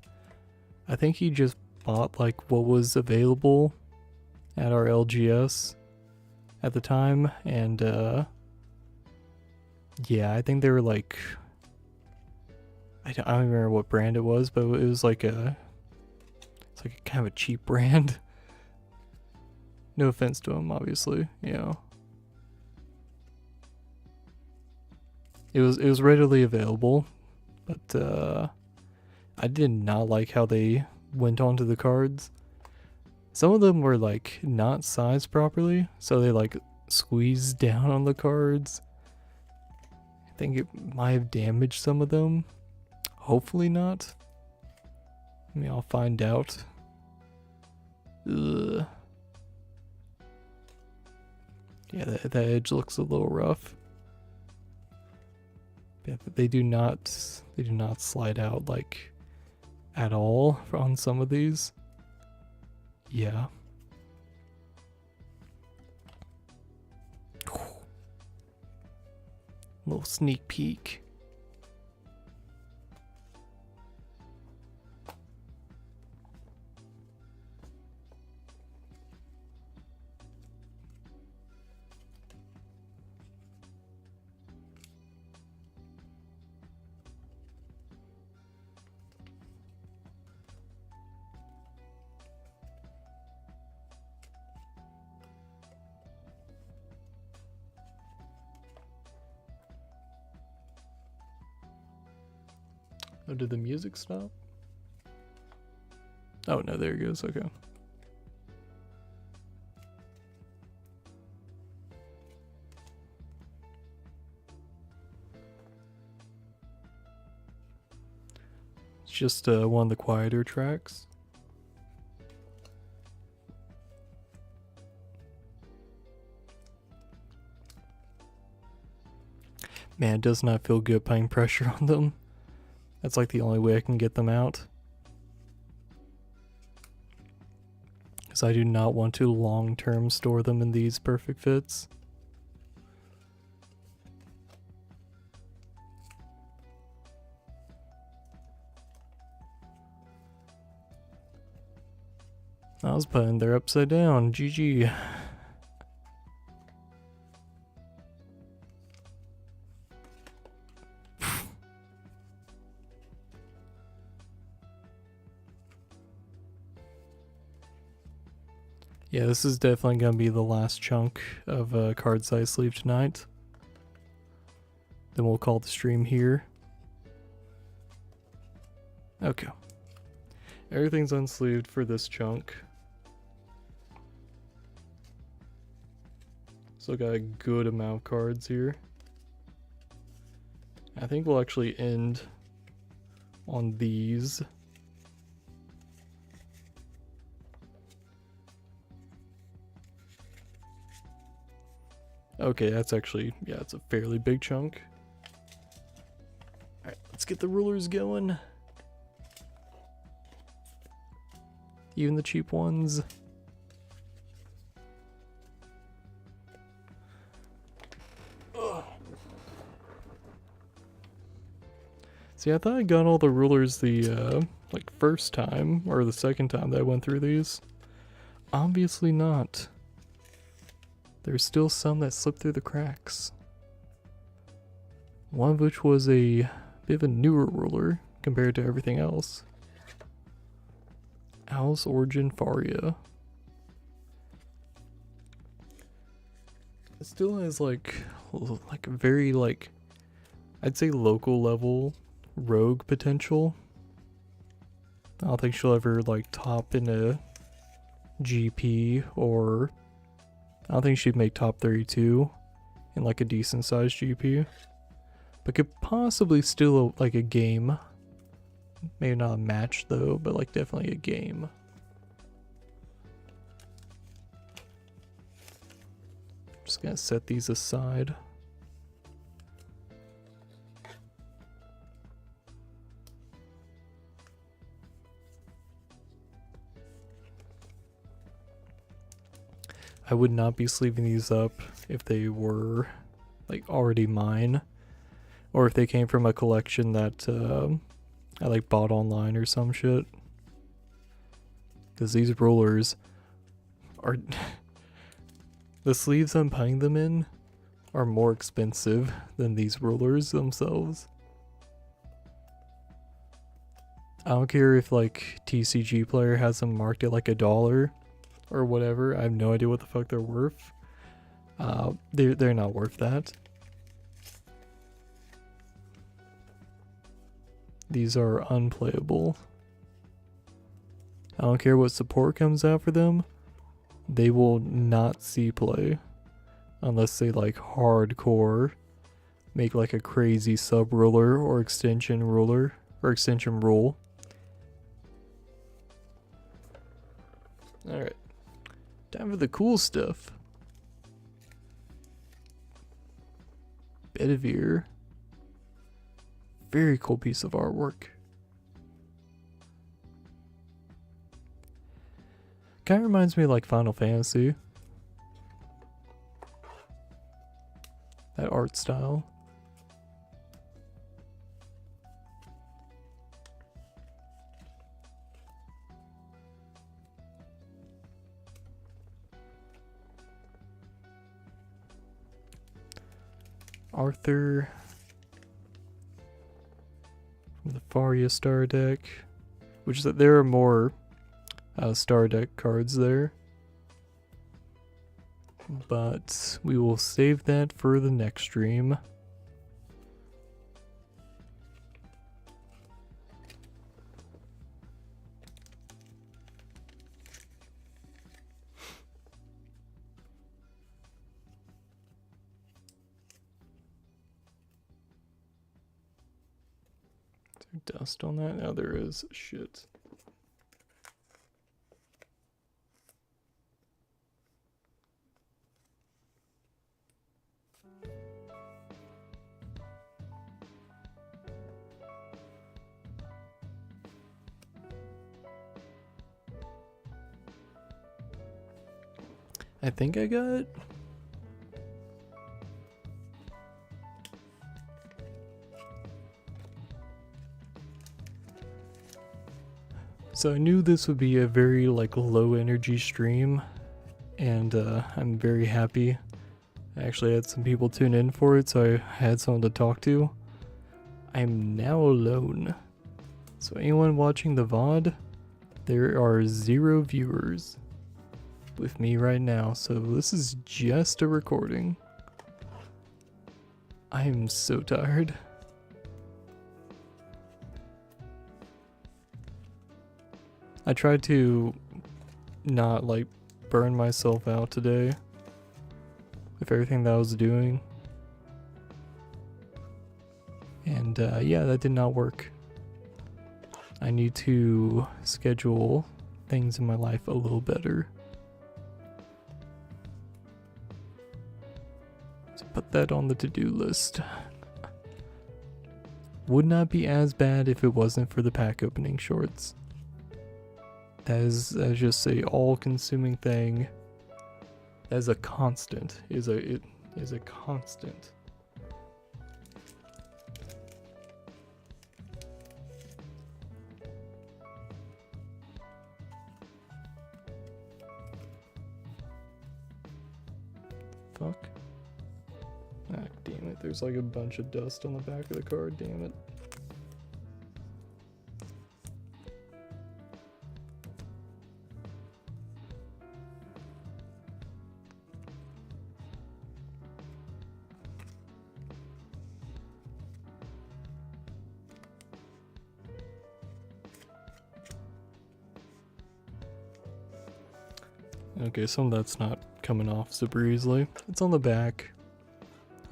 I think he just bought like what was available at our LGS at the time, and yeah, I think they were like, I don't remember what brand it was, but it was like it's like a kind of a cheap brand. No offense to him, obviously, you know. It was readily available, but I did not like how they went onto the cards. Some of them were like not sized properly, so they like squeezed down on the cards. I think it might have damaged some of them. Hopefully not. I mean, I'll find out. Ugh. Yeah, that edge looks a little rough. Yeah, they do not slide out like at all on some of these. Yeah. Little sneak peek. Oh, did the music stop? Oh no, there it goes, okay. It's just one of the quieter tracks. Man, it does not feel good putting pressure on them. That's like the only way I can get them out. Because I do not want to long-term store them in these perfect fits. I was putting their upside down. GG. Yeah, this is definitely going to be the last chunk of card size sleeve tonight. Then we'll call the stream here. Okay. Everything's unsleeved for this chunk. Still got a good amount of cards here. I think we'll actually end on these. Okay, that's actually, yeah, it's a fairly big chunk. Alright, let's get the rulers going. Even the cheap ones. Ugh. See, I thought I got all the rulers the, like, first time, or the second time that I went through these. Obviously not. There's still some that slipped through the cracks. One of which was a bit of a newer ruler compared to everything else. Owl's Origin Faria. It still has like very like, I'd say local level rogue potential. I don't think she'll ever like top in a GP, or I don't think she'd make top 32 in like a decent sized GP, but could possibly still like a game. Maybe not a match though, but like definitely a game. Just gonna set these aside. I would not be sleeving these up if they were like already mine, or if they came from a collection that I like bought online or some shit. Because these rulers are the sleeves I'm putting them in are more expensive than these rulers themselves. I don't care if like TCG Player has them marked at like $1 or whatever. I have no idea what the fuck they're worth. They're not worth that. These are unplayable. I don't care what support comes out for them. They will not see play unless they like hardcore make like a crazy sub ruler or extension ruler or extension rule. Alright. Time for the cool stuff. Bedivere. Very cool piece of artwork. Kind of reminds me of like Final Fantasy. That art style. Arthur from the Faria Star deck, which is that there are more Star deck cards there, but we will save that for the next stream. Dust on that? No, there is. Shit. I think I got it. So I knew this would be a very like low energy stream, and I'm very happy. I actually had some people tune in for it, so I had someone to talk to. I'm now alone. So anyone watching the VOD, there are 0 viewers with me right now, so this is just a recording. I am so tired. I tried to not like burn myself out today with everything that I was doing, and yeah, that did not work. I need to schedule things in my life a little better. So put that on the to-do list. Would not be as bad if it wasn't for the pack opening shorts. That is just a all-consuming thing. That is a constant. It is a constant. Fuck. Ah, damn it. There's like a bunch of dust on the back of the card, damn it. Okay, some of that's not coming off super easily. It's on the back.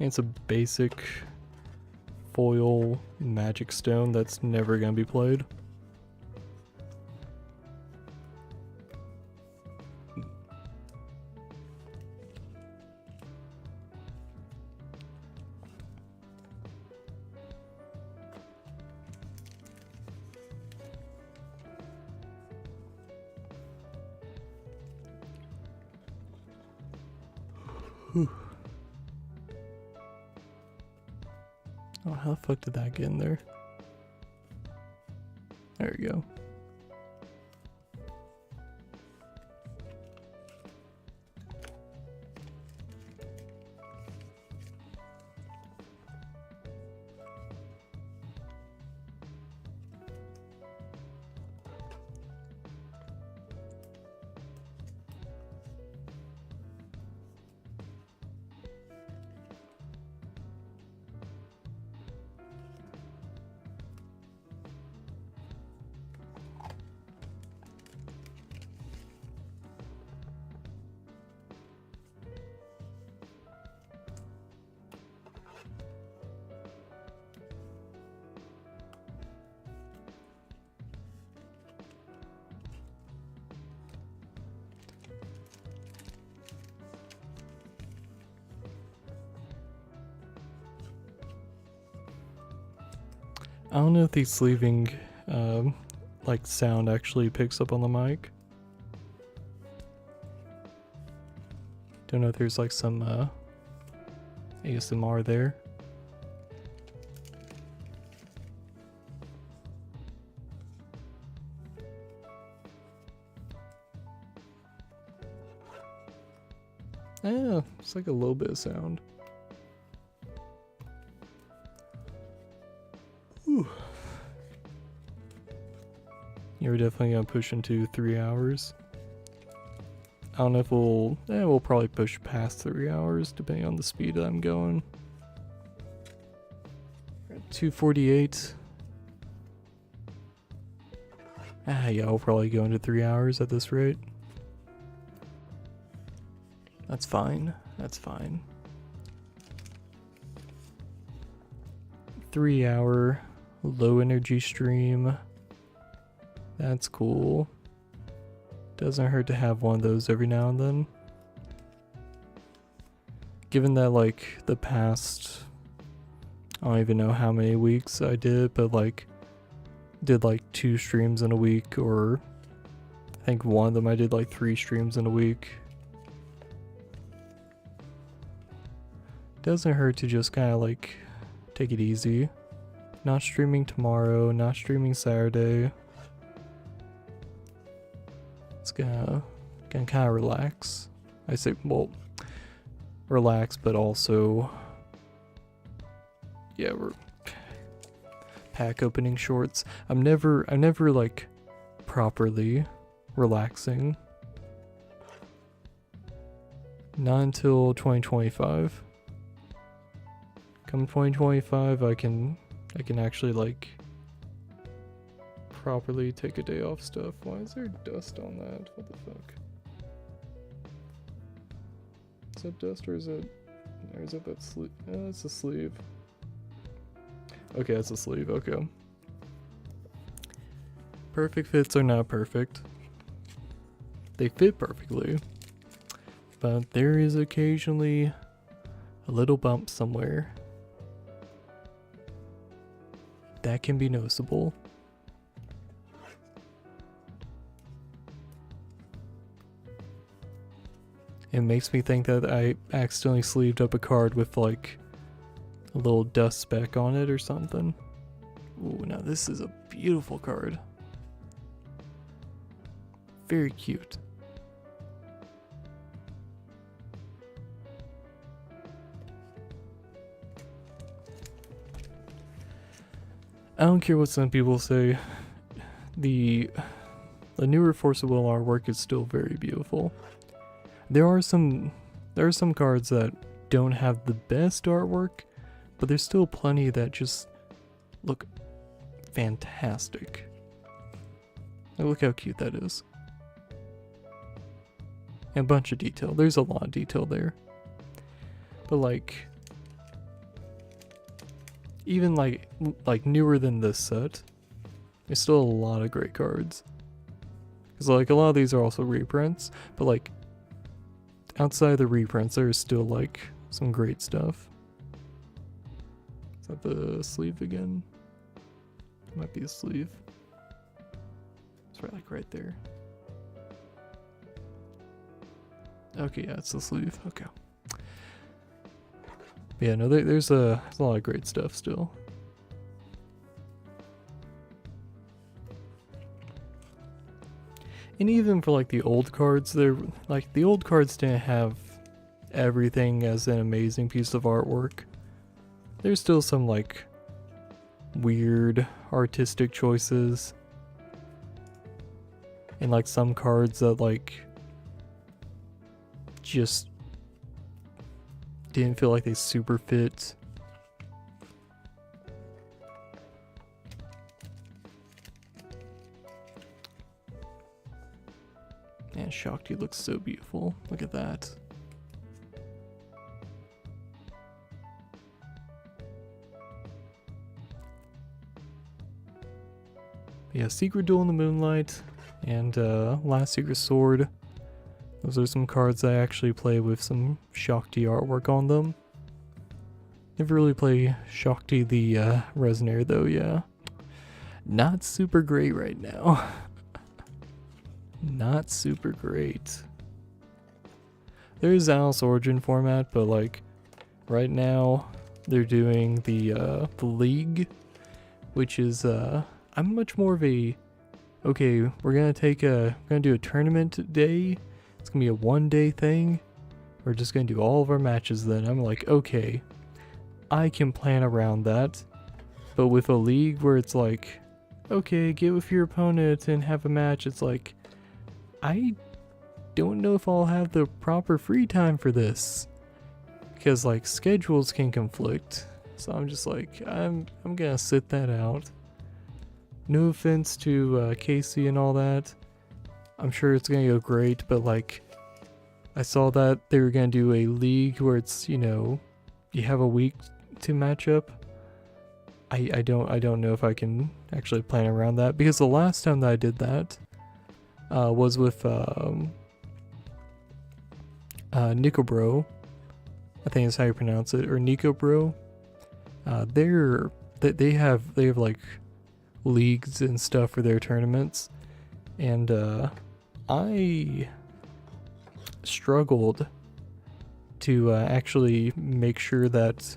It's a basic foil magic stone that's never gonna be played. Whew. Oh, how the fuck did that get in there? There we go. I don't know if the sleeving like sound actually picks up on the mic. Don't know if there's like some ASMR there. Yeah, it's like a little bit of sound. Whew. You're definitely gonna push into 3 hours. I don't know if we'll probably push past 3 hours depending on the speed that I'm going. We're at 2:48. Yeah, we'll probably go into 3 hours at this rate. That's fine. That's fine. 3 hour low energy stream. That's cool. Doesn't hurt to have one of those every now and then. Given that like the past, I don't even know how many weeks I did, but like did like 2 streams in a week, or I think one of them I did like 3 streams in a week. Doesn't hurt to just kind of like take it easy. Not streaming tomorrow, not streaming Saturday. It's gonna kind of relax. I say, well, relax, but also, yeah, we're pack opening shorts. I'm never like properly relaxing. Not until 2025. Come 2025, I can actually like properly take a day off stuff. Why is there dust on that? What the fuck? Is that dust or is it that sleeve? It's a sleeve. Okay, it's a sleeve, okay. Perfect fits are not perfect. They fit perfectly, but there is occasionally a little bump somewhere that can be noticeable. It makes me think that I accidentally sleeved up a card with like a little dust speck on it or something. Ooh, now this is a beautiful card. Very cute. I don't care what some people say. The newer Force of Will artwork is still very beautiful. There are some cards that don't have the best artwork, but there's still plenty that just look fantastic. Like, look how cute that is. And a bunch of detail. There's a lot of detail there. But like, even like newer than this set, there's still a lot of great cards. Because like a lot of these are also reprints, but like outside the reprints, there's still like some great stuff. Is that the sleeve again? Might be a sleeve. It's right, like right there. Okay, yeah, it's the sleeve. Okay. But yeah, no, there's a lot of great stuff still. And even for like the old cards, they're like the old cards didn't have everything as an amazing piece of artwork. There's still some like weird artistic choices. And like some cards that like just didn't feel like they super fit. Man, Shakti looks so beautiful. Look at that. Yeah, Secret Duel in the Moonlight and Last Secret Sword. Those are some cards I actually play with some Shakti artwork on them. Never really play Shakti the Resonator though, yeah. Not super great right now. Not super great. There's Alice Origin format, but like right now they're doing the League, which is I'm much more of a okay, we're gonna do a tournament day. It's gonna be a 1-day thing. We're just gonna do all of our matches then. I'm like, okay, I can plan around that. But with a league where it's like, okay, get with your opponent and have a match, it's like, I don't know if I'll have the proper free time for this. Because like schedules can conflict. So I'm just like, I'm gonna sit that out. No offense to Casey and all that. I'm sure it's gonna go great, but like, I saw that they were gonna do a league where it's, you know, you have a week to match up. I don't know if I can actually plan around that, because the last time that I did that was with Nicobro, I think is how you pronounce it, or Nicobro. They have like leagues and stuff for their tournaments, and I struggled to actually make sure that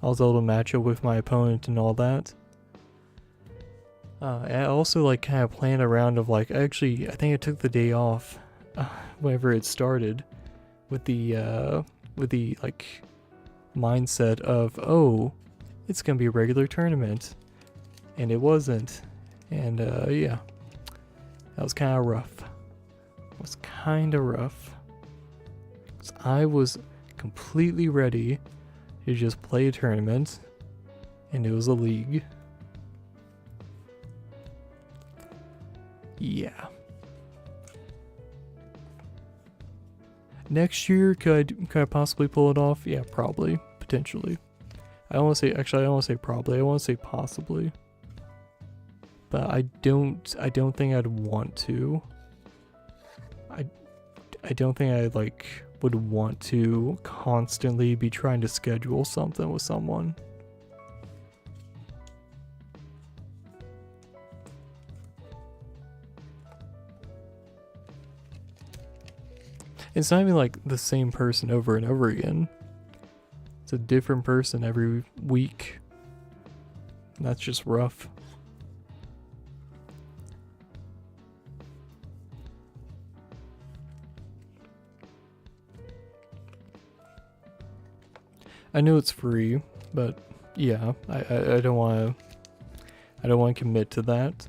I was able to match up with my opponent and all that. I also like kind of planned around of like, I think I took the day off whenever it started with the like mindset of, oh, it's gonna be a regular tournament, and it wasn't, and yeah, that was kind of rough. It was kind of rough. 'Cause I was completely ready to just play a tournament, and it was a league. Yeah. Next year, could I possibly pull it off? Yeah, probably, potentially. I don't want to say probably. I want to say possibly. But I don't think I'd want to. I don't think I would want to constantly be trying to schedule something with someone. It's not even like the same person over and over again. It's a different person every week. And that's just rough. I know it's free, but yeah, I don't want to commit to that.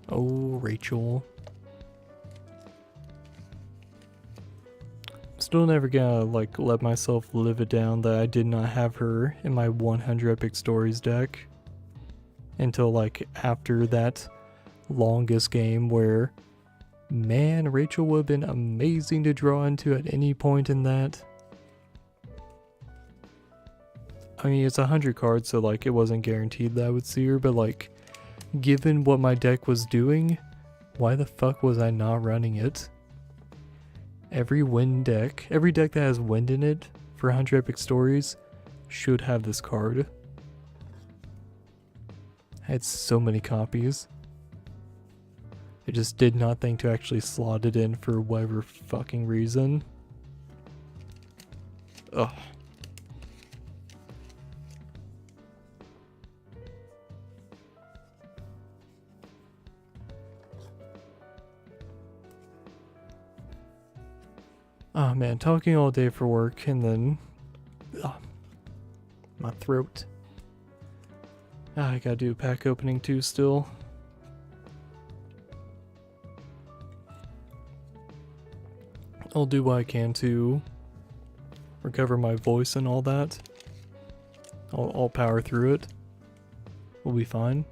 Oh, Rachel. Still never gonna let myself live it down that I did not have her in my 100 epic stories deck until after that longest game where, man, Rachel would have been amazing to draw into at any point in that. I mean, it's 100 cards, so it wasn't guaranteed that I would see her, but given what my deck was doing, why the fuck was I not running it? Every deck that has wind in it for 100 epic stories should have this card. I had so many copies. I just did not think to actually slot it in for whatever fucking reason. Ugh. Oh man, talking all day for work and then my throat. I gotta do a pack opening too still. I'll do what I can to recover my voice and all that. I'll power through it. We'll be fine.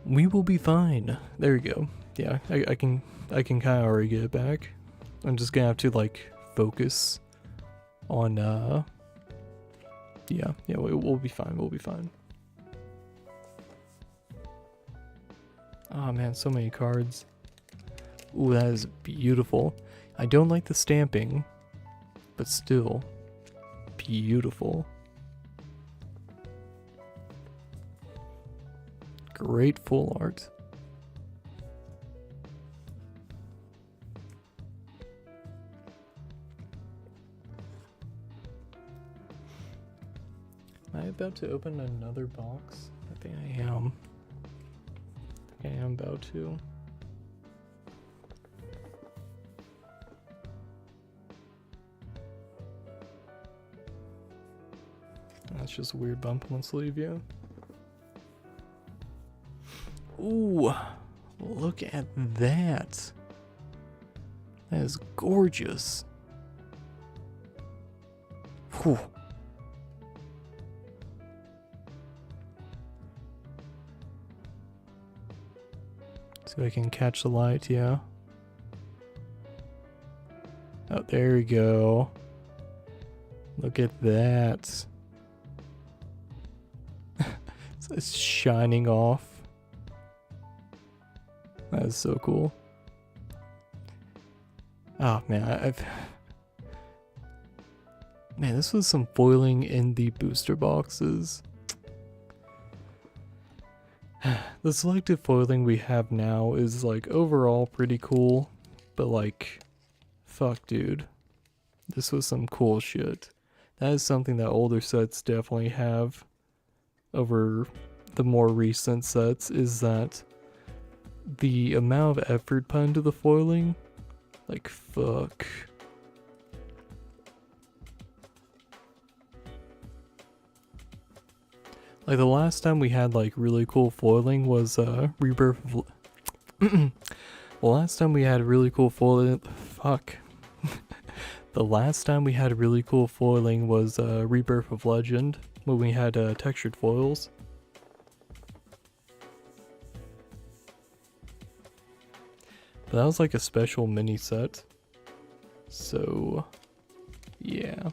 We will be fine. There you go. Yeah, I can kind of already get it back. I'm just gonna have to focus on yeah, we'll be fine. We'll be fine. Oh man, so many cards. Ooh, that is beautiful. I don't like the stamping, but still beautiful. Great full art. Am I about to open another box? I think I am. I am about to. That's just a weird bump on the sleeve, yeah. Ooh, look at that. That is gorgeous. Whew. See if I can catch the light, yeah. Oh, there we go. Look at that. It's shining off. That is so cool. Oh man, man, this was some foiling in the booster boxes. The selective foiling we have now is like overall pretty cool, but like, fuck dude. This was some cool shit. That is something that older sets definitely have over the more recent sets, is that the amount of effort put into the foiling, like fuck. Like the last time we had like really cool foiling was Rebirth of the last time we had really cool foiling, fuck. The last time we had really cool foiling was Rebirth of Legend, when we had textured foils. But that was like a special mini set. So, yeah.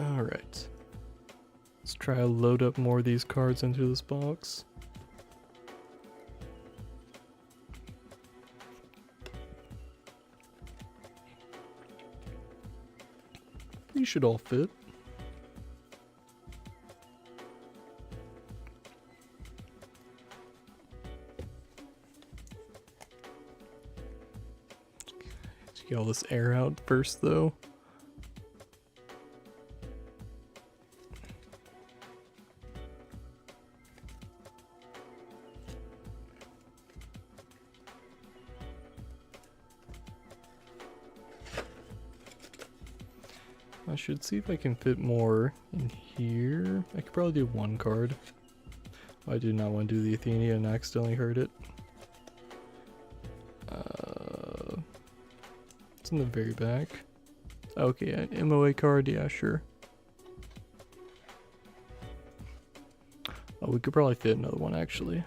Alright. Let's try to load up more of these cards into this box. These should all fit. Let's get all this air out first though. I should see if I can fit more in here. I could probably do one card. I do not want to do the Athenia and accidentally hurt it. It's in the very back. Okay, an MOA card, yeah, sure. Oh, we could probably fit another one actually.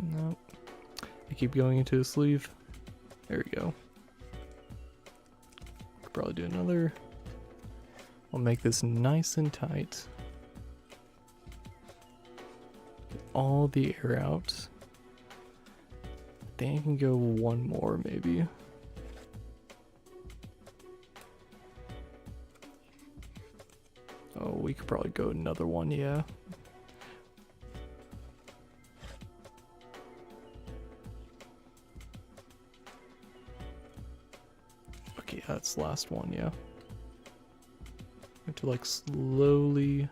Nope. I keep going into the sleeve. There we go. Could probably do another. I'll make this nice and tight. Get all the air out. I think I can go one more maybe. Oh, we could probably go another one, yeah. Okay, that's the last one, yeah. I have to like slowly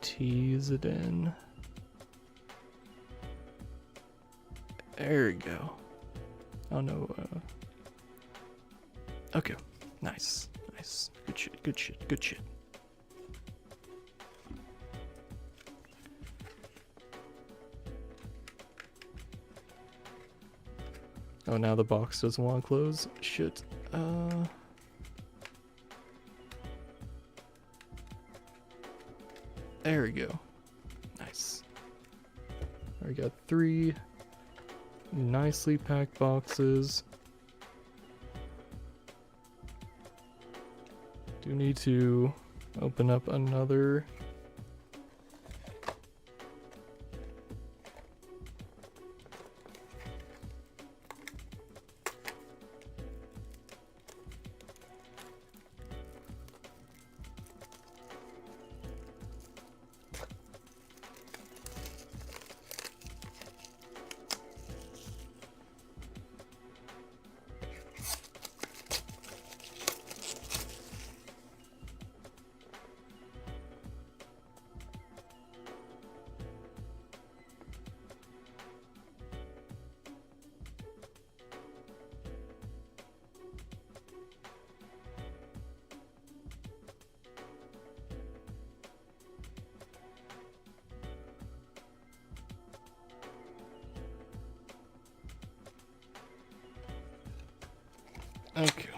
tease it in. There we go. Oh no. Okay. Nice. Nice. Good shit. Good shit. Good shit. Oh, now the box doesn't want to close. Shit. There we go. Nice. We got 3 nicely packed boxes. Do need to open up another. Okay.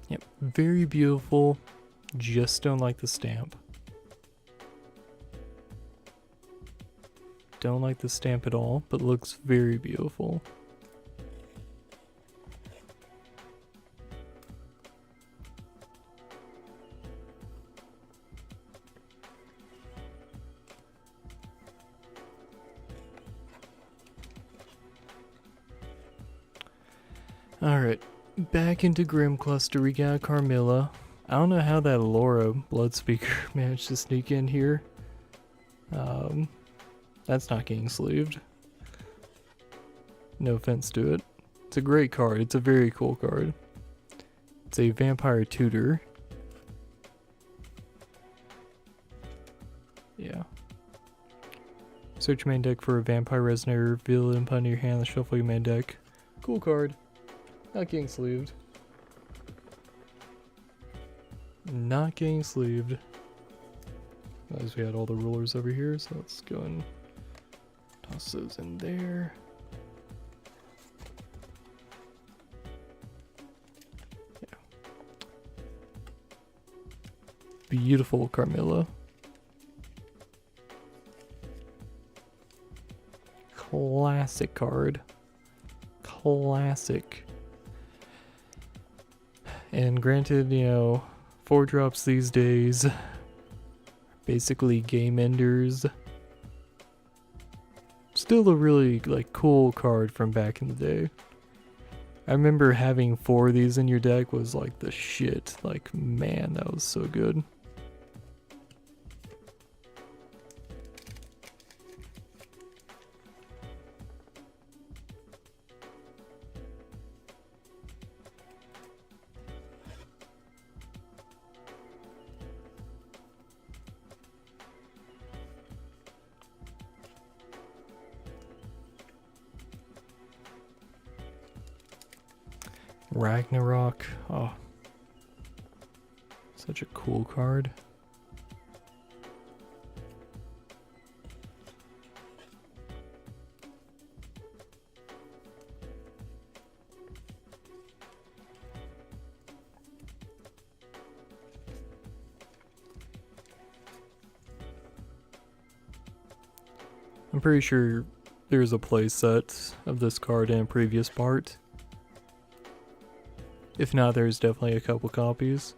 Yep, very beautiful. Just don't like the stamp. Don't like the stamp at all, but looks very beautiful. Alright, back into Grim Cluster, we got Carmilla. I don't know how that Laura Blood Speaker managed to sneak in here. That's not getting sleeved. No offense to it. It's a great card, it's a very cool card. It's a Vampire Tutor. Yeah. Search your main deck for a Vampire Resonator, reveal it and put it in your hand, and shuffle your main deck. Cool card. Not getting sleeved. Not getting sleeved. As we had all the rulers over here, so let's go and toss those in there. Yeah. Beautiful Carmilla. Classic card. Classic. And granted, you know, 4-drops these days, basically game enders. Still a really, like, cool card from back in the day. I remember having 4 of these in your deck was like the shit. Like, man, that was so good. Ragnarok. Oh. Such a cool card. I'm pretty sure there's a playset of this card in a previous part. If not, there's definitely a couple copies.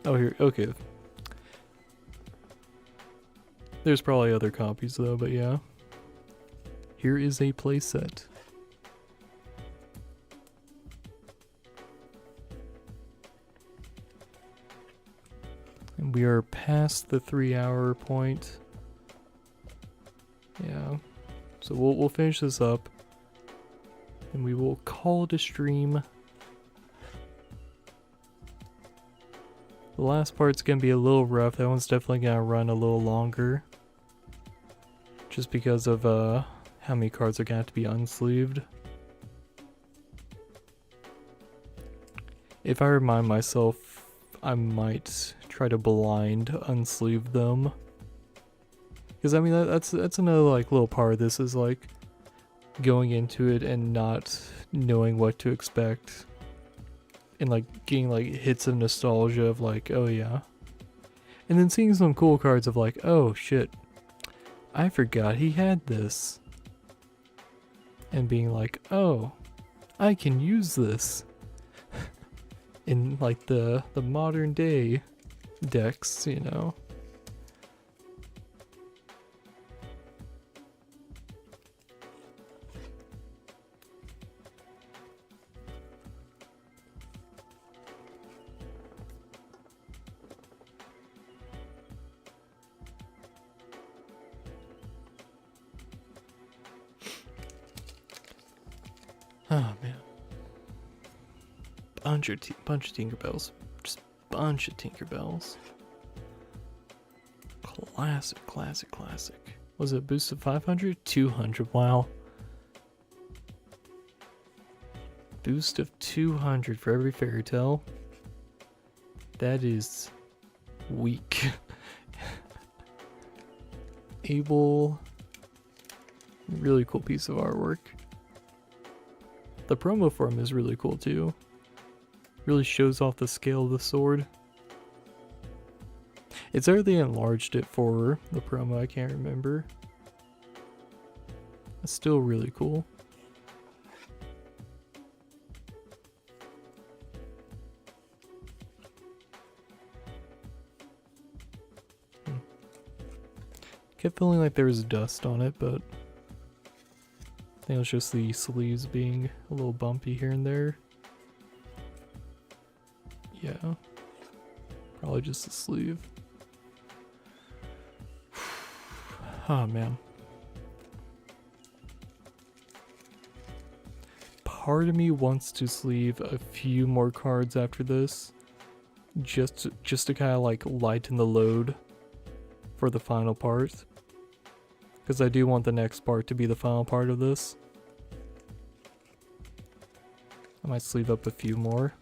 Oh, here, okay. There's probably other copies though, but yeah. Here is a playset. And we are past the 3-hour point. Yeah, so we'll finish this up, and we will call it a stream. The last part's gonna be a little rough. That one's definitely gonna run a little longer, just because of how many cards are gonna have to be unsleeved. If I remind myself, I might try to blind unsleeve them. Because I mean that's another like little part of this is like going into it and not knowing what to expect, and like getting like hits of nostalgia of like, oh yeah, and then seeing some cool cards of like, oh shit, I forgot he had this, and being like, oh, I can use this in like the modern day decks, you know. Oh man, bunch of Tinkerbells, just bunch of Tinkerbells. Classic. Was it boost of 500? 200, wow. Boost of 200 for every fairy tale. That is weak. Able. Really cool piece of artwork. The promo for him is really cool too. Really shows off the scale of the sword. It's either they enlarged it for the promo, I can't remember. It's still really cool. Kept feeling like there was dust on it, but I think it was just the sleeves being a little bumpy here and there. Yeah, probably just the sleeve. Oh man. Part of me wants to sleeve a few more cards after this, just to kind of like lighten the load for the final part, because I do want the next part to be the final part of this. I might sleeve up a few more.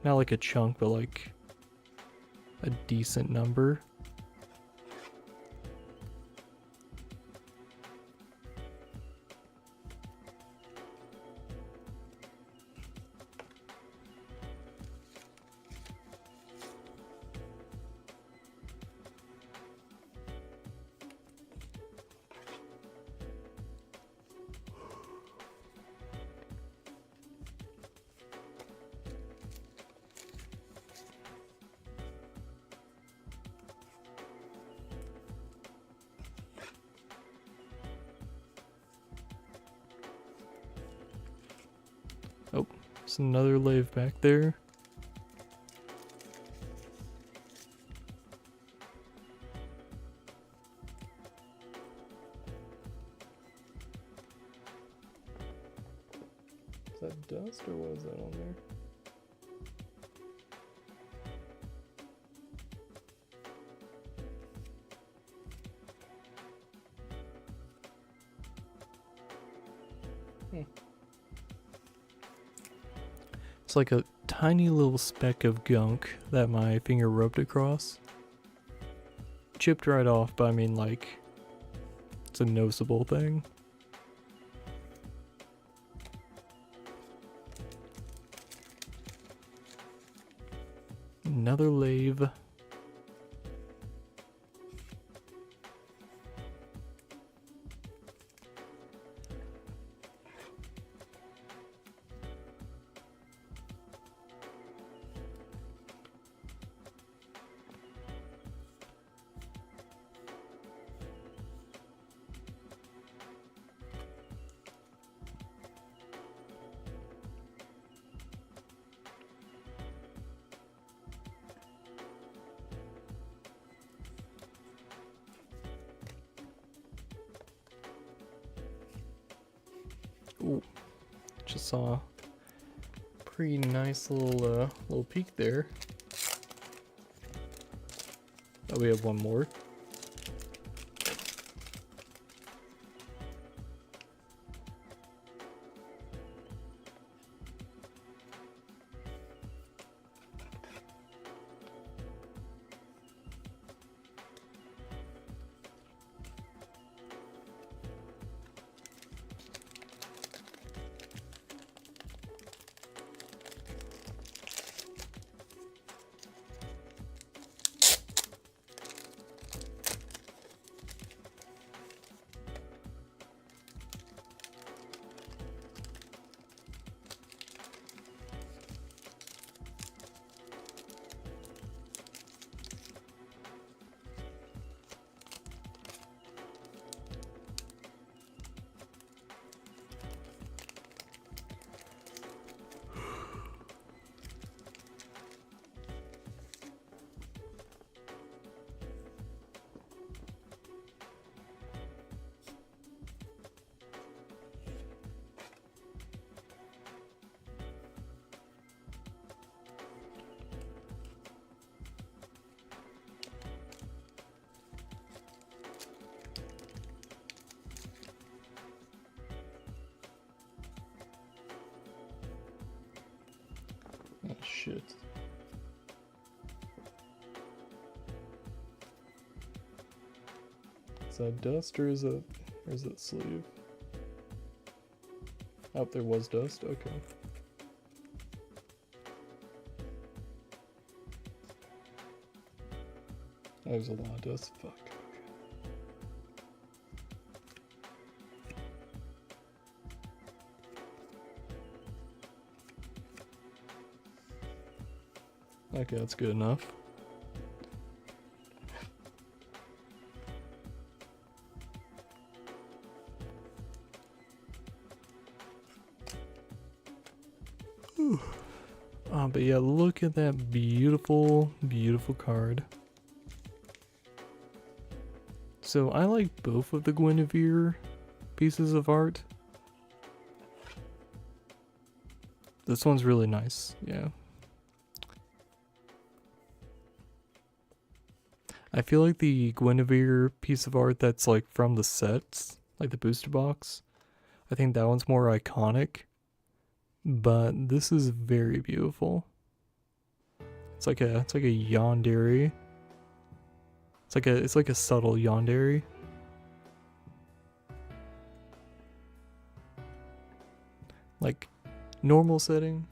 Not like a chunk, but like a decent number. Oh, there's another lave back there. Is that dust or what is that on there? It's like a tiny little speck of gunk that my finger rubbed across. Chipped right off, but I mean like, it's a noticeable thing. Another lave. Ooh, just saw a pretty nice little peek there. Oh, we have one more. shit. Is that dust or is it sleeve? Oh, there was dust. Okay. There's a lot of dust. Fuck. Okay, that's good enough. But yeah, look at that beautiful, beautiful card. So I like both of the Guinevere pieces of art. This one's really nice, yeah. I feel like the Guinevere piece of art that's like from the sets, like the booster box, I think that one's more iconic. But this is very beautiful. It's like a yandere. It's like a subtle yandere. Like normal setting.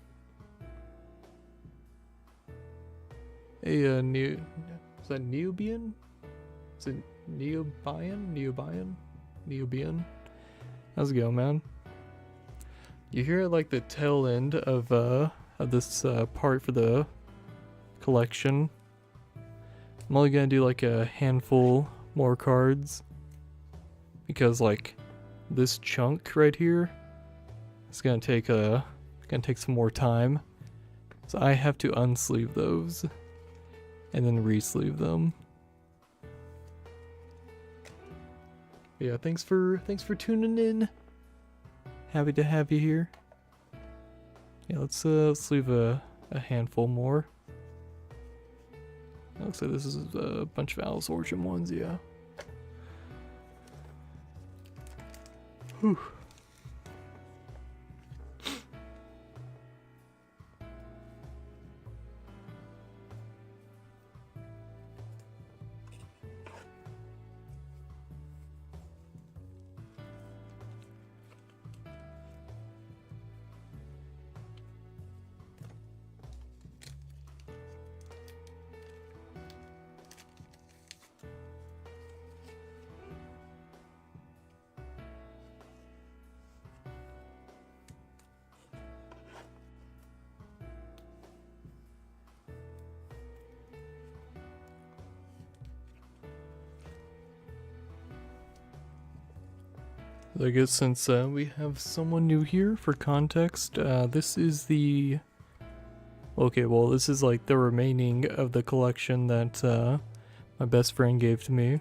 Is that Neobian? Is it Neobian? How's it going, man? You hear like the tail end of this part for the collection. I'm only gonna do like a handful more cards because like this chunk right here is gonna take some more time. So I have to unsleeve those and then re-sleeve them. Yeah, thanks for tuning in. Happy to have you here. Yeah, let's leave a handful more. Looks like this is a bunch of Alice Origin ones, yeah. Whew. I guess since we have someone new here, for context, this is the... Okay, well, this is like the remaining of the collection that my best friend gave to me.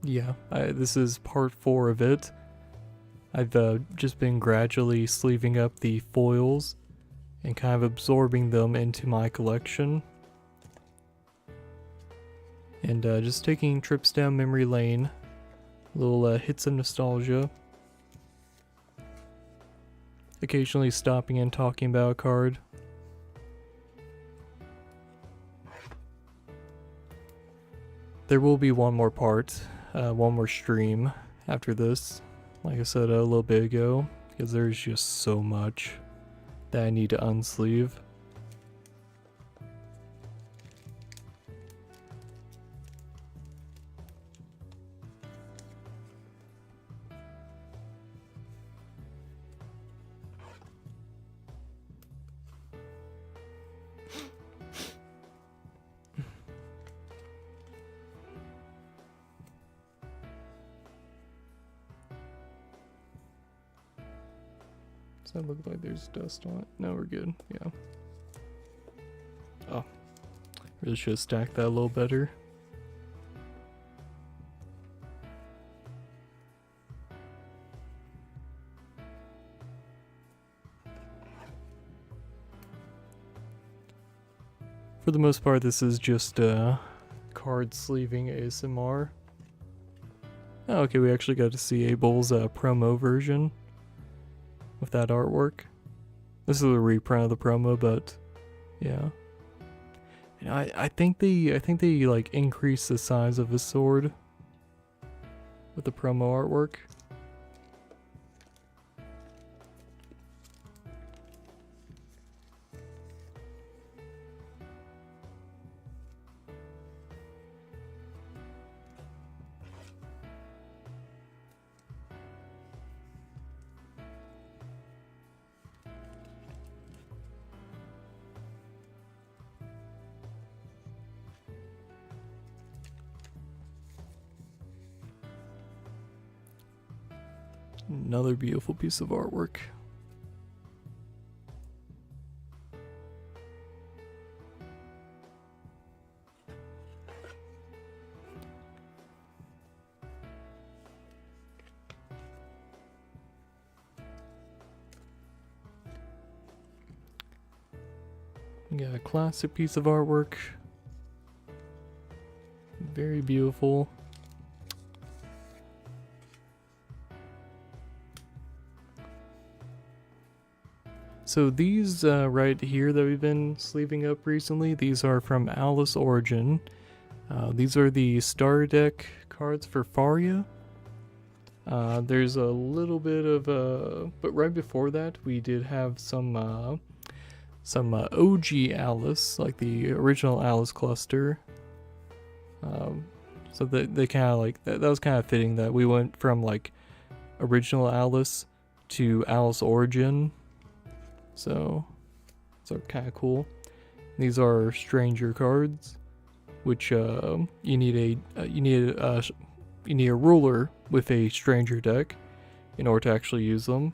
Yeah, this is part 4 of it. I've just been gradually sleeving up the foils and kind of absorbing them into my collection. And just taking trips down memory lane. Little hits of nostalgia. Occasionally stopping and talking about a card. There will be one more part, one more stream after this, like I said a little bit ago, because there's just so much that I need to unsleeve. Does that look like there's dust on it? No, we're good. Yeah. Oh. Really should have stacked that a little better. For the most part, this is just card sleeving ASMR. Oh, okay, we actually got to see Abel's promo version with that artwork. This is a reprint of the promo, but yeah. You know, I think they like increased the size of his sword with the promo artwork. Another beautiful piece of artwork. We got a classic piece of artwork. Very beautiful. So these right here that we've been sleeving up recently, these are from Alice Origin. These are the starter deck cards for Faria. There's a little bit of but right before that we did have some OG Alice, like the original Alice cluster. So they kind of like that was kind of fitting that we went from like original Alice to Alice Origin. So kind of cool. These are stranger cards, which you need a ruler with a stranger deck in order to actually use them.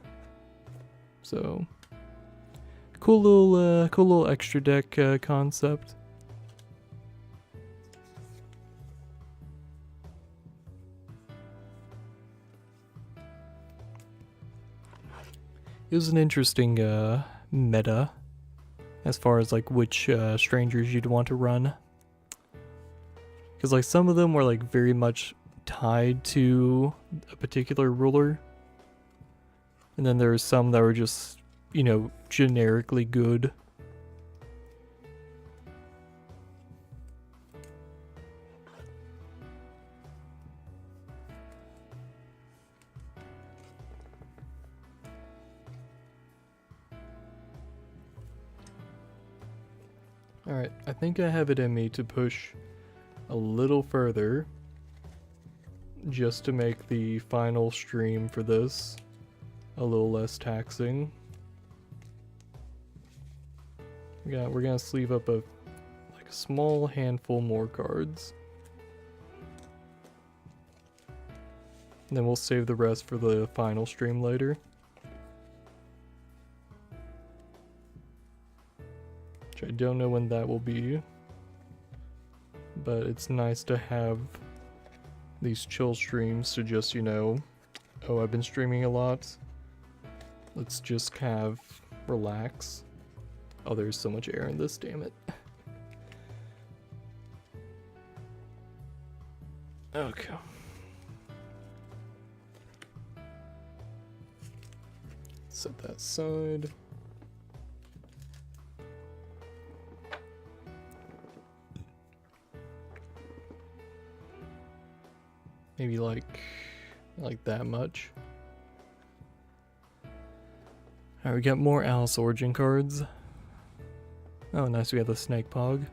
So cool little extra deck concept. It was an interesting meta as far as like which strangers you'd want to run, because like some of them were like very much tied to a particular ruler, and then there were some that were just, you know, generically good. Alright, I think I have it in me to push a little further just to make the final stream for this a little less taxing. We're gonna sleeve up a small handful more cards. And then we'll save the rest for the final stream later. I don't know when that will be, but it's nice to have these chill streams to just, you know, oh, I've been streaming a lot, let's just kind of relax. Oh, there's so much air in this, damn it. Okay. Set that aside. Maybe like that much. Alright, we got more Alice Origin cards. Oh, nice, we got the Snake Pog.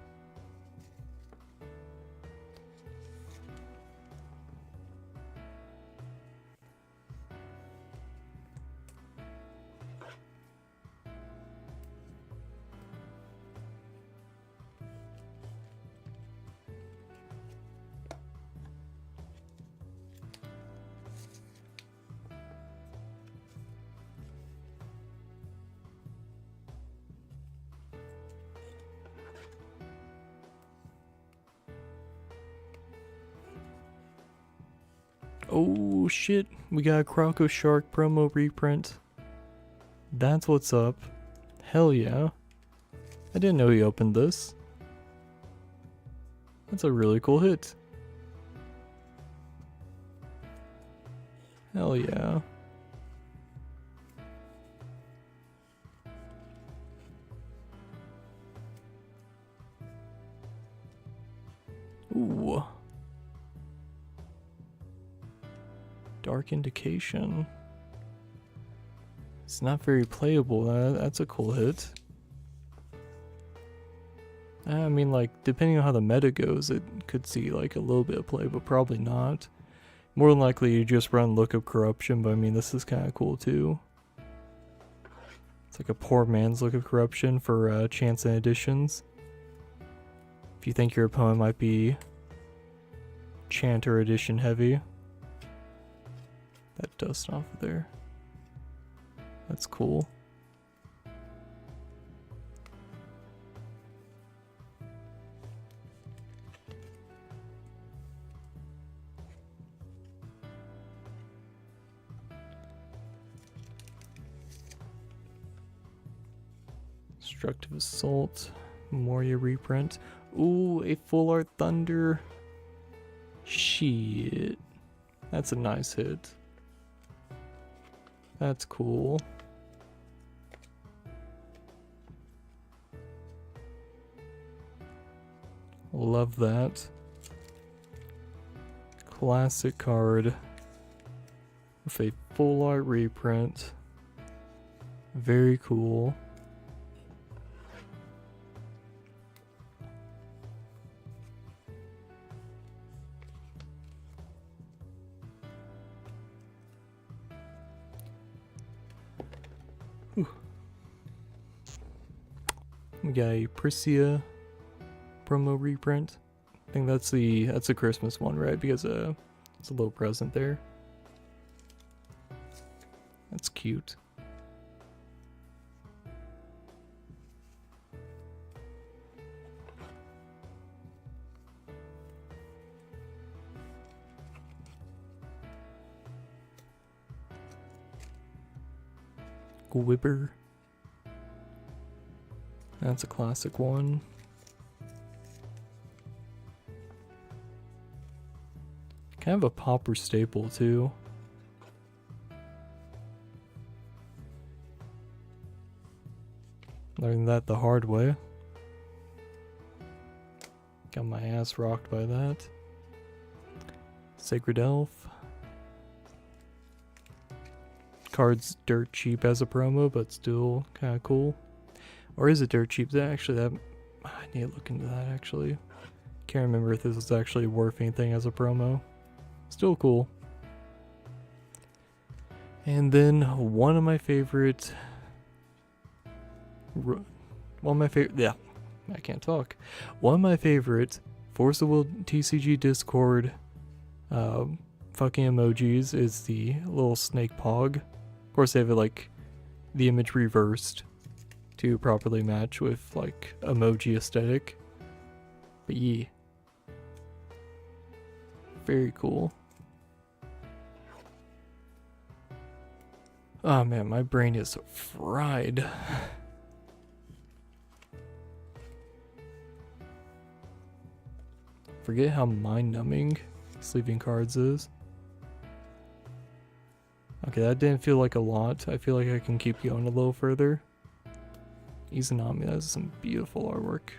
Oh shit, we got a Croco Shark promo reprint. That's what's up. Hell yeah. I didn't know he opened this. That's a really cool hit. Hell yeah. Ooh. Dark Indication. It's not very playable. That's a cool hit. I mean, like, depending on how the meta goes, it could see, like, a little bit of play, but probably not. More than likely, you just run Look of Corruption, but I mean, this is kind of cool, too. It's like a poor man's Look of Corruption for chance and additions. If you think your opponent might be chant or addition heavy. That dust off of there. That's cool. Destructive Assault, Moria reprint. Ooh, a full art Thunder. Shit. That's a nice hit. That's cool. Love that. Classic card with a full art reprint. Very cool. We got a Priscia promo reprint. I think that's a Christmas one, right? Because it's a little present there. That's cute. Gwibber. That's a classic one. Kind of a Pauper staple too. Learned that the hard way. Got my ass rocked by that. Sacred Elf. Card's dirt cheap as a promo, but still kind of cool. Or is it dirt cheap? Actually, I need to look into that actually. Can't remember if this was actually worth anything as a promo. Still cool. And then one of my favorite... yeah, I can't talk. One of my favorite Force of Will TCG Discord fucking emojis is the little snake pog. Of course, they have it like the image reversed to properly match with like emoji aesthetic. But yeah, very cool. Oh man, my brain is fried. Forget how mind-numbing sleeving cards is. Okay, that didn't feel like a lot. I feel like I can keep going a little further. Izanami, that is some beautiful artwork.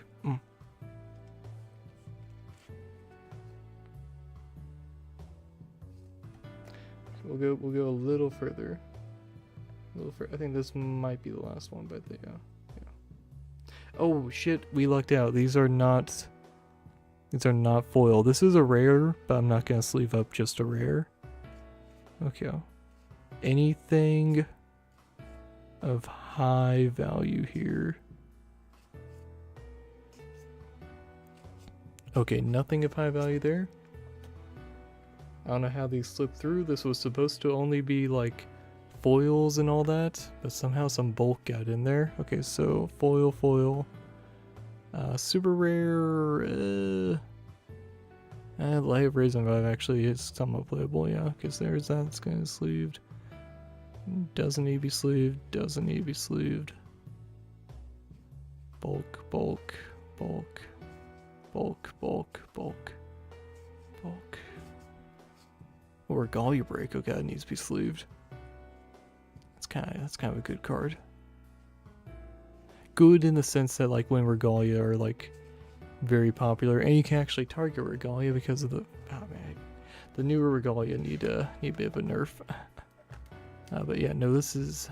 We'll go a little further. I think this might be the last one, but yeah. Oh shit, we lucked out. These are not foil. This is a rare, but I'm not gonna sleeve up just a rare. Okay. Anything of high value here. Okay, nothing of high value there. I don't know how these slipped through. This was supposed to only be like foils and all that, but somehow some bulk got in there. Okay, so foil. Super rare. Light of Raisin Vibe actually is somewhat playable, yeah, because there's that. It's kind of sleeved. Doesn't need to be sleeved. Doesn't need to be sleeved. Bulk. Or Regalia Break. Okay, that needs to be sleeved. That's kind of a good card. Good in the sense that like when Regalia are like very popular, and you can actually target Regalia because of the the newer Regalia need a bit of a nerf. But yeah, no, this is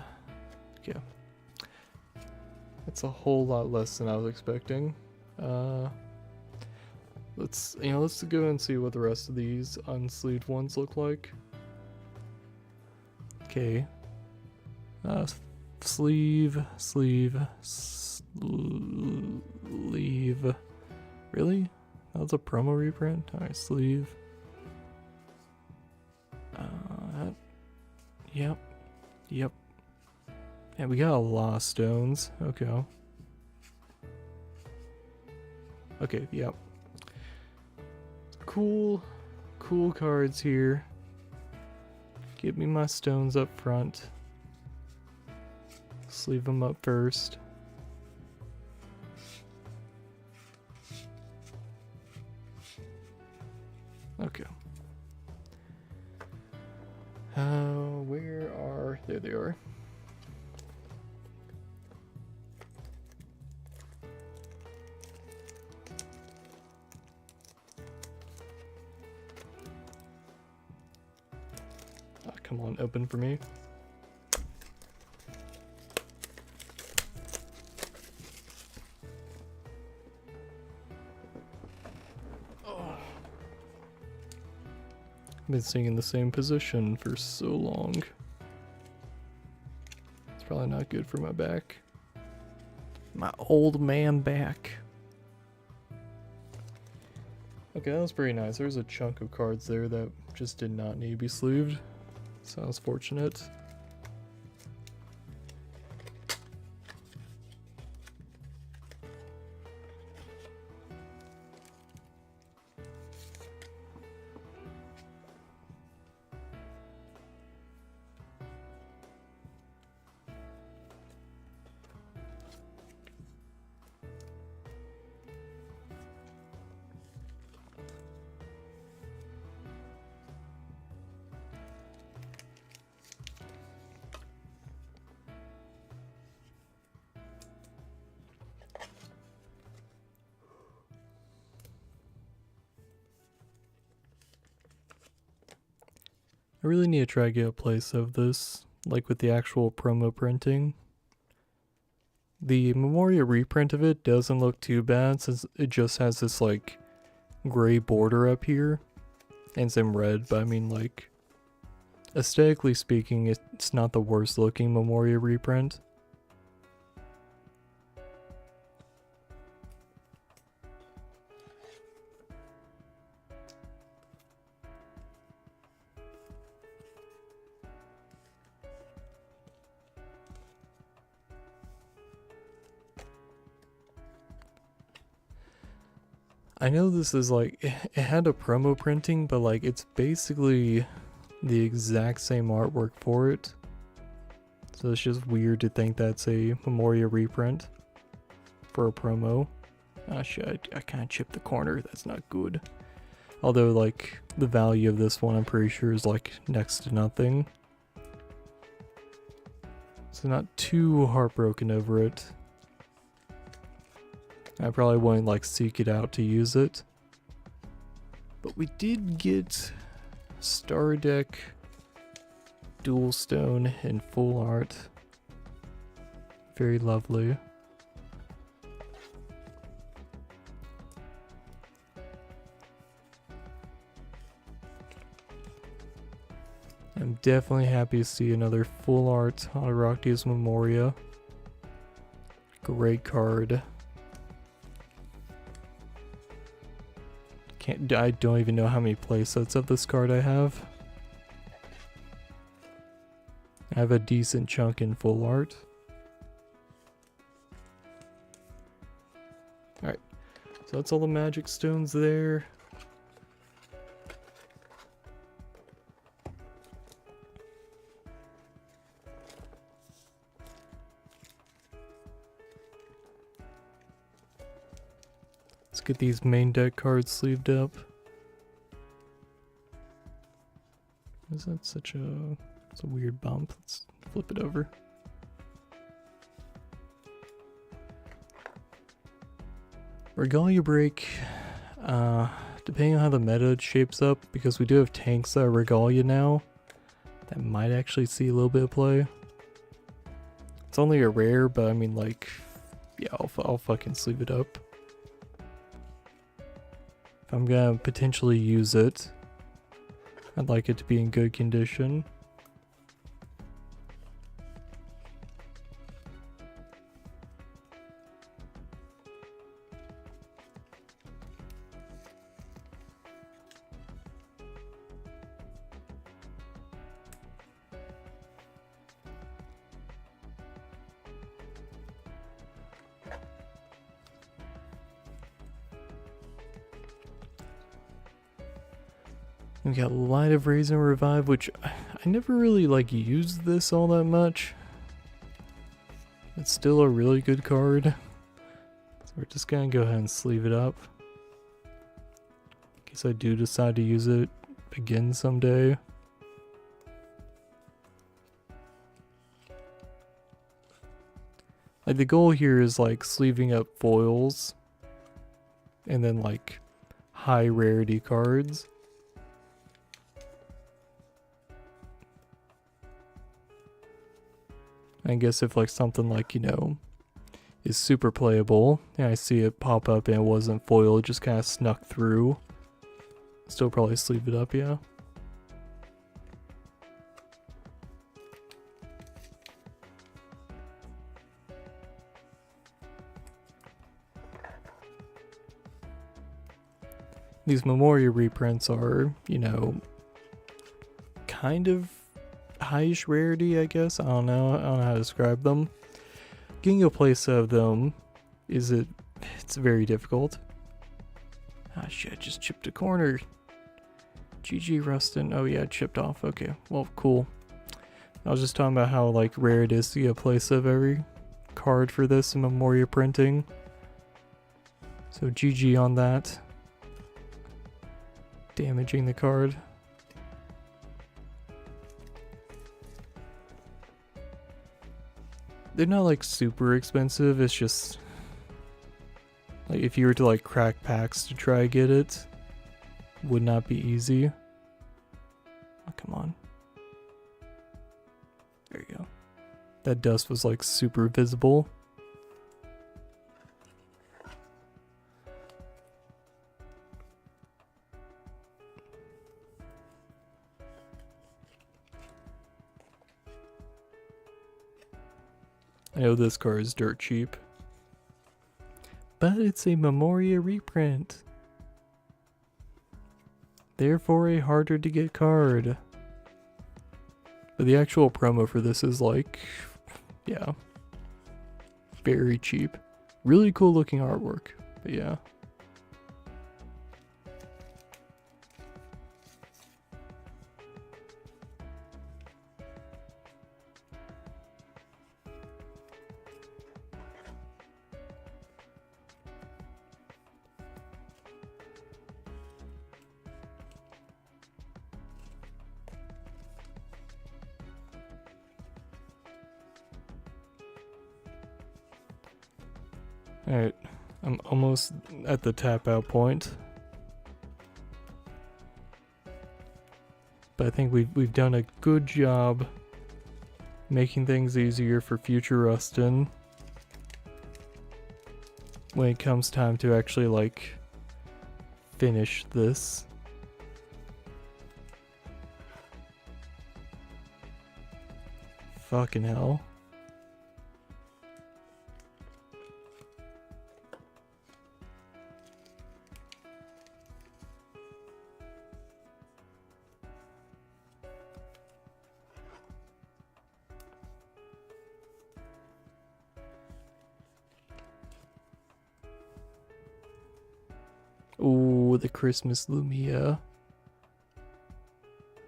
it's a whole lot less than I was expecting. Let's go and see what the rest of these unsleeved ones look like. Okay. Sleeve. Really? That was a promo reprint? Alright, sleeve. Yep. Yeah, we got a lot of stones. Okay, yep. Cool cards here. Give me my stones up front. Sleeve them up first. Okay. There they are. Come on, open for me. Been sitting in the same position for so long. It's probably not good for my back. My old man back. Okay, that was pretty nice. There's a chunk of cards there that just did not need to be sleeved. Sounds fortunate. I really need to try to get a place of this, like with the actual promo printing. The Memoria reprint of it doesn't look too bad since it just has this like gray border up here and some red, but I mean like aesthetically speaking it's not the worst looking Memoria reprint. I know this is like, it had a promo printing, but like it's basically the exact same artwork for it. So it's just weird to think that's a Memoria reprint for a promo. Ah shit, I kind of chipped the corner, that's not good. Although like the value of this one I'm pretty sure is like next to nothing. So not too heartbroken over it. I probably wouldn't like seek it out to use it. But we did get Star Deck Dual Stone in full art. Very lovely. I'm definitely happy to see another full art on Aractia's Memoria. Great card. I don't even know how many playsets of this card I have. I have a decent chunk in full art. Alright, so that's all the magic stones there. Let's get these main deck cards sleeved up. Is that such a... It's a weird bump. Let's flip it over. Regalia break, depending on how the meta shapes up, because we do have tanks that are Regalia now, that might actually see a little bit of play. It's only a rare, but I mean, like, yeah, I'll fucking sleeve it up. If I'm gonna potentially use it, I'd like it to be in good condition. We got Light of Raisin Revive, which I never really like used this all that much. It's still a really good card. So we're just gonna go ahead and sleeve it up. In case I do decide to use it again someday. Like the goal here is like sleeving up foils and then like high rarity cards. I guess if like something like, you know, is super playable and I see it pop up and it wasn't foil, it just kind of snuck through, still probably sleeve it up, yeah. These Memoria reprints are, you know, kind of highish rarity, I guess. I don't know how to describe them. Getting a place of them it's very difficult. Ah shit, I just chipped a corner. GG Rustin. Oh yeah, chipped off. Okay, well, cool. I was just talking about how like rare it is to get a place of every card for this in Memoria printing. So GG on that. Damaging the card. They're not like super expensive, it's just like if you were to like crack packs to try get it, would not be easy. Oh, come on. There you go. That dust was like super visible. I know this card is dirt cheap, but it's a Memoria reprint. Therefore a harder to get card. But the actual promo for this is like, yeah, very cheap. Really cool looking artwork, but yeah. Alright, I'm almost at the tap out point. But I think we've done a good job making things easier for future Rustin when it comes time to actually like finish this. Fucking hell. Ooh, the Christmas Lumia.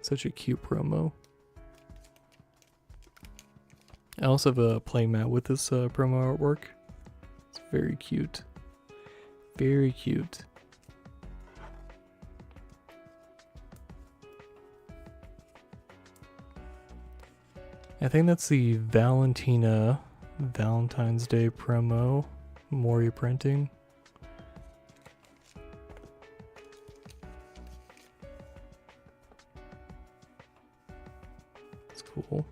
Such a cute promo. I also have a playmat with this promo artwork. It's very cute. Very cute. I think that's the Valentine's Day promo. Mori printing. It's cool.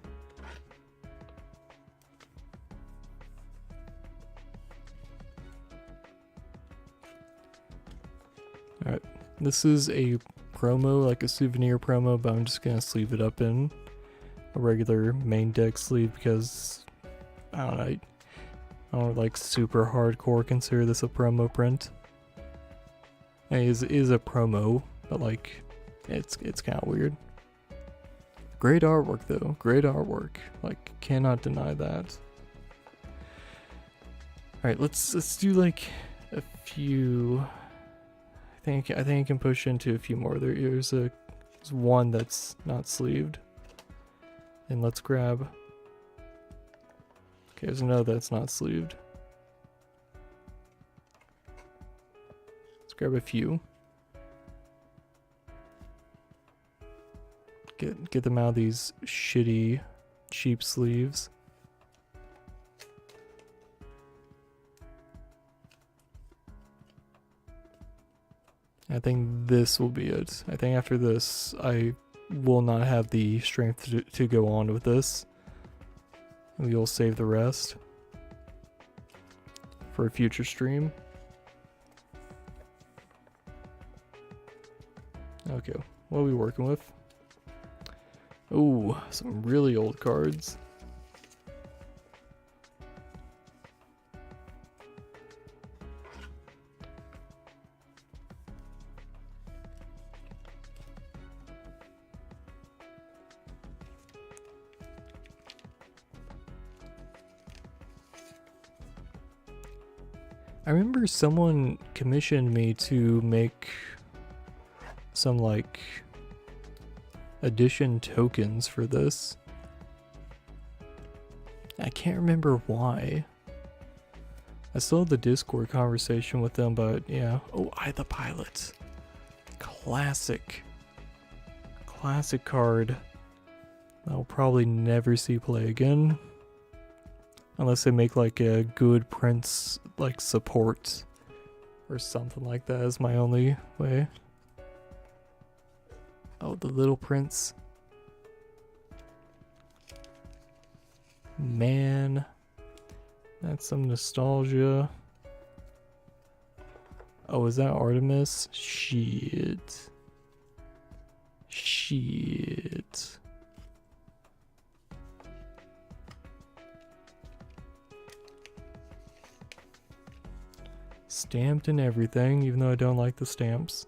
Alright, this is a promo, like a souvenir promo, but I'm just gonna sleeve it up in a regular main deck sleeve because I don't know, I don't like super hardcore consider this a promo print. It is a promo, but like it's kind of weird. Great artwork though, great artwork. Like cannot deny that. All right, let's do like a few. I think I can push into a few more. There's one that's not sleeved, and let's grab. Okay, there's another that's not sleeved. Let's grab a few. Get them out of these shitty, cheap sleeves. I think this will be it. I think after this, I will not have the strength to go on with this. We will save the rest for a future stream. Okay, what are we working with? Ooh, some really old cards. I remember someone commissioned me to make some like edition tokens for this. I can't remember why. I still have the Discord conversation with them, but yeah. Oh, the Pilot. Classic. Classic card. I'll probably never see play again. Unless they make like a good Prince like support or something like that is my only way. Oh, the Little Prince. Man, that's some nostalgia. Oh, is that Artemis? Shit. Shit. Stamped and everything, even though I don't like the stamps.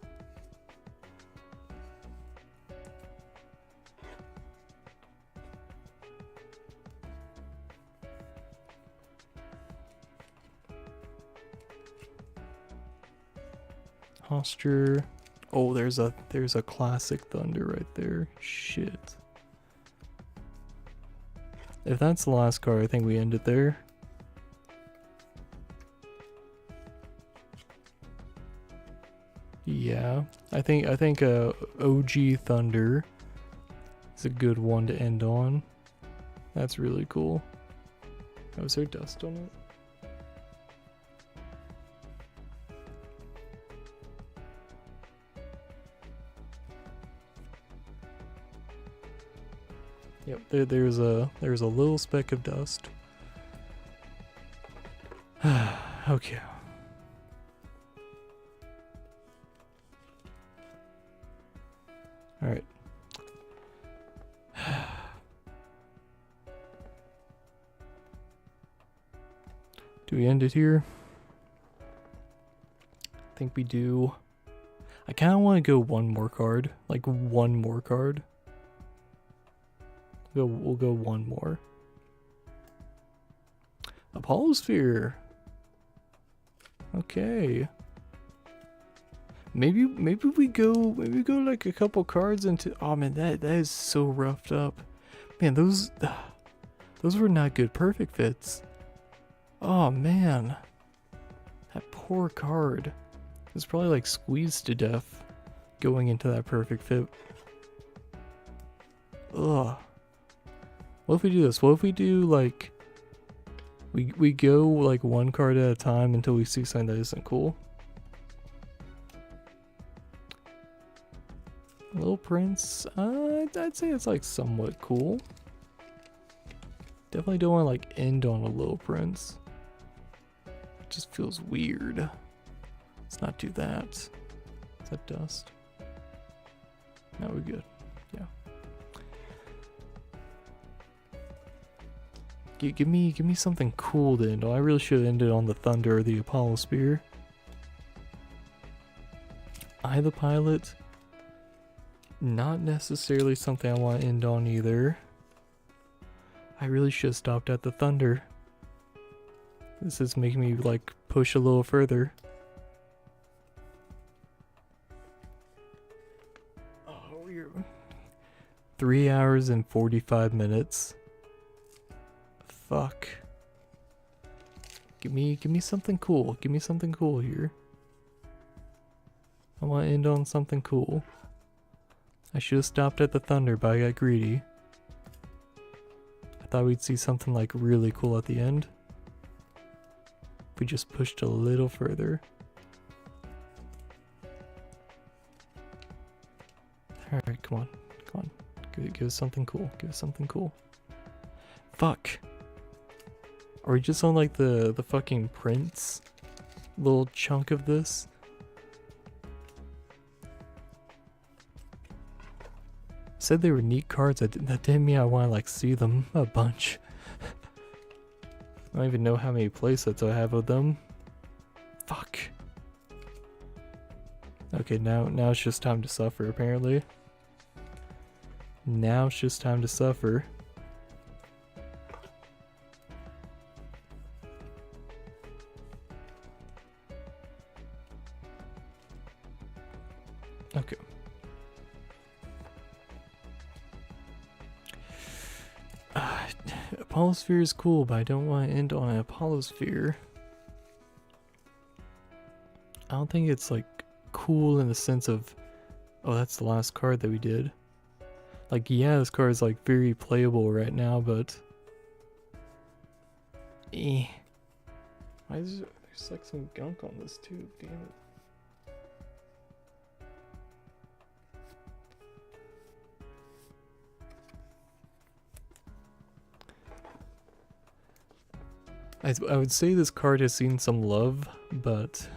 Posture. Oh, there's a classic Thunder right there. Shit. If that's the last card, I think we end it there. Yeah, I think OG Thunder is a good one to end on. That's really cool. Oh, is there dust on it? Yep, there's a little speck of dust. Okay. All right. Do we end it here? I think we do. I kind of want to go one more card, like one more card. We'll go one more. Apollo Sphere. Okay. Maybe we go like a couple cards into. Oh man, that is so roughed up. Man, those were not good perfect fits. Oh man, that poor card. It's probably like squeezed to death going into that perfect fit. Ugh. What if we do this? What if we do like we go like one card at a time until we see something that isn't cool? Little Prince, I'd say it's like somewhat cool. Definitely don't want to like end on a Little Prince. It just feels weird. Let's not do that. Is that dust? No, we're good. Yeah. Give me something cool to end on. I really should have ended on the Thunder or the Apollo Spear. Eye the Pilot. Not necessarily something I want to end on either. I really should have stopped at the Thunder. This is making me like push a little further. Oh, we're 3 hours and 45 minutes. Fuck. Give me something cool. Give me something cool here. I want to end on something cool. I should have stopped at the Thunder, but I got greedy. I thought we'd see something like really cool at the end. We just pushed a little further. Alright, come on. Come on. Give us something cool. Give us something cool. Fuck. Are we just on like the fucking Prince little chunk of this? Said they were neat cards. That didn't mean I want to like see them a bunch. I don't even know how many playsets I have of them. Fuck. Okay, now it's just time to suffer apparently. Now it's just time to suffer. Okay. Apollo Sphere is cool, but I don't want to end on an Apollo Sphere. I don't think it's like cool in the sense of, oh, that's the last card that we did. Like, yeah, this card is like very playable right now, but why is there's like some gunk on this too? Damn it. I would say this card has seen some love, but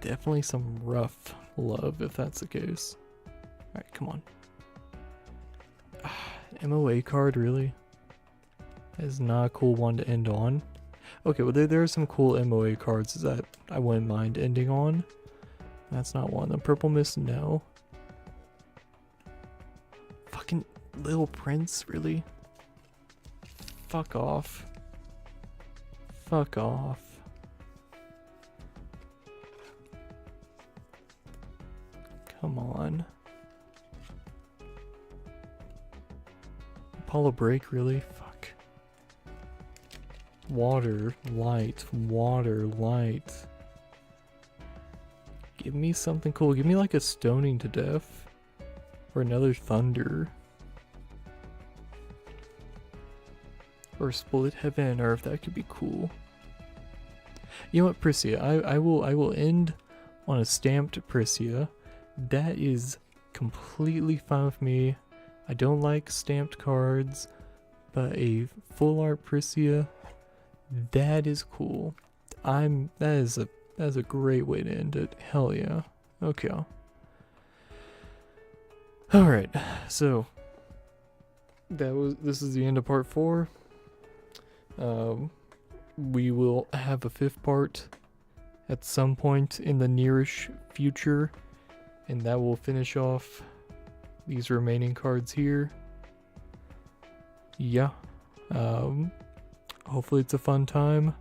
definitely some rough love if that's the case. Alright, come on. MOA card, really? That is not a cool one to end on. Okay, well there are some cool MOA cards that I wouldn't mind ending on. That's not one. The Purple Mist, no. Fucking Little Prince, really? Fuck off. Fuck off. Come on. Apollo Break, really? Fuck. Water, light, water, light. Give me something cool. Give me like a Stoning to Death. Or another Thunder. Or Split Heaven and Earth, that could be cool. You know what, Priscia? I will end on a stamped Priscia. That is completely fine with me. I don't like stamped cards, but a full art Priscia, that is cool. That is a great way to end it. Hell yeah. Okay. Alright, so this is the end of part 4. We will have a 5th part at some point in the nearish future, and that will finish off these remaining cards here. Yeah. Hopefully it's a fun time.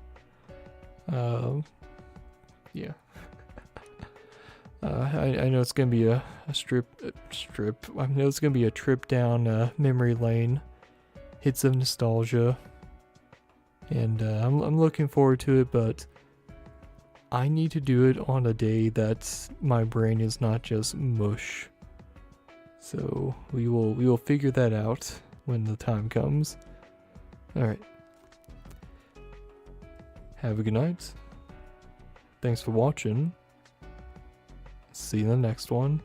Yeah. I know it's gonna be a strip. I know it's gonna be a trip down memory lane, hits of nostalgia. And I'm looking forward to it, but I need to do it on a day that my brain is not just mush. So we will figure that out when the time comes. Alright. Have a good night. Thanks for watching. See you in the next one.